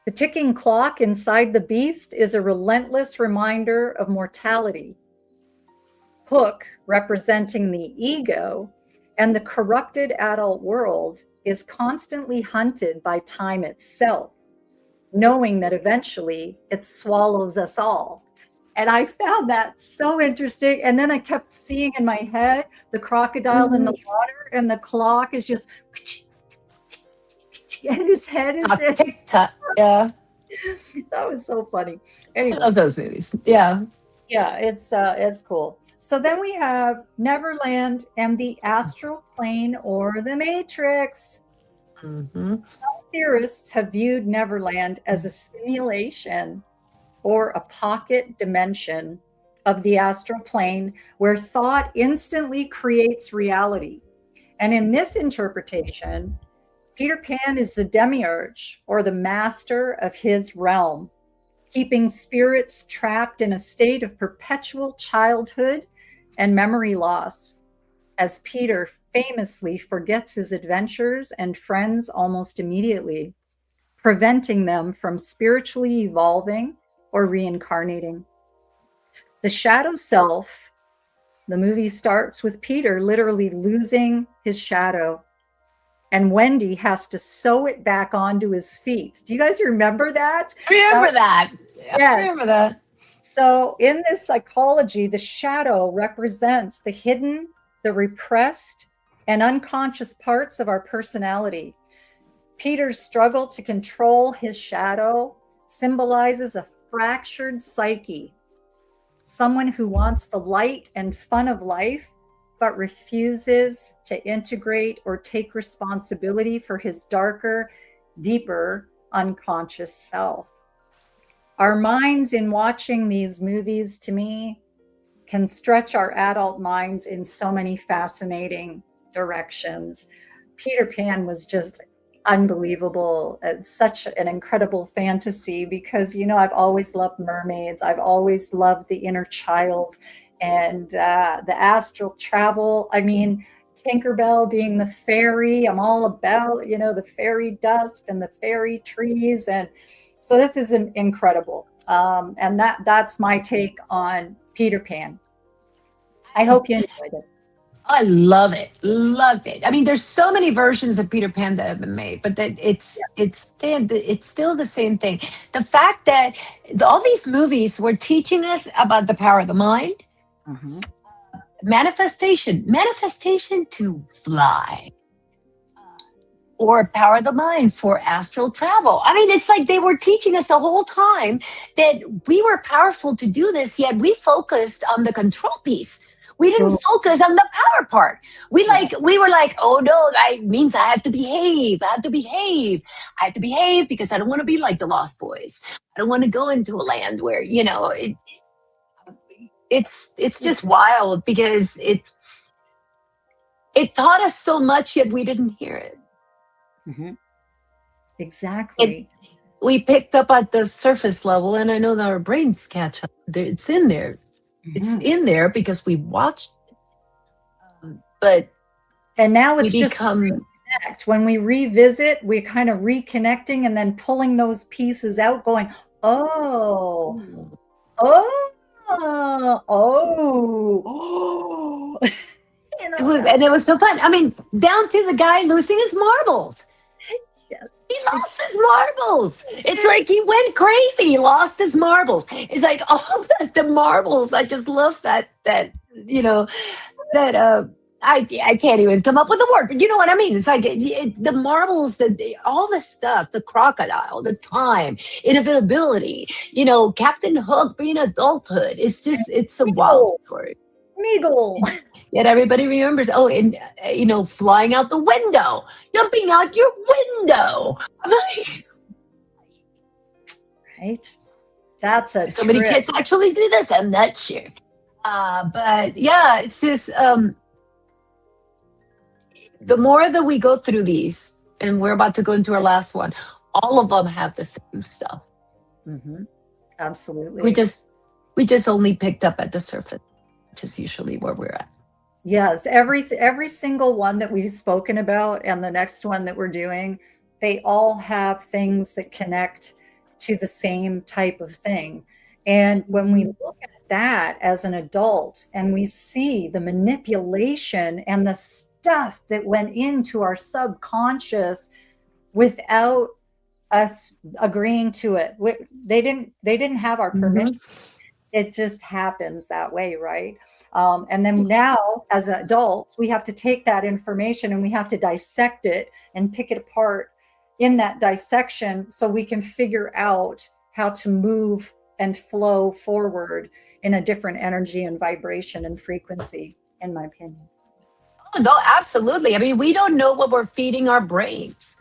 The ticking clock inside the beast is a relentless reminder of mortality. Hook, representing the ego, and the corrupted adult world, is constantly hunted by time itself, knowing that eventually it swallows us all. And I found that so interesting. And then I kept seeing in my head the crocodile in the water, and the clock is just, and his head is just, TikTok. Yeah. that was so funny. I Anyway, love those movies. Yeah. yeah, it's cool. So then we have Neverland and the astral plane, or the Matrix. Mm-hmm. Theorists have viewed Neverland as a simulation or a pocket dimension of the astral plane where thought instantly creates reality. And in this interpretation, Peter Pan is the demiurge, or the master of his realm, keeping spirits trapped in a state of perpetual childhood and memory loss, as Peter famously forgets his adventures and friends almost immediately, preventing them from spiritually evolving or reincarnating. The shadow self, the movie starts with Peter literally losing his shadow, and Wendy has to sew it back onto his feet. Do you guys remember that? I remember that. Yeah. I remember that. So in this psychology, the shadow represents the hidden, the repressed, and unconscious parts of our personality. Peter's struggle to control his shadow symbolizes a fractured psyche, someone who wants the light and fun of life, but refuses to integrate or take responsibility for his darker, deeper, unconscious self. Our minds in watching these movies, to me, can stretch our adult minds in so many fascinating directions. Peter Pan was just unbelievable. It's such an incredible fantasy because, you know, I've always loved mermaids. I've always loved the inner child and the astral travel. I mean, Tinkerbell being the fairy, I'm all about, you know, the fairy dust and the fairy trees. And so this is incredible. And that's my take on Peter Pan. I hope you enjoyed it. I love it. Loved it. I mean, there's so many versions of Peter Pan that have been made, but that it's still the same thing. The fact that all these movies were teaching us about the power of the mind, manifestation to fly, or power of the mind for astral travel. I mean, it's like they were teaching us the whole time that we were powerful to do this, yet we focused on the control piece. We didn't focus on the power part. We were like, oh no, that means I have to behave. I have to behave because I don't want to be like the Lost Boys. I don't want to go into a land where, you know, it's just wild because it taught us so much, yet we didn't hear it. Exactly. We picked up at the surface level, and I know that our brains catch up. It's in there. It's in there because we watched but and now it's just reconnect. When we revisit, we're kind of reconnecting and then pulling those pieces out, going, oh. You know, it was so fun. I mean, down to the guy losing his marbles. Yes. He lost his marbles. It's like he went crazy. He lost his marbles. It's like, oh, the marbles. I just love that, you know, that I can't even come up with a word, but you know what I mean? It's like the marbles, all the stuff, the crocodile, the time, inevitability, you know, Captain Hook being adulthood. It's just, it's a wild story. Smeagol. Yet everybody remembers, and, you know, flying out the window, jumping out your window. Right? That's a so many kids actually do this. I'm not sure. But yeah, it's just, the more that we go through these, and we're about to go into our last one, all of them have the same stuff. Absolutely. We just only picked up at the surface. which is usually where we're at. Yes, every single one that we've spoken about and the next one that we're doing, they all have things that connect to the same type of thing. And when we look at that as an adult and we see the manipulation and the stuff that went into our subconscious without us agreeing to it, they didn't have our permission. It just happens that way, right? And then now, as adults, we have to take that information and we have to dissect it and pick it apart in that dissection so we can figure out how to move and flow forward in a different energy and vibration and frequency, in my opinion. Oh, no, absolutely. I mean, we don't know what we're feeding our brains.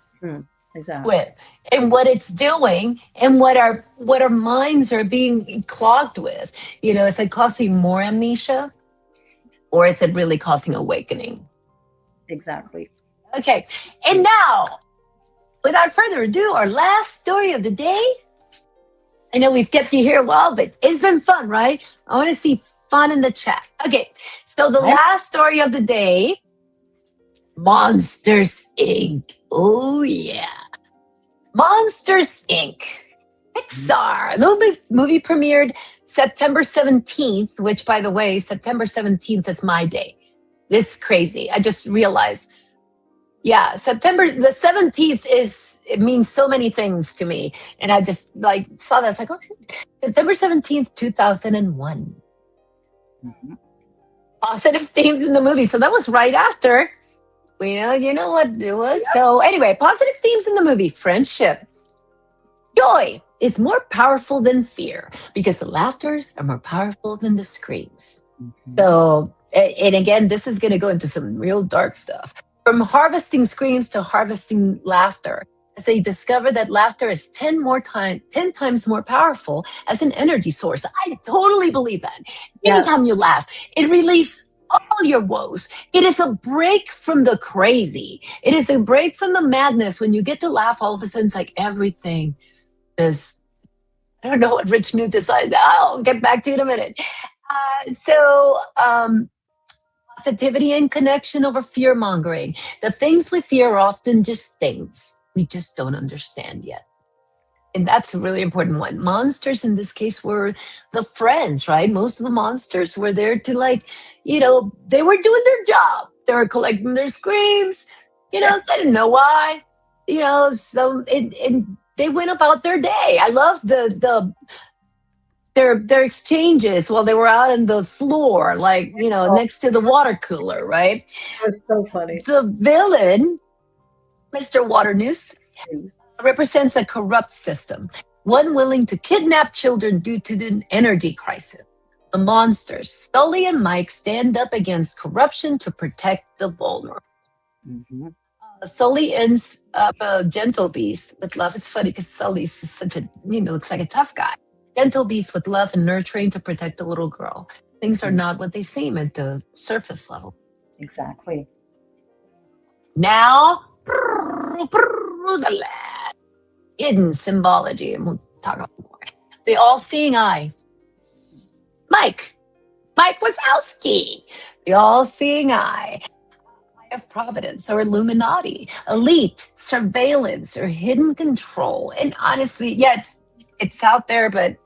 Exactly. With and what it's doing and what our minds are being clogged with. Is it causing more amnesia or is it really causing awakening? Exactly. Okay. And now, without further ado, our last story of the day. I know we've kept you here a while, but it's been fun, right? I want to see fun in the chat. Okay. So the last story of the day, Monsters, Inc. Oh, yeah. Monsters, Inc. Pixar. The movie premiered September 17th, which, by the way, September 17th is my day. This is crazy. I just realized. Yeah, September the 17th it means so many things to me. And I just saw that. I was like, okay, September 17th, 2001. Positive themes in the movie. So that was right after. You know what it was. Yep. So anyway, positive themes in the movie. Friendship. Joy is more powerful than fear because the laughters are more powerful than the screams. So, and again, this is going to go into some real dark stuff. From harvesting screams to harvesting laughter, as they discover that laughter is 10 times more powerful as an energy source. I totally believe that. Yes. Anytime you laugh, it relieves all your woes. It is a break from the crazy. It is a break from the madness. When you get to laugh, all of a sudden it's like everything is, I don't know what Rich New decided. I'll get back to you in a minute. Positivity and connection over fear mongering. The things we fear are often just things we just don't understand yet. And that's a really important one. Monsters in this case were the friends, right? Most of the monsters were there to they were doing their job. They were collecting their screams. They didn't know why. So they went about their day. I love their exchanges while they were out on the floor, next to the water cooler, right? That's so funny. The villain, Mr. Waternoose, represents a corrupt system, one willing to kidnap children due to the energy crisis. The monsters, Sully and Mike, stand up against corruption to protect the vulnerable. Sully ends up a gentle beast with love. It's funny because Sully's such a, looks like a tough guy. Gentle beast with love and nurturing to protect the little girl. Things are not what they seem at the surface level. Exactly. Now, the hidden symbology, and we'll talk about more. The all-seeing eye. Mike Wazowski. The all-seeing eye. Of providence or Illuminati. Elite, surveillance, or hidden control. And honestly, it's out there, but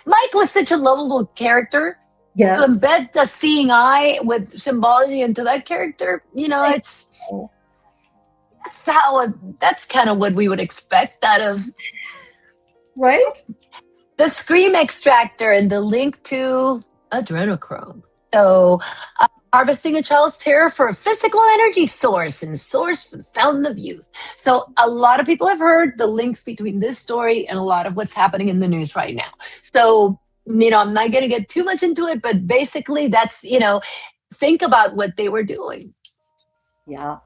Mike was such a lovable character. Yes. To embed the seeing eye with symbology into that character, that's kind of what we would expect out of, right? The Scream Extractor and the link to adrenochrome. So, harvesting a child's terror for a physical energy source and source for the fountain of youth. So a lot of people have heard the links between this story and a lot of what's happening in the news right now. So, I'm not going to get too much into it, but basically that's, think about what they were doing. Yeah.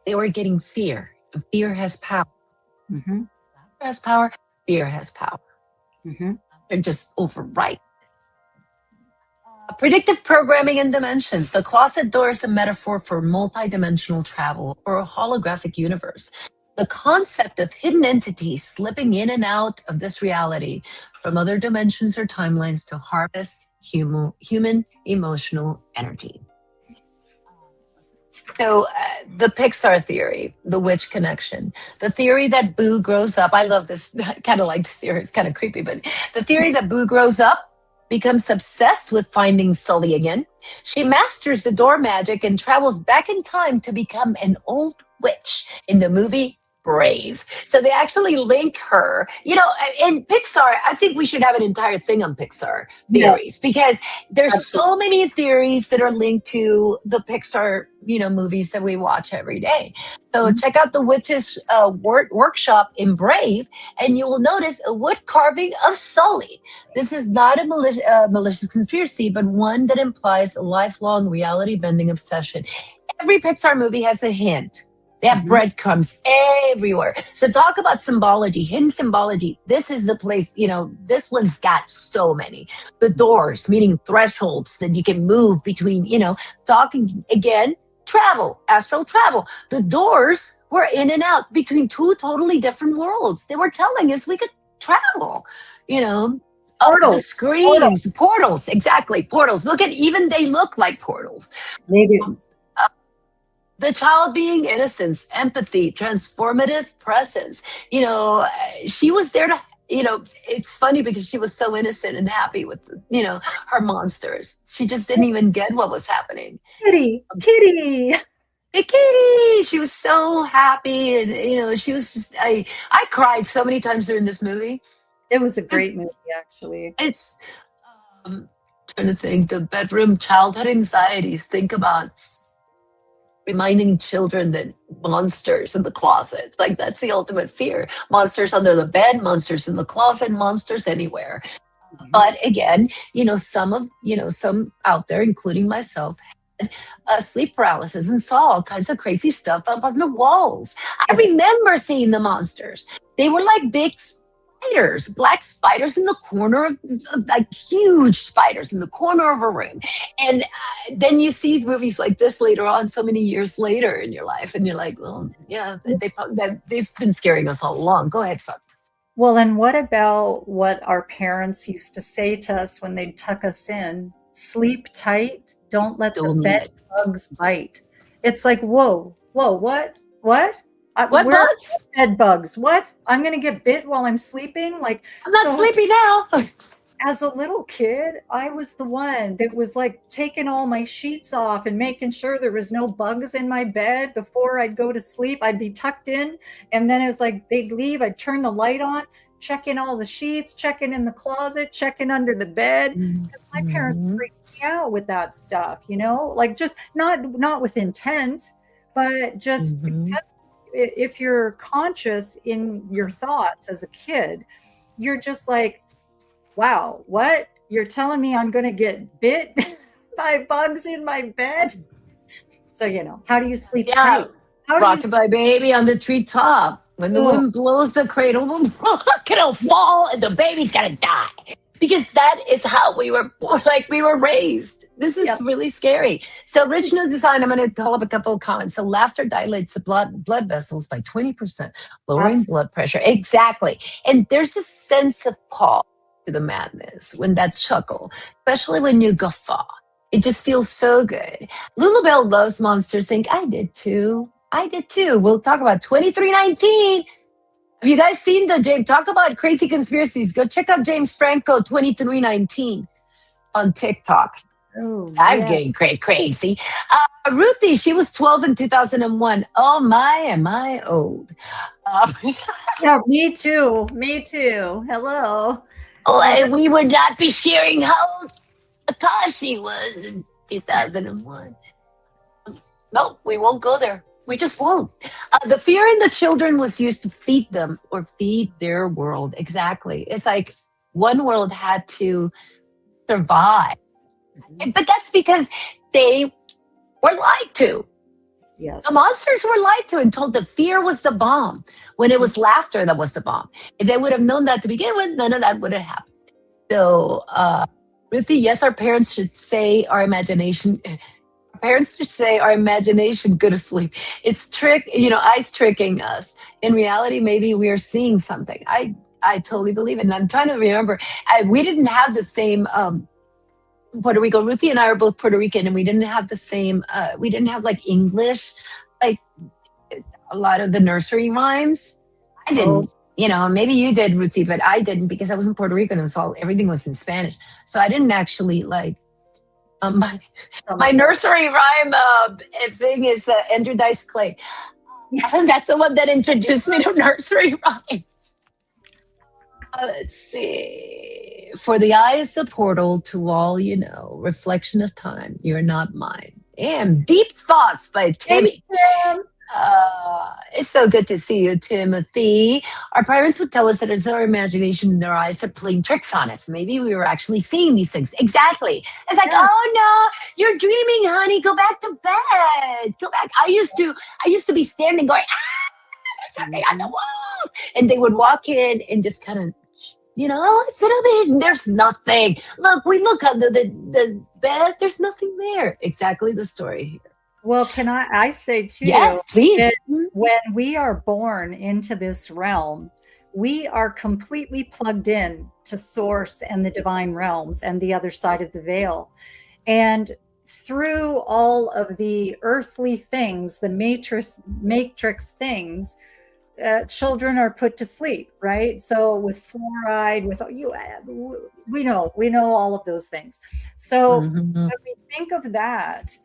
They were getting fear. Fear has power. Mm-hmm. Fear has power. Fear has power. Mm-hmm. They're just overripe. Predictive programming and dimensions. The closet door is a metaphor for multidimensional travel or a holographic universe. The concept of hidden entities slipping in and out of this reality from other dimensions or timelines to harvest human emotional energy. So, the Pixar theory, the witch connection, the theory that Boo grows up. I love this. I kind of like this theory. It's kind of creepy, but the theory that Boo grows up, becomes obsessed with finding Sully again. She masters the door magic and travels back in time to become an old witch in the movie Brave. So they actually link her. In Pixar, I think we should have an entire thing on Pixar theories Yes, because there's absolutely. so many theories that are linked to the Pixar, movies that we watch every day. So Mhm. check out the witches workshop in Brave, and you will notice a wood carving of Sully. This is not a malicious conspiracy, but one that implies a lifelong reality bending obsession. Every Pixar movie has a hint. They have Mhm. breadcrumbs everywhere. So talk about symbology, hidden symbology. This is the place, this one's got so many. The doors, meaning thresholds that you can move between, talking again, travel, astral travel. The doors were in and out between two totally different worlds. They were telling us we could travel, you know. The Portals. Portals. screams, portals, exactly, portals. Even they look like portals. They do. Um, the child being innocence, empathy, transformative presence. She was there to, it's funny because she was so innocent and happy with, her monsters. She just didn't even get what was happening. Kitty. Kitty. Hey, Katie, she was so happy. And, she was just, I cried so many times during this movie. It was a It's, great movie, actually. it's, um, trying to think the bedroom childhood anxieties. Think about reminding children that monsters in the closet, like that's the ultimate fear. Monsters under the bed, monsters in the closet, monsters anywhere. Mhm. But again, some out there, including myself, had sleep paralysis and saw all kinds of crazy stuff up on the walls. I Yes. remember seeing the monsters. They were like big spiders, black spiders in the corner like huge spiders in the corner of a room. And then you see movies like this later on, so many years later in your life, and you're like, well, yeah, they've been scaring us all along. Go ahead, son. Well, and what about what our parents used to say to us when they'd tuck us in? Sleep tight, don't let the Don't bed let bugs bite. It's like, whoa, whoa, what? What? what Where are bugs? bed bugs? What? I'm going to get bit while I'm sleeping? Like, I'm not so sleepy now. as a little kid, I was the one that was like taking all my sheets off and making sure there was no bugs in my bed before I'd go to sleep. I'd be tucked in, and then it was like they'd leave. I'd turn the light on, checking all the sheets, checking in the closet, checking under the bed. My parents Mhm. freaked me out with that stuff, like just not with intent, but just Mhm. because if you're conscious in your thoughts as a kid, you're just like, wow, what? You're telling me I'm going to get bit by bugs in my bed? So, how do you sleep Yeah, tight? How do you sleep? rockabye baby on the treetop. When the Oh, wind blows, the cradle will rock, it'll fall, and the baby's gonna die. Because that is how we were born, like we were raised. This is yep. really scary. So, original design, I'm going to call up a couple of comments. So, laughter dilates the blood vessels by 20%, lowering Absolutely. blood pressure. Exactly. And there's a sense of pause to the madness when that chuckle, especially when you guffaw. It just feels so good. Lulabelle loves Monsters Inc. I did too. I did too. We'll talk about 2319. Have you guys seen the James? Talk about crazy conspiracies. Go check out James Franco 2319 on TikTok. Oh, I'm yeah. getting crazy. Ruthie, she was 12 in 2001. Oh my, am I old? Um, Yeah, me too. Me too. Hello. So that, we would not be sharing how old Akashi was in 2001. No, we won't go there. We just won't. The fear in the children was used to feed them or feed their world. Exactly. It's like one world had to survive. Mhm. But that's because they were lied to. The Yes. monsters were lied to and told that fear was the bomb when it Mhm. was laughter that was the bomb. If they would have known that to begin with, none of that would have happened. So, Ruthie, yes, our parents should say our imagination. Parents should say our imagination go to sleep. It's eyes tricking us. In reality, maybe we are seeing something. I totally believe it. And I'm trying to remember. We didn't have the same. Puerto Rico. Ruthie and I are both Puerto Rican, and we didn't have the same. We didn't have like English, like a lot of the nursery rhymes. I Oh, didn't. Maybe you did, Ruthie, but I didn't because I was in Puerto Rico and it was everything was in Spanish. So I didn't actually like my some my of those. nursery rhyme thing is Ender Dice Clay. And that's the one that introduced me to nursery rhyme. Let's see. For the eye is the portal to all you know, reflection of time. You're not mine. Damn, Deep Thoughts by Thanks, Timmy. Tim. It's so good to see you, Timothy. Our parents would tell us that it's our imagination and their eyes are playing tricks on us. Maybe we were actually seeing these things. Exactly. It's like, Yeah. oh no, you're dreaming, honey. Go back to bed. Go back. I used to be standing going, there's something on the walls. And they would walk in and just kind of, sit up in. There's nothing. Look, we look under the bed. There's nothing there. Exactly the story here. Well, can I say too, Yes, please. that when we are born into this realm, we are completely plugged in to source and the divine realms and the other side of the veil. And through all of the earthly things, the matrix things, children are put to sleep, right? So with fluoride, with you, we know all of those things. So Mhm. when we think of that,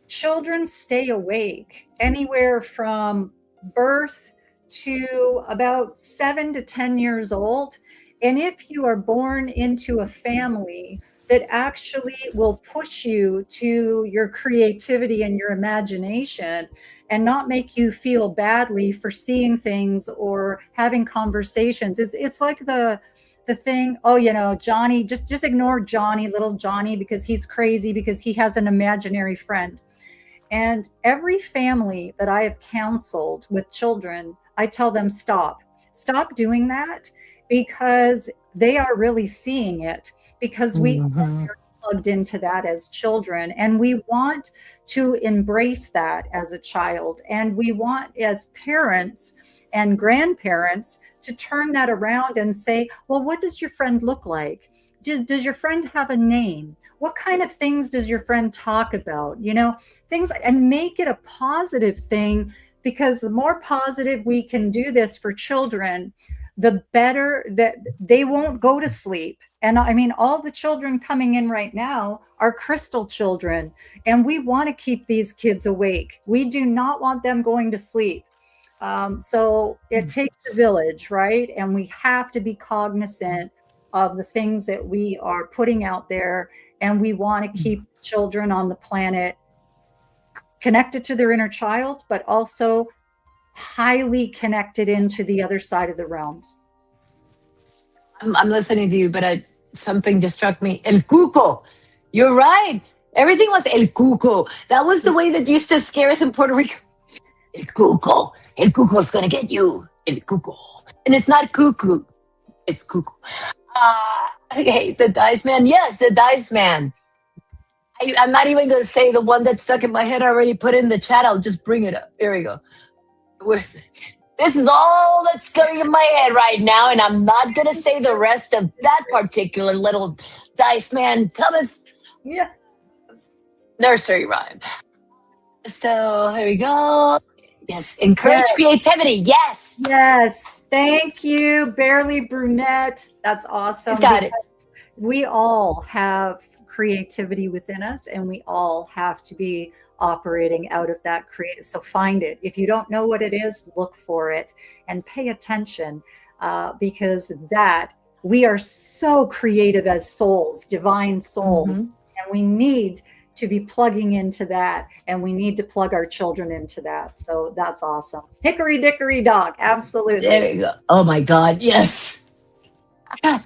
children stay awake anywhere from birth to about 7 to 10 years old. And if you are born into a family that actually will push you to your creativity and your imagination and not make you feel badly for seeing things or having conversations, it's like the thing, oh, Johnny, just ignore Johnny, little Johnny, because he's crazy because he has an imaginary friend. And every family that I have counseled with children, I tell them, stop doing that, because they are really seeing it, because we are Mhm. plugged into that as children, and we want to embrace that as a child, and we want, as parents and grandparents, to turn that around and say, well, what does your friend look like? Does your friend have a name? What kind of things does your friend talk about? Things, and make it a positive thing, because the more positive we can do this for children, the better that they won't go to sleep. And I mean, all the children coming in right now are crystal children, and we want to keep these kids awake. We do not want them going to sleep. So it takes a village, right? And we have to be cognizant of the things that we are putting out there. And we want to keep children on the planet connected to their inner child, but also highly connected into the other side of the realms. I'm listening to you, but something just struck me. El Cuco. You're right. Everything was El Cuco. That was the way that used to scare us in Puerto Rico. El Cuco. El Cuco's going to get you. El Cuco. And it's not cuckoo. It's Cuco. Okay, the Dice Man. Yes, the Dice Man. I'm not even going to say the one that's stuck in my head. I already put in the chat. I'll just bring it up. Here we go. This is all that's going in my head right now, and I'm not going to say the rest of that particular little Dice Man cometh. Yeah. Nursery rhyme. So here we go. Yes, encourage creativity. Yes. Yes. Thank you, Barely Brunette. That's awesome. He's got it. We all have creativity within us, and we all have to be operating out of that creative. So find it. If you don't know what it is, look for it and pay attention, because that we are so creative as souls, divine souls, and we need to be plugging into that, and we need to plug our children into that. So that's awesome. Hickory dickory dock. Absolutely. There you go. Oh my God. Yes.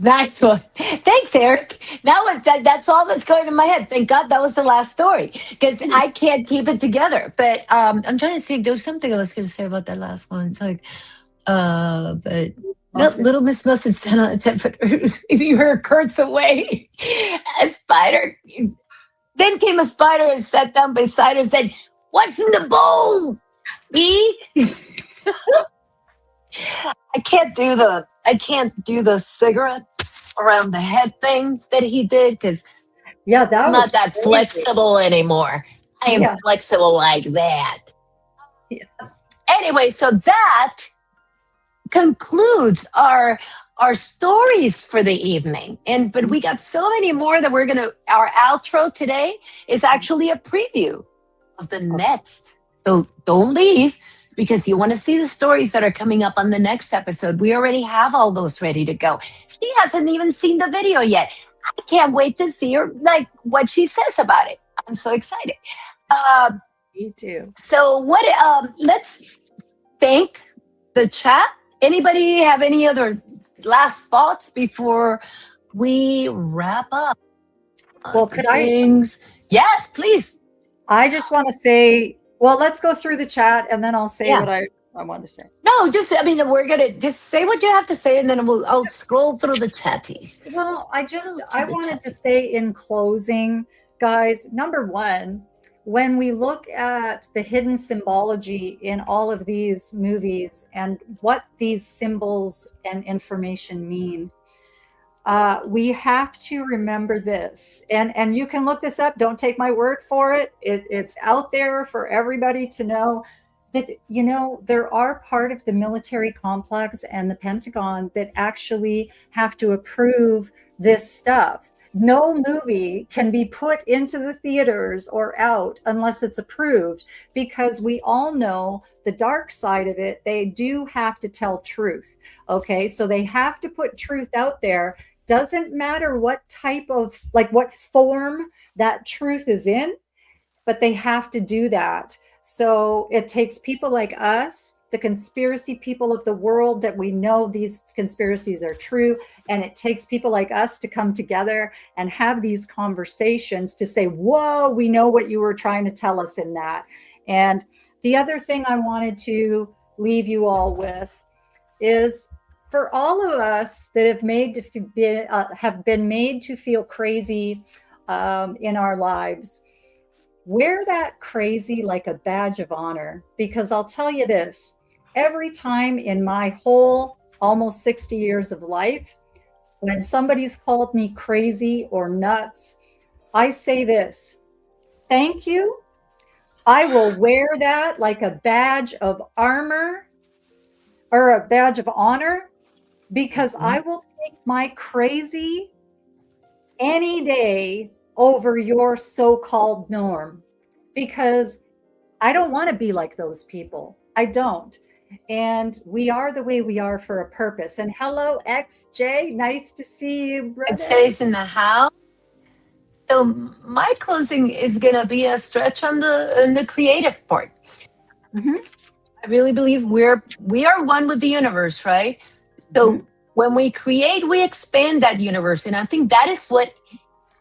That's what. Thanks, Eric. Now that's all that's going in my head. Thank God that was the last story, because I can't keep it together. But I'm trying to think. There was something I was going to say about that last one. It's like, but no, Little Miss Mustard sat on a 10-foot. If you heard Kurt's away, a spider. Then came a spider and sat down beside her and said, "What's in the bowl? Me?" I can't do the cigarette around the head thing that he did, because Yeah, that I'm was not that crazy. flexible anymore. I am Yeah. flexible like that. Yeah. Anyway, so that concludes our stories for the evening. But we got so many more that our outro today is actually a preview of the next. So don't leave, because you want to see the stories that are coming up on the next episode. We already have all those ready to go. She hasn't even seen the video yet. I can't wait to see her, like, what she says about it. I'm so excited. Me too. So let's thank the chat. Anybody have any other last thoughts before we wrap up? Well, could things? Yes, please. I just want to say, well, let's go through the chat and then I'll say Yeah. what I want to say. No, we're gonna just say what you have to say, and then I'll scroll through the chatty. Well, I wanted to say in closing, guys, number one, when we look at the hidden symbology in all of these movies and what these symbols and information mean, we have to remember this. And you can look this up. Don't take my word for it. It's out there for everybody to know that, there are part of the military complex and the Pentagon that actually have to approve this stuff. No movie can be put into the theaters or out unless it's approved, because we all know the dark side of it. They do have to tell truth. Okay, so they have to put truth out there. Doesn't matter what type of, what form that truth is in, but they have to do that. So it takes people like us, the conspiracy people of the world, that we know these conspiracies are true. And it takes people like us to come together and have these conversations to say, whoa, we know what you were trying to tell us in that. And the other thing I wanted to leave you all with is, for all of us that have been made to feel crazy in our lives, wear that crazy like a badge of honor. Because I'll tell you this, every time in my whole almost 60 years of life, when somebody's called me crazy or nuts, I say this: thank you. I will wear that like a badge of armor or a badge of honor, because I will take my crazy any day over your so-called norm, because I don't want to be like those people. I don't. And we are the way we are for a purpose. And hello, XJ. Nice to see you, brother. XJ's in the house. So my closing is gonna be a stretch on the creative part. Mm-hmm. I really believe we are one with the universe, right? So when we create, we expand that universe. And I think that is what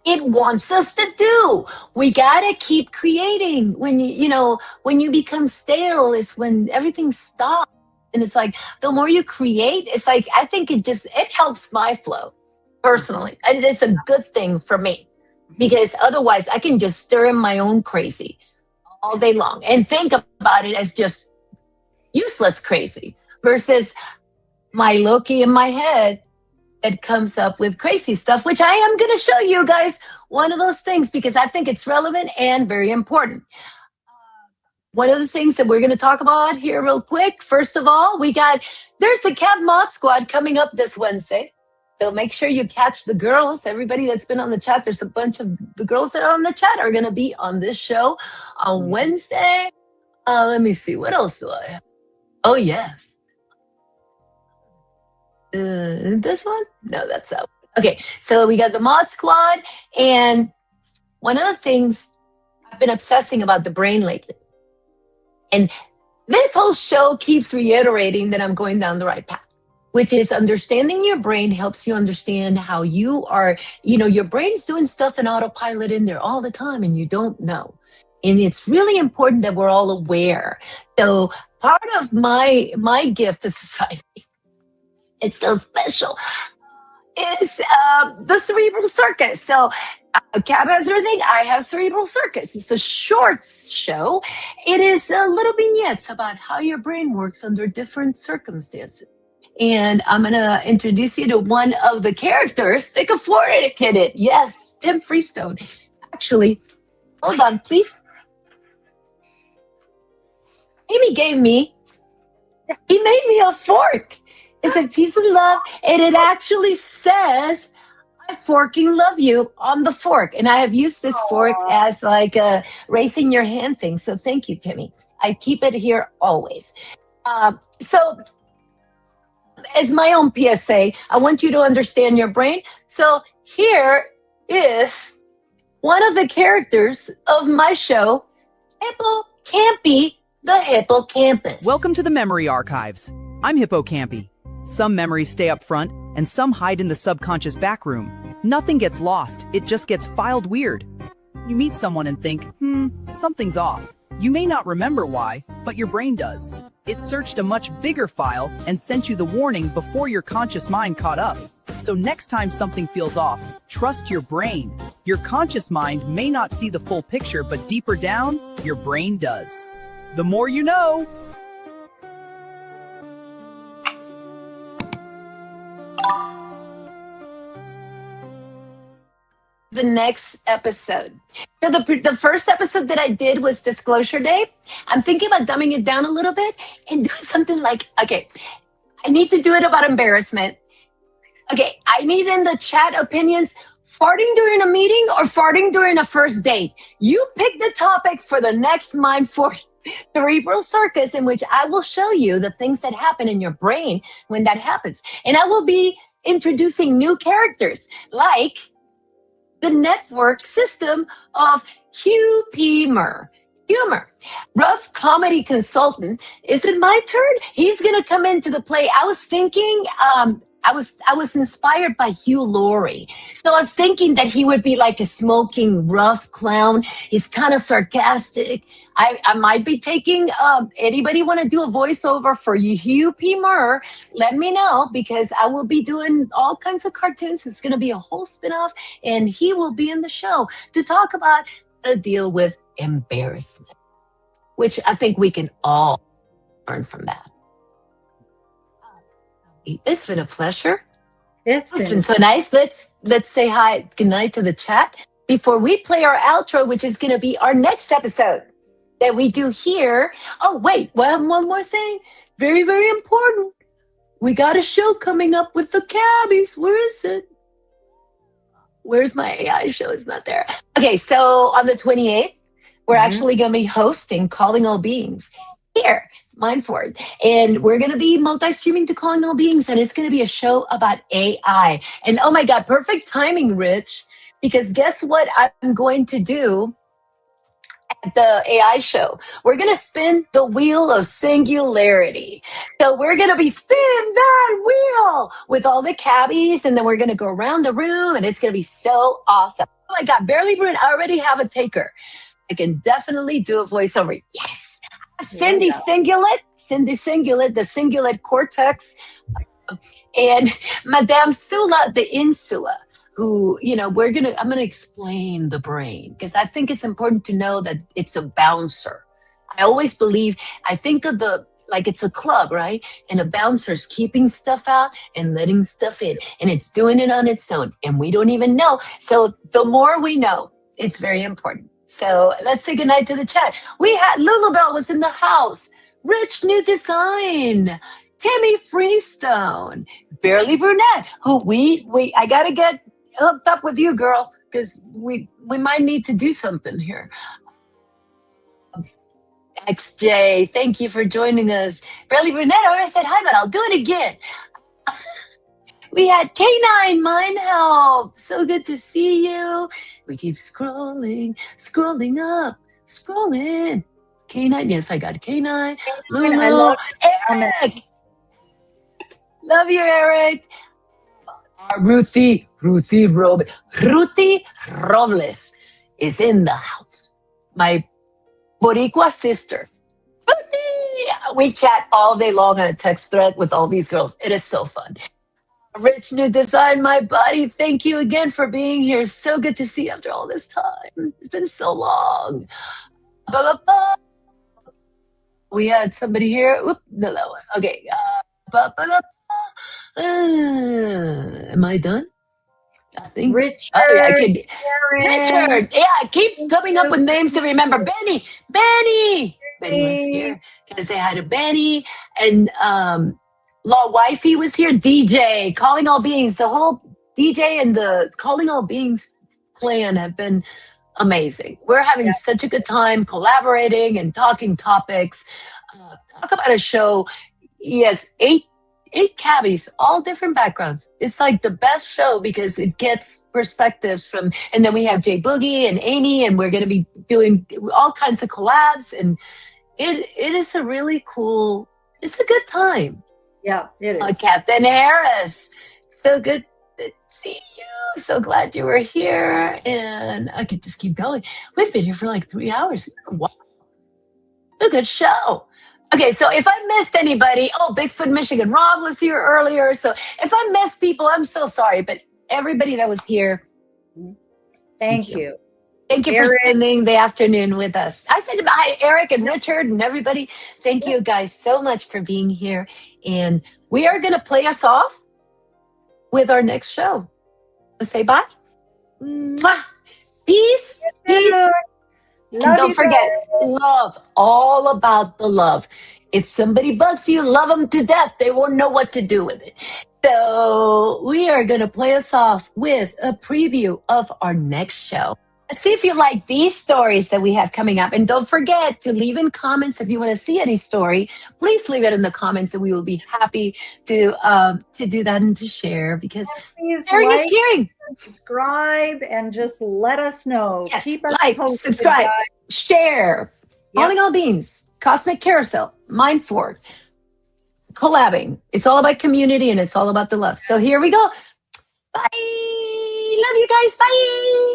it wants us to do. We got to keep creating. When you become stale is when everything stops. And it's like, the more you create, it's like, I think it helps my flow personally. And it's a good thing for me, because otherwise I can just stir in my own crazy all day long and think about it as just useless crazy, versus my Loki in my head that comes up with crazy stuff, which I am going to show you guys one of those things, because I think it's relevant and very important. One of the things that we're going to talk about here real quick, first of all, there's the Cat Mod Squad coming up this Wednesday. So make sure you catch the girls. Everybody that's been on the chat, there's a bunch of the girls that are on the chat are going to be on this show on Wednesday. Let me see. What else do I have? Oh, yes. This one? No, that's that one. Okay, so we got the Mod Squad. And one of the things, I've been obsessing about the brain lately. And this whole show keeps reiterating that I'm going down the right path, which is understanding your brain helps you understand how you are, your brain's doing stuff in autopilot in there all the time and you don't know. And it's really important that we're all aware. So part of my gift to society, it's so special, is the Cerebral Circus. So Cab has everything. I have Cerebral Circus. It's a short show. It is little vignettes about how your brain works under different circumstances. And I'm going to introduce you to one of the characters. Think of Florida Kid it. Yes, Tim Freestone. Actually, hold on, please. Amy he made me a fork. It's a piece of love, and it actually says, I forking love you on the fork. And I have used this fork as like a raising your hand thing. So thank you, Timmy. I keep it here always. So as my own PSA, I want you to understand your brain. So here is one of the characters of my show, Hippocampy, the Hippocampus. Welcome to the Memory Archives. I'm Hippocampy. Some memories stay up front, and some hide in the subconscious back room. Nothing gets lost, it just gets filed weird. You meet someone and think, something's off. You may not remember why, but your brain does. It searched a much bigger file and sent you the warning before your conscious mind caught up. So next time something feels off, trust your brain. Your conscious mind may not see the full picture, but deeper down, your brain does. The more you know. The next episode. So the first episode that I did was Disclosure Day. I'm thinking about dumbing it down a little bit and do something like, okay, I need to do it about embarrassment. Okay, I need in the chat opinions, farting during a meeting or farting during a first date. You pick the topic for the next Mind for Cerebral Circus, in which I will show you the things that happen in your brain when that happens. And I will be introducing new characters like the network system of Humor. Rough comedy consultant. Is it my turn? He's going to come into the play. I was thinking, I was inspired by Hugh Laurie. So I was thinking that he would be like a smoking, rough clown. He's kind of sarcastic. I might be taking, anybody want to do a voiceover for Hugh P. Murr? Let me know, because I will be doing all kinds of cartoons. It's going to be a whole spinoff, and he will be in the show to talk about how to deal with embarrassment, which I think we can all learn from that. It's been a pleasure. It's been so nice. Let's say hi, good night to the chat before we play our outro, which is going to be our next episode that we do here. Oh, wait, well, one more thing. Very, very important. We got a show coming up with the Cabbies. Where is it? Where's my AI show? It's not there. Okay, so on the 28th, we're actually going to be hosting Calling All Beings here, Mindford. And we're going to be multi-streaming to Calling All Beings, and it's going to be a show about AI. And oh my God, perfect timing, Rich, because guess what I'm going to do at the AI show? We're going to spin the wheel of singularity. So we're going to be spin that wheel with all the cabbies, and then we're going to go around the room, and it's going to be so awesome. Oh my God, Barely Brune, I already have a taker. I can definitely do a voiceover. Yes. Cindy Singulet, the Singulet Cortex, and Madame Sula, the Insula, who, I'm going to explain the brain, because I think it's important to know that it's a bouncer. I always believe, I think of it's a club, right? And a bouncer's keeping stuff out and letting stuff in, and it's doing it on its own, and we don't even know. So the more we know, it's very important. So let's say goodnight to the chat. We had Lulabelle was in the house. Rich New Design. Timmy Freestone. Barely Brunette. Who I gotta get hooked up with you, girl, because we might need to do something here. XJ, thank you for joining us. Barely Brunette, I already said hi, but I'll do it again. We had K9 Mind Help. So good to see you. We keep scrolling up, scrolling. K9, yes, I got K9. Lulu, I love Eric. Love you, Eric. Ruthie Robles is in the house. My Boricua sister. Ruthie! We chat all day long on a text thread with all these girls. It is so fun. Rich New Design, my buddy, thank you again for being here. So good to see you after all this time. It's been so long. We had somebody here. Oop, no. Okay. Am I done? I think. Richard, Oh, yeah, I can. Karen, Richard. Yeah, I keep coming up with names to remember. Benny. Benny was here. Gonna say hi to Benny. And Law Wifey was here. DJ, Calling All Beings. The whole DJ and the Calling All Beings clan have been amazing. We're having such a good time collaborating and talking topics. Talk about a show. Yes, eight cabbies, all different backgrounds. It's like the best show because it gets perspectives from, and then we have Jay Boogie and Amy, and we're going to be doing all kinds of collabs, and it is a really cool, it's a good time. Yeah, it is. Captain Harris, so good to see you. So glad you were here, and I could just keep going. We've been here for like 3 hours. Wow, a good show. Okay, so if I missed anybody, Bigfoot Michigan Rob was here earlier. So if I missed people, I'm so sorry. But everybody that was here, Thank you. Thank you for spending the afternoon with us. I said hi to Eric and Richard and everybody. Thank you guys so much for being here. And we are going to play us off with our next show. Let's say bye. Mwah. Peace. Peace. And don't forget, love, all about the love. If somebody bugs you, love them to death. They won't know what to do with it. So we are going to play us off with a preview of our next show. Let's see if you like these stories that we have coming up. And don't forget to leave in comments if you want to see any story. Please leave it in the comments, and we will be happy to do that and to share, because sharing is caring. Subscribe and just let us know. Yes, Keep us like, posted, subscribe, guys. share. Calling All Beings, Cosmic Carousel, Mindfork, collabing. It's all about community, and it's all about the love. So here we go. Bye. Love you guys. Bye.